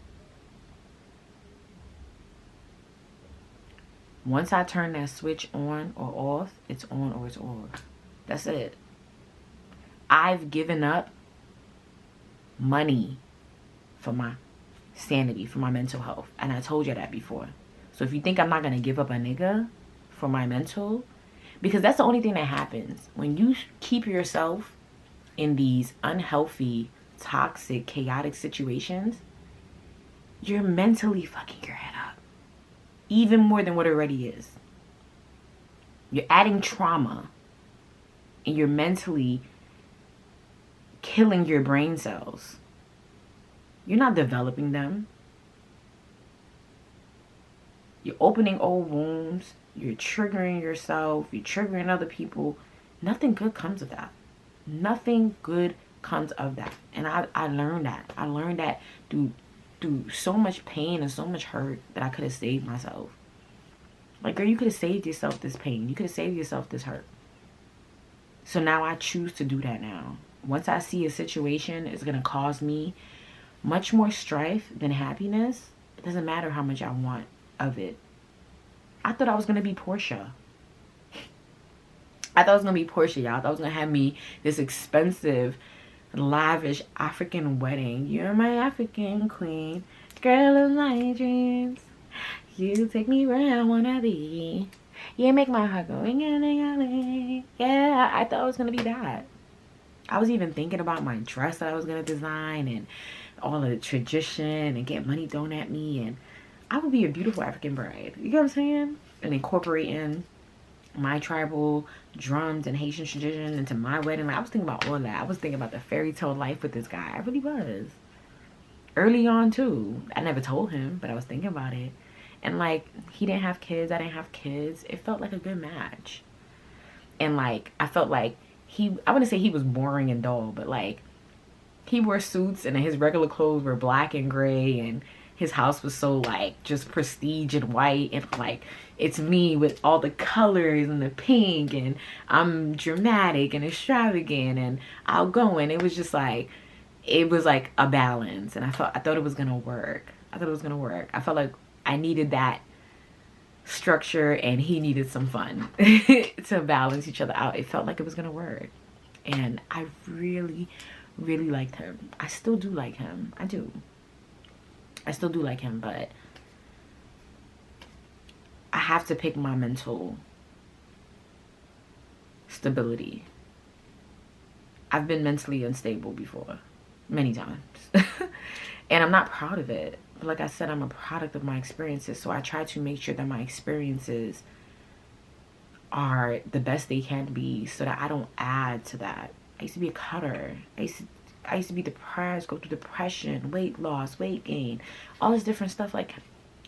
Once I turn that switch on or off, it's on or it's off. That's it. I've given up money for my sanity, for my mental health. And I told you that before. So if you think I'm not going to give up a nigga for my mental, because that's the only thing that happens. When you keep yourself in these unhealthy, toxic, chaotic situations, you're mentally fucking your head up. Even more than what it already is. You're adding trauma. And you're mentally killing your brain cells. You're not developing them. You're opening old wounds. You're triggering yourself. You're triggering other people. Nothing good comes of that. Nothing good comes of that. And I learned that. I learned that through so much pain and so much hurt that I could have saved myself. Like, girl, you could have saved yourself this pain. You could have saved yourself this hurt. So now I choose to do that now. Once I see a situation is going to cause me much more strife than happiness, it doesn't matter how much I want of it. I thought I was going to be Portia. I thought I was going to be Portia, y'all. I thought I was going to have me this expensive, lavish African wedding. You're my African queen, girl of my dreams. You take me where I wanna be. You make my heart go ring-a-ling-a-ling. Yeah, I thought it was gonna be that. I was even thinking about my dress that I was gonna design and all of the tradition and get money thrown at me, and I would be a beautiful African bride. You know what I'm saying? And incorporating my tribal drums and Haitian tradition into my wedding. Like, I was thinking about all that. I was thinking about the fairy tale life with this guy. I really was. Early on too. I never told him, but I was thinking about it. And like, he didn't have kids, I didn't have kids. It felt like a good match. And like, I felt like I wouldn't say he was boring and dull, but like, he wore suits and his regular clothes were black and gray, and his house was so like just prestige and white, and like, it's me with all the colors and the pink, and I'm dramatic and extravagant and outgoing. It was just like, it was like a balance, and I thought it was gonna work. I thought it was gonna work. I felt like I needed that structure and he needed some fun to balance each other out. It felt like it was gonna work, and I really, really liked him. I still do like him. I do. I still do like him, but I have to pick my mental stability. I've been mentally unstable before, many times. And I'm not proud of it. But like I said, I'm a product of my experiences. So I try to make sure that my experiences are the best they can be so that I don't add to that. I used to be a cutter. I used to be depressed, go through depression, weight loss, weight gain, all this different stuff. Like,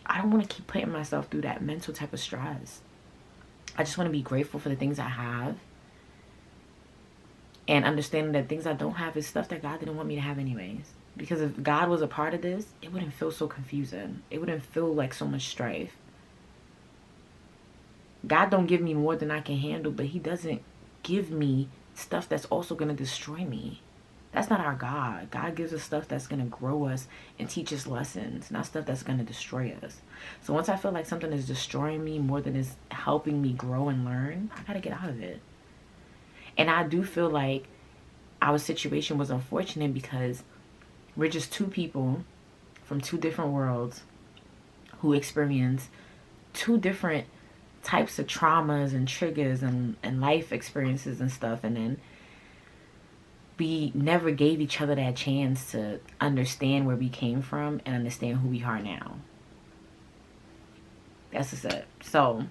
I don't want to keep putting myself through that mental type of stress. I just want to be grateful for the things I have. And understanding that things I don't have is stuff that God didn't want me to have anyways. Because if God was a part of this, it wouldn't feel so confusing. It wouldn't feel like so much strife. God don't give me more than I can handle, but he doesn't give me stuff that's also going to destroy me. That's not our God. God gives us stuff that's going to grow us and teach us lessons, not stuff that's going to destroy us. So once I feel like something is destroying me more than it's helping me grow and learn, I got to get out of it. And I do feel like our situation was unfortunate because we're just two people from two different worlds who experience two different types of traumas and triggers and life experiences and stuff, and then we never gave each other that chance to understand where we came from and understand who we are now. That's just it. So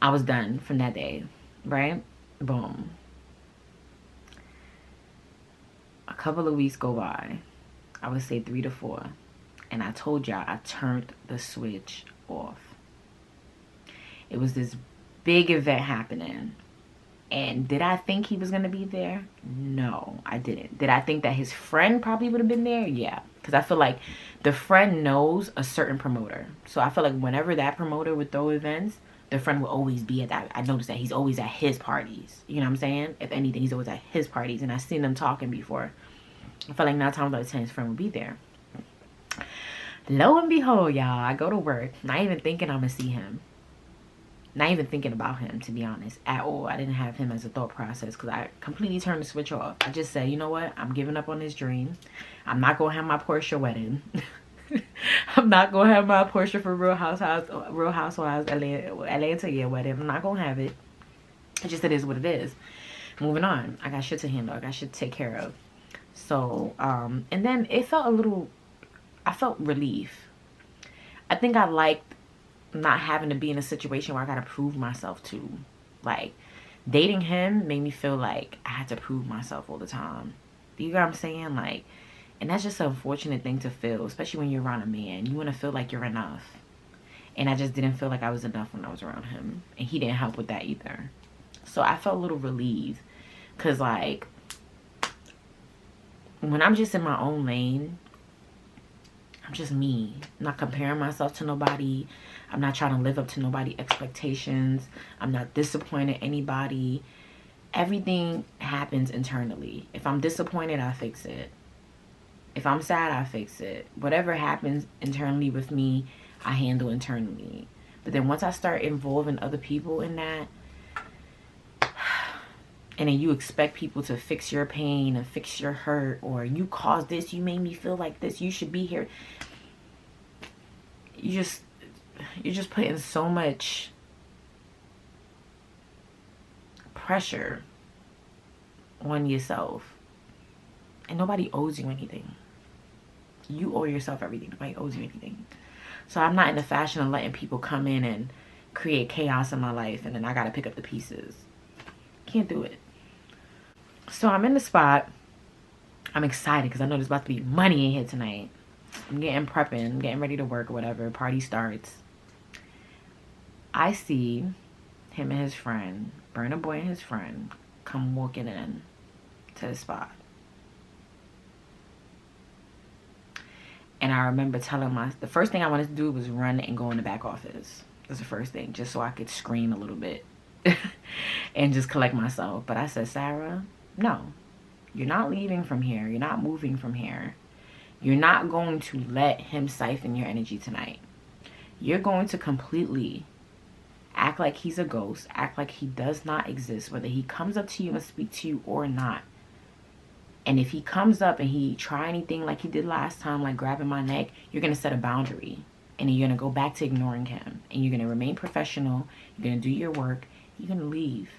I was done from that day, right? Boom. A couple of weeks go by. I would say 3 to 4. And I told y'all I turned the switch off. It was this big event happening. And did I think he was going to be there? No, I didn't. Did I think that his friend probably would have been there? Yeah. Because I feel like the friend knows a certain promoter. So I feel like whenever that promoter would throw events, the friend will always be at that. I noticed that he's always at his parties. You know what I'm saying? If anything, he's always at his parties. And I've seen them talking before. I felt like 9 times out of 10 his friend would be there. Lo and behold, y'all, I go to work, not even thinking I'm gonna see him. Not even thinking about him, to be honest, at all. I didn't have him as a thought process because I completely turned the switch off. I just said, you know what? I'm giving up on this dream. I'm not going to have my Porsche wedding. I'm not going to have my Porsche for Real Housewives Atlanta year wedding. I'm not going to have it. It just, it is what it is. Moving on. I got shit to handle. I got shit to take care of. So, and then it felt a little, I felt relief. I think I liked not having to be in a situation where I gotta prove myself to. Like, dating him made me feel like I had to prove myself all the time. Do you get what I'm saying? Like, and that's just an unfortunate thing to feel, especially when you're around a man. You want to feel like you're enough. And I just didn't feel like I was enough when I was around him. And he didn't help with that either. So I felt a little relieved. Because, like, when I'm just in my own lane, I'm just me. I'm not comparing myself to nobody. I'm not trying to live up to nobody's expectations. I'm not disappointing anybody. Everything happens internally. If I'm disappointed, I fix it. If I'm sad, I fix it. Whatever happens internally with me, I handle internally. But then once I start involving other people in that, and then you expect people to fix your pain and fix your hurt, or you caused this, you made me feel like this, you should be here. You're just putting so much pressure on yourself. And nobody owes you anything. You owe yourself everything. Nobody owes you anything. So I'm not in the fashion of letting people come in and create chaos in my life and then I gotta pick up the pieces. Can't do it. So I'm in the spot. I'm excited because I know there's about to be money in here tonight. I'm getting ready to work or whatever. Party starts. I see him and his friend, Burna Boy and his friend, come walking in to the spot. And I remember telling the first thing I wanted to do was run and go in the back office. That's the first thing, just so I could scream a little bit and just collect myself. But I said, Sarah, no, you're not leaving from here. You're not moving from here. You're not going to let him siphon your energy tonight. You're going to completely act like he's a ghost, act like he does not exist, whether he comes up to you and speak to you or not. And if he comes up and he try anything like he did last time, like grabbing my neck, you're going to set a boundary. And then you're going to go back to ignoring him. And you're going to remain professional. You're going to do your work. You're going to leave.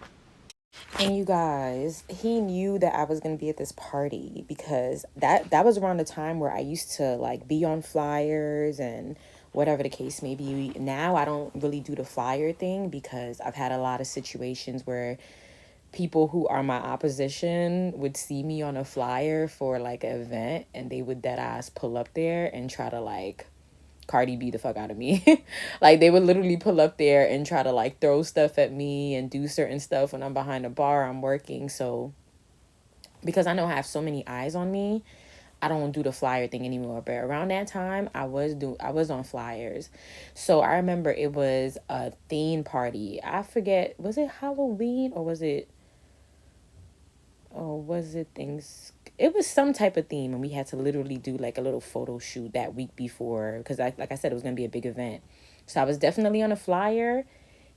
And you guys, he knew that I was going to be at this party because that was around the time where I used to like be on flyers and whatever the case may be. Now I don't really do the flyer thing because I've had a lot of situations where people who are my opposition would see me on a flyer for like an event and they would dead ass pull up there and try to like Cardi B the fuck out of me. Like they would literally pull up there and try to like throw stuff at me and do certain stuff when I'm behind a bar, I'm working. So because I know I have so many eyes on me, I don't do the flyer thing anymore. But around that time, I was on flyers. So I remember it was a theme party. I forget, was it Halloween or was it things? It was some type of theme, and we had to literally do like a little photo shoot that week before because like I said, it was going to be a big event. So I was definitely on a flyer.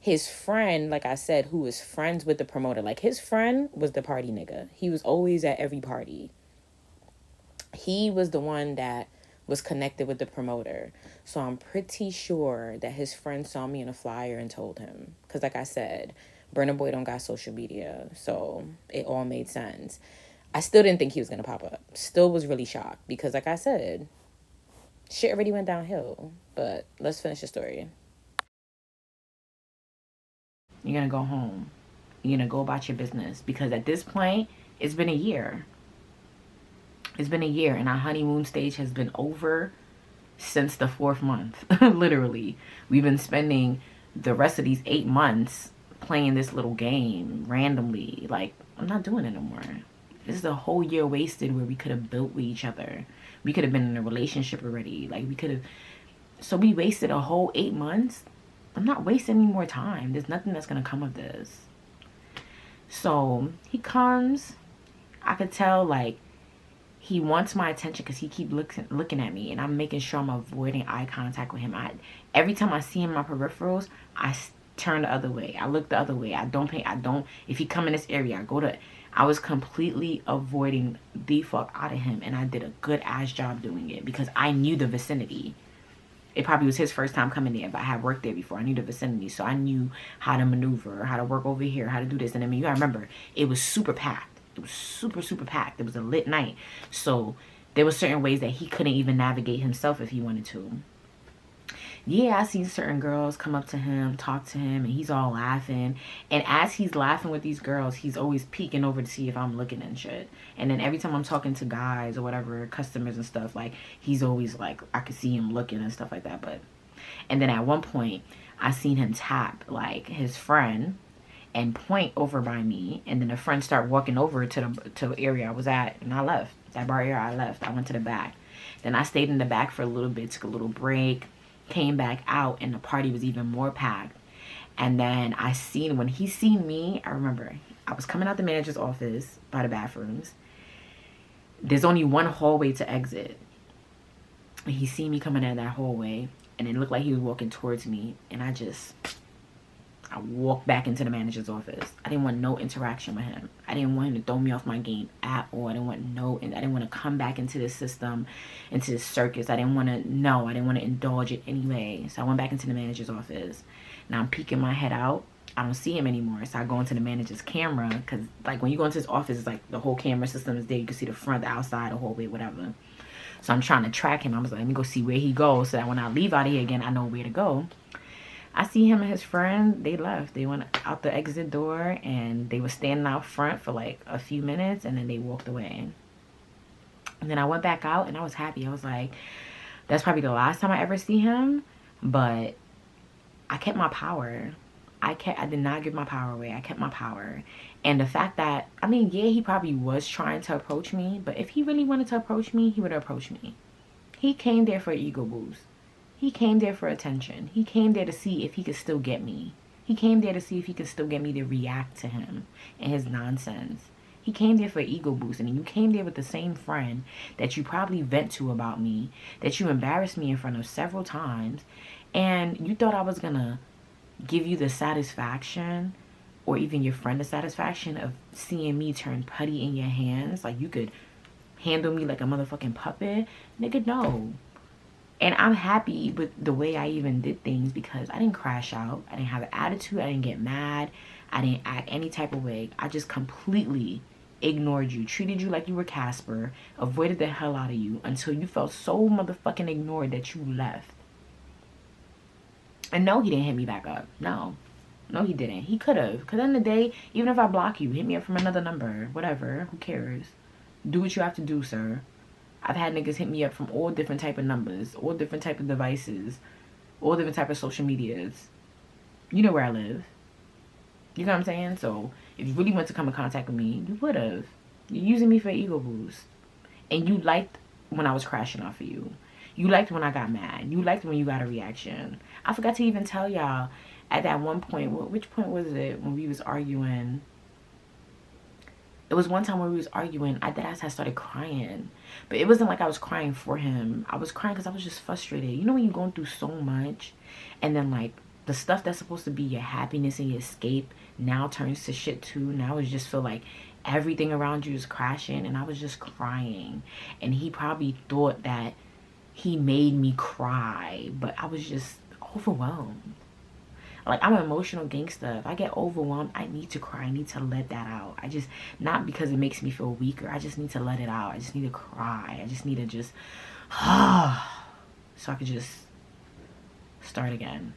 His friend, like I said, who was friends with the promoter, like his friend was the party nigga. He was always at every party. He was the one that was connected with the promoter. So I'm pretty sure that his friend saw me in a flyer and told him. Because like I said, Burna Boy don't got social media. So it all made sense. I still didn't think he was going to pop up. Still was really shocked. Because like I said, shit already went downhill. But let's finish the story. You're going to go home. You're going to go about your business. Because at this point, it's been a year. It's been a year, and our honeymoon stage has been over since the 4th month. Literally. We've been spending the rest of these 8 months playing this little game randomly. Like, I'm not doing it no more. This is a whole year wasted where we could have built with each other. We could have been in a relationship already. Like, we could have... So we wasted a whole 8 months. I'm not wasting any more time. There's nothing that's going to come of this. So, he comes. I could tell, like, he wants my attention because he keeps looking at me, and I'm making sure I'm avoiding eye contact with him. Every time I see him in my peripherals, I turn the other way. I look the other way. If he come in this area, I was completely avoiding the fuck out of him, and I did a good ass job doing it because I knew the vicinity. It probably was his first time coming there, but I had worked there before. I knew the vicinity, so I knew how to maneuver, how to work over here, how to do this. And I mean, you gotta remember, it was super packed. It was super, super packed. It was a lit night. So there were certain ways that he couldn't even navigate himself if he wanted to. Yeah, I seen certain girls come up to him, talk to him, and he's all laughing. And as he's laughing with these girls, he's always peeking over to see if I'm looking and shit. And then every time I'm talking to guys or whatever, customers and stuff, like, he's always like, I could see him looking and stuff like that. And then at one point, I seen him tap, like, his friend and point over by me, and then the friend start walking over to the area I was at, and I left. That bar area, I left. I went to the back. Then I stayed in the back for a little bit, took a little break, came back out, and the party was even more packed. And then when he seen me, I remember, I was coming out the manager's office by the bathrooms. There's only one hallway to exit. And he seen me coming out of that hallway, and it looked like he was walking towards me, and I walked back into the manager's office. I didn't want no interaction with him. I didn't want him to throw me off my game at all. I didn't want to come back into this system, into this circus. I didn't want to indulge it anyway. So I went back into the manager's office. Now I'm peeking my head out. I don't see him anymore. So I go into the manager's camera, because like when you go into his office, it's like the whole camera system is there. You can see the front, the outside, the hallway, whatever. So I'm trying to track him. I was like, let me go see where he goes so that when I leave out of here again, I know where to go. I see him and his friend, they left. They went out the exit door, and they were standing out front for like a few minutes, and then they walked away. And then I went back out, and I was happy. I was like, that's probably the last time I ever see him, but I kept my power. I did not give my power away. I kept my power. And the fact that, I mean, yeah, he probably was trying to approach me, but if he really wanted to approach me, he would have approached me. He came there for an ego boost. He came there for attention. He came there to see if he could still get me. He came there to see if he could still get me to react to him and his nonsense. He came there for an ego boost. And you came there with the same friend that you probably vent to about me, that you embarrassed me in front of several times. And you thought I was going to give you the satisfaction, or even your friend the satisfaction, of seeing me turn putty in your hands. Like you could handle me like a motherfucking puppet. Nigga, no. And I'm happy with the way I even did things, because I didn't crash out. I didn't have an attitude. I didn't get mad. I didn't act any type of way. I just completely ignored you, treated you like you were Casper, avoided the hell out of you until you felt so motherfucking ignored that you left. And no, he didn't hit me back up. No, he didn't. He could have. Because in the day, even if I block you, hit me up from another number. Whatever. Who cares? Do what you have to do, sir. I've had niggas hit me up from all different type of numbers, all different type of devices, all different type of social medias. You know where I live. You know what I'm saying? So if you really want to come in contact with me, you would have. You're using me for an ego boost. And you liked when I was crashing off of you. You liked when I got mad. You liked when you got a reaction. I forgot to even tell y'all at that one point, which point was it when we was arguing? It was one time when we was arguing, I started crying. But it wasn't like I was crying for him. I was crying because I was just frustrated. You know when you're going through so much, and then like the stuff that's supposed to be your happiness and your escape now turns to shit too. Now it just feel like everything around you is crashing, and I was just crying. And he probably thought that he made me cry, but I was just overwhelmed. Like, I'm an emotional gangster. If I get overwhelmed, I need to cry. I need to let that out. I just, not because it makes me feel weaker. I just need to let it out. I just need to cry. I just need to just, so I could just start again.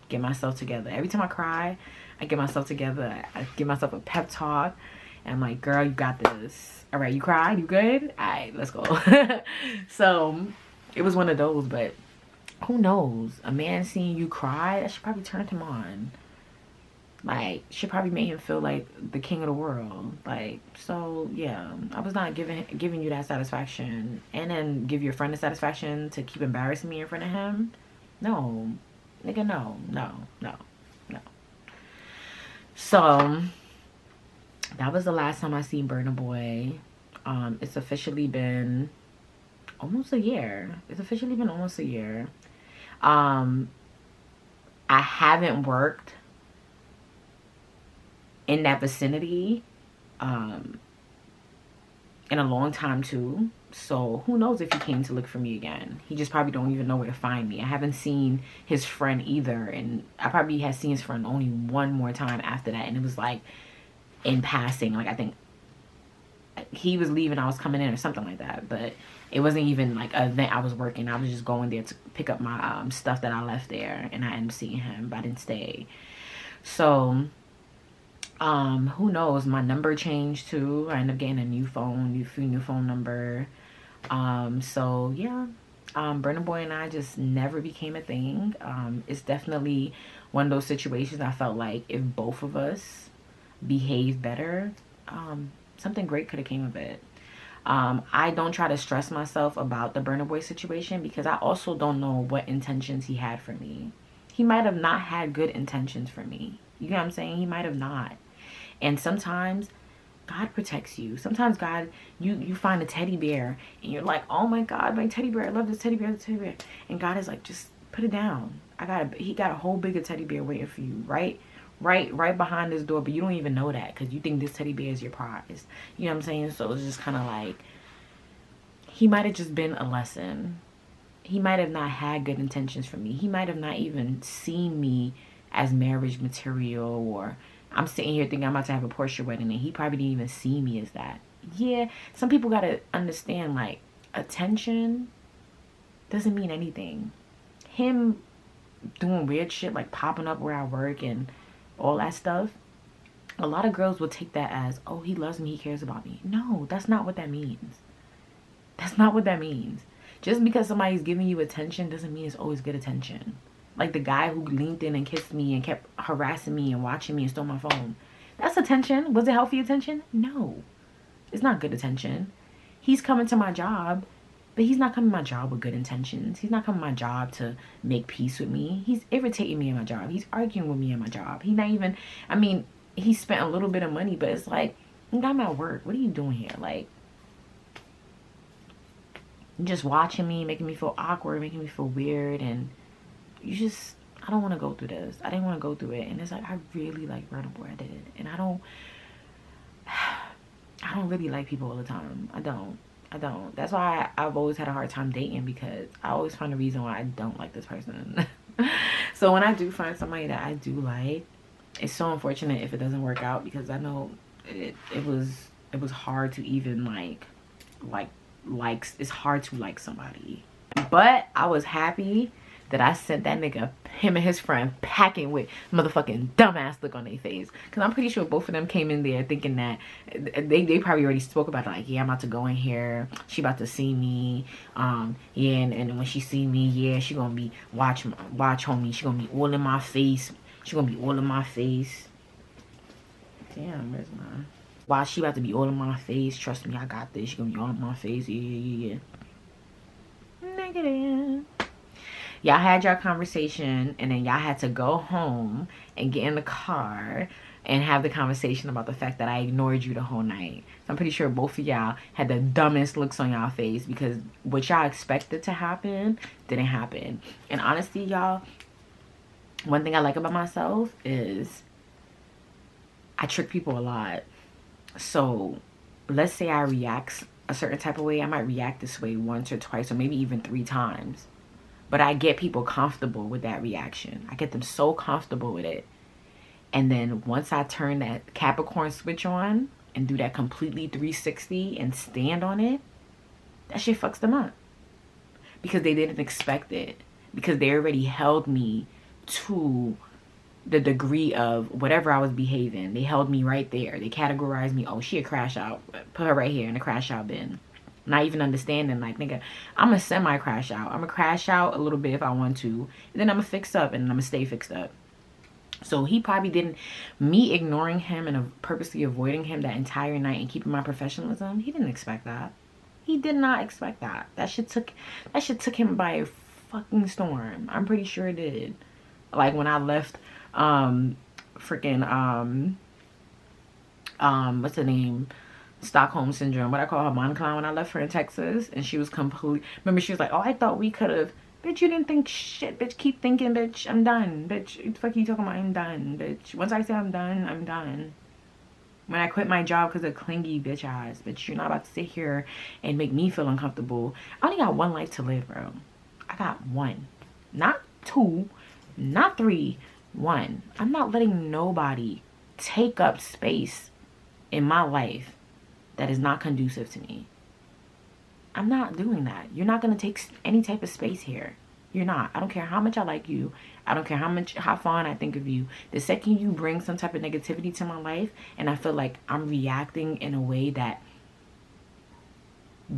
Get myself together. Every time I cry, I get myself together. I give myself a pep talk. And I'm like, girl, you got this. All right, you cried? You good? All right, let's go. So it was one of those, but who knows? A man seeing you cry, that should probably turn him on. Like, should probably make him feel like the king of the world. Like, so yeah, I was not giving you that satisfaction, and then give your friend the satisfaction to keep embarrassing me in front of him. No, nigga, no. So that was the last time I seen Burna Boy. It's officially been almost a year. I haven't worked in that vicinity in a long time too. So who knows if he came to look for me again. He just probably don't even know where to find me. I haven't seen his friend either, and I probably had seen his friend only one more time after that, and it was like in passing. Like, I think he was leaving, I was coming in or something like that, but it wasn't even like an event I was working. I was just going there to pick up my stuff that I left there, and I ended up seeing him, but I didn't stay. So who knows, my number changed too. I ended up getting a new phone, new phone number. So yeah, Burna Boy and I just never became a thing. It's definitely one of those situations I felt like if both of us behaved better, something great could have came of it. I don't try to stress myself about the Burna Boy situation, because I also don't know what intentions he had for me. He might have not had good intentions for me. You know what I'm saying? He might have not. And sometimes God protects you. Sometimes God, you find a teddy bear and you're like, oh my God, my teddy bear, I love this teddy bear, And God is like, just put it down. He got a whole bigger teddy bear waiting for you, right behind this door, but you don't even know that because you think this teddy bear is your prize. You know what I'm saying? So it's just kind of like, he might have just been a lesson. He might have not had good intentions for me. He might have not even seen me as marriage material, or I'm sitting here thinking I'm about to have a Porsche wedding, and he probably didn't even see me as that. Yeah, some people gotta understand, like, attention doesn't mean anything. Him doing weird shit like popping up where I work and all that stuff, a lot of girls will take that as, oh, he loves me, he cares about me. No, that's not what that means. That's not what that means. Just because somebody's giving you attention doesn't mean it's always good attention. Like the guy who leaned in and kissed me and kept harassing me and watching me and stole my phone. That's attention. Was it healthy attention? No. It's not good attention. He's coming to my job, but he's not coming to my job with good intentions. He's not coming to my job to make peace with me. He's irritating me in my job. He's arguing with me in my job. He's not even, I mean, he spent a little bit of money, but it's like, I'm at work. What are you doing here? Like, just watching me, making me feel awkward, making me feel weird, and you just, I don't want to go through this. I didn't want to go through it. And it's like, I really like Burna Boy. I did. And I don't really like people all the time. I don't. That's why I've always had a hard time dating, because I always find a reason why I don't like this person. So when I do find somebody that I do like, it's so unfortunate if it doesn't work out, because I know it was hard to even like it's hard to like somebody. But I was happy that I sent that nigga, him and his friend, packing with motherfucking dumbass look on their face. Because I'm pretty sure both of them came in there thinking that, they probably already spoke about it, like, yeah, I'm about to go in here, she about to see me, yeah, and when she see me, yeah, she gonna be, watch homie, she gonna be all in my face, damn, where's my, why she about to be all in my face, trust me, I got this, she gonna be all in my face, yeah. Negative. Y'all had your conversation, and then y'all had to go home and get in the car and have the conversation about the fact that I ignored you the whole night. So I'm pretty sure both of y'all had the dumbest looks on y'all face, because what y'all expected to happen didn't happen. And honestly, y'all, one thing I like about myself is I trick people a lot. So let's say I react a certain type of way, I might react this way once or twice or maybe even 3 times. But I get people comfortable with that reaction. I get them so comfortable with it. And then once I turn that Capricorn switch on and do that completely 360 and stand on it, that shit fucks them up. Because they didn't expect it. Because they already held me to the degree of whatever I was behaving. They held me right there. They categorized me. Oh, she a crash out. Put her right here in the crash out bin. Not even understanding, like, nigga, I'm a semi-crash out. I'm a crash out a little bit if I want to. And then I'm a fix up and I'm gonna stay fixed up. So he probably didn't, me ignoring him and purposely avoiding him that entire night and keeping my professionalism, he didn't expect that. He did not expect that. That shit took him by a fucking storm. I'm pretty sure it did. Like when I left freaking what's the name? Stockholm syndrome. What I call her Monica when I left her in Texas, and she was complete. Remember, she was like, "Oh, I thought we could have." Bitch, you didn't think shit. Bitch, keep thinking. Bitch, I'm done. Bitch, what the fuck are you talking about? I'm done. Bitch, once I say I'm done, I'm done. When I quit my job because of clingy bitch ass, bitch, you're not about to sit here and make me feel uncomfortable. I only got 1 life to live, bro. I got 1, not 2, not 3, 1. I'm not letting nobody take up space in my life that is not conducive to me. I'm not doing that. You're not going to take any type of space here. You're not. I don't care how much I like you. I don't care how fond I think of you. The second you bring some type of negativity to my life and I feel like I'm reacting in a way that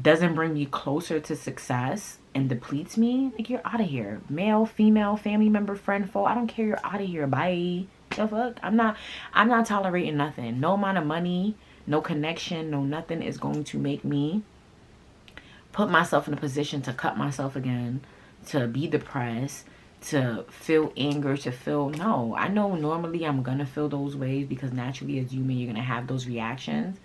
doesn't bring me closer to success and depletes me, like, you're out of here. Male, female, family member, friend, foe, I don't care. You're out of here. Bye. The fuck? I'm not tolerating nothing. No amount of money, no connection, no nothing is going to make me put myself in a position to cut myself again, to be depressed, to feel anger, to feel, no. I know normally I'm gonna feel those ways because naturally as human you're gonna have those reactions.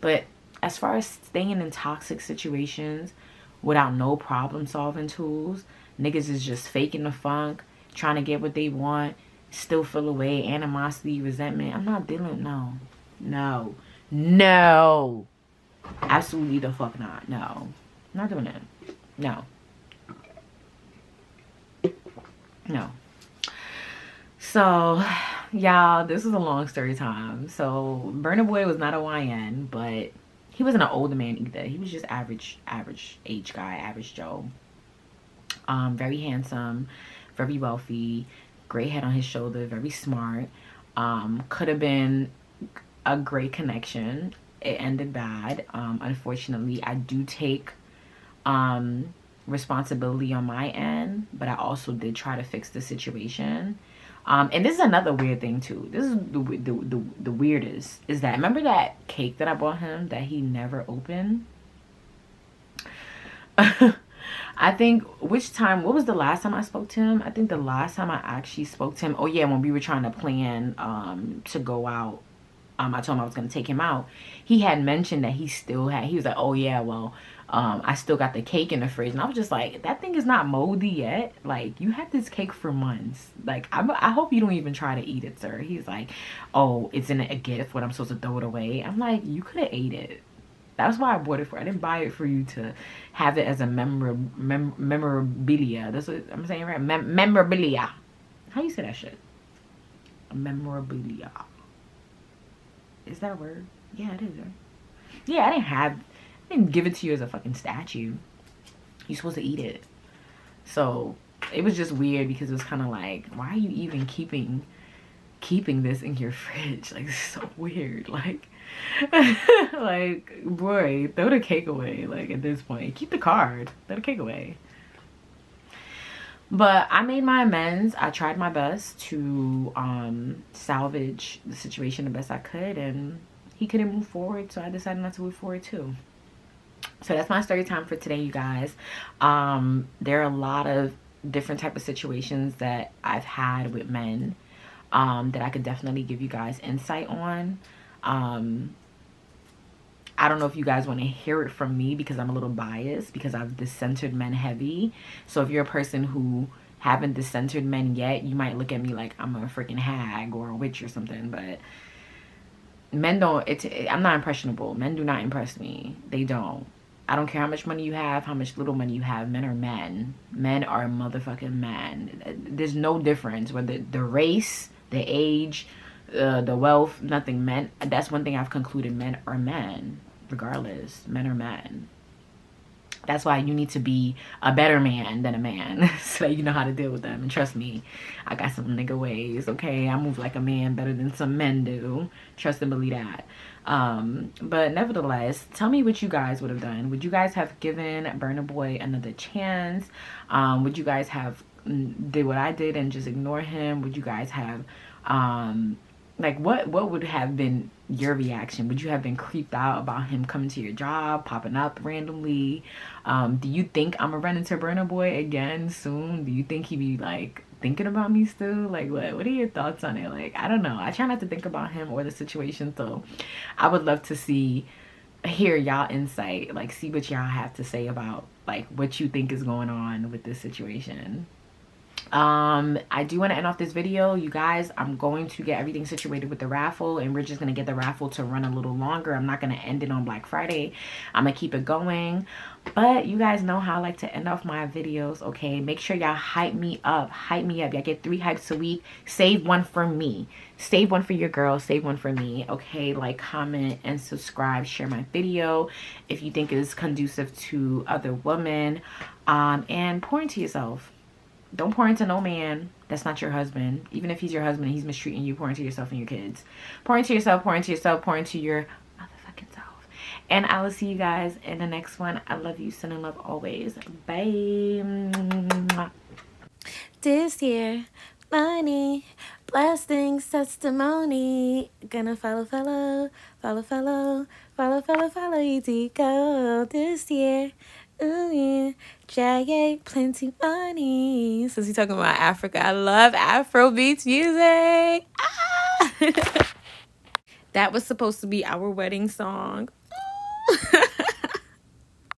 But as far as staying in toxic situations without no problem solving tools, niggas is just faking the funk, trying to get what they want, still feel away, animosity, resentment. I'm not dealing, no. Absolutely the fuck not. No. I'm not doing it. No. So, y'all, this is a long story time. So, Burna Boy was not a YN, but he wasn't an older man either. He was just average age guy, average Joe. Very handsome, very wealthy, great head on his shoulder, very smart. Could have been a great connection. It ended bad. Unfortunately, I do take responsibility on my end, but I also did try to fix the situation. And this is another weird thing too. This is the weirdest, is that, remember that cake that I bought him that he never opened? I think, what was the last time I spoke to him? I think the last time I actually spoke to him, oh yeah, when we were trying to plan to go out, I told him I was going to take him out. He had mentioned that he was like, oh yeah, well, I still got the cake in the fridge. And I was just like, that thing is not moldy yet. Like, you had this cake for months. Like, I hope you don't even try to eat it, sir. He's like, oh, it's in a gift, what, I'm supposed to throw it away? I'm like, you could have ate it. That's why I bought it for. I didn't buy it for you to have it as a memorabilia. That's what I'm saying, right? Memorabilia. How you say that shit? Memorabilia. Is that a word? Yeah, it is, right? Yeah, I didn't give it to you as a fucking statue. You're supposed to eat it. So it was just weird because it was kind of like, why are you even keeping this in your fridge? Like, it's so weird. Like, like, boy, throw the cake away. Like, at this point, keep the card, throw the cake away. But I made my amends. I tried my best to salvage the situation the best I could, and he couldn't move forward, so I decided not to move forward too. So that's my story time for today, you guys. There are a lot of different type of situations that I've had with men that I could definitely give you guys insight on. I don't know if you guys want to hear it from me because I'm a little biased because I've discentered men heavy. So if you're a person who haven't discentered men yet, you might look at me like I'm a freaking hag or a witch or something. But men don't, I'm not impressionable. Men do not impress me. They don't. I don't care how much money you have, how much little money you have. Men are men. Men are motherfucking men. There's no difference whether the race, the age, the wealth, nothing. Men. That's one thing I've concluded. Men are men, regardless. Men are men. That's why you need to be a better man than a man so that you know how to deal with them. And trust me, I got some nigga ways, okay? I move like a man better than some men do. Trust and believe that. But nevertheless, tell me what you guys would have done. Would you guys have given Burna Boy another chance? Would you guys have did what I did and just ignore him? Would you guys have like what would have been your reaction? Would you have been creeped out about him coming to your job, popping up randomly? Do you think I'm gonna run into Burna Boy again soon? Do you think he be like thinking about me still? Like what are your thoughts on it? Like, I don't know. I try not to think about him or the situation, so I would love to hear y'all insight, like see what y'all have to say about like what you think is going on with this situation. I do want to end off this video, you guys. I'm going to get everything situated with the raffle, and we're just going to get the raffle to run a little longer. I'm not going to end it on Black Friday. I'm going to keep it going. But you guys know how I like to end off my videos, okay? Make sure y'all hype me up. Hype me up. Y'all get 3 hypes a week. Save one for me. Save one for your girl. Save one for me, okay? Like, comment, and subscribe. Share my video if you think it is conducive to other women. And pour into yourself. Don't pour into no man that's not your husband. Even if he's your husband and he's mistreating you, pour into yourself and your kids. Pour into yourself, pour into yourself, pour into your motherfucking self. And I will see you guys in the next one. I love you. Sending love always. Bye. This year, money, blessings, testimony. Gonna follow, easy go this year. Ooh, yeah. J.A. plenty money. Since we're talking about Africa, I love Afrobeats music. Ah! That was supposed to be our wedding song.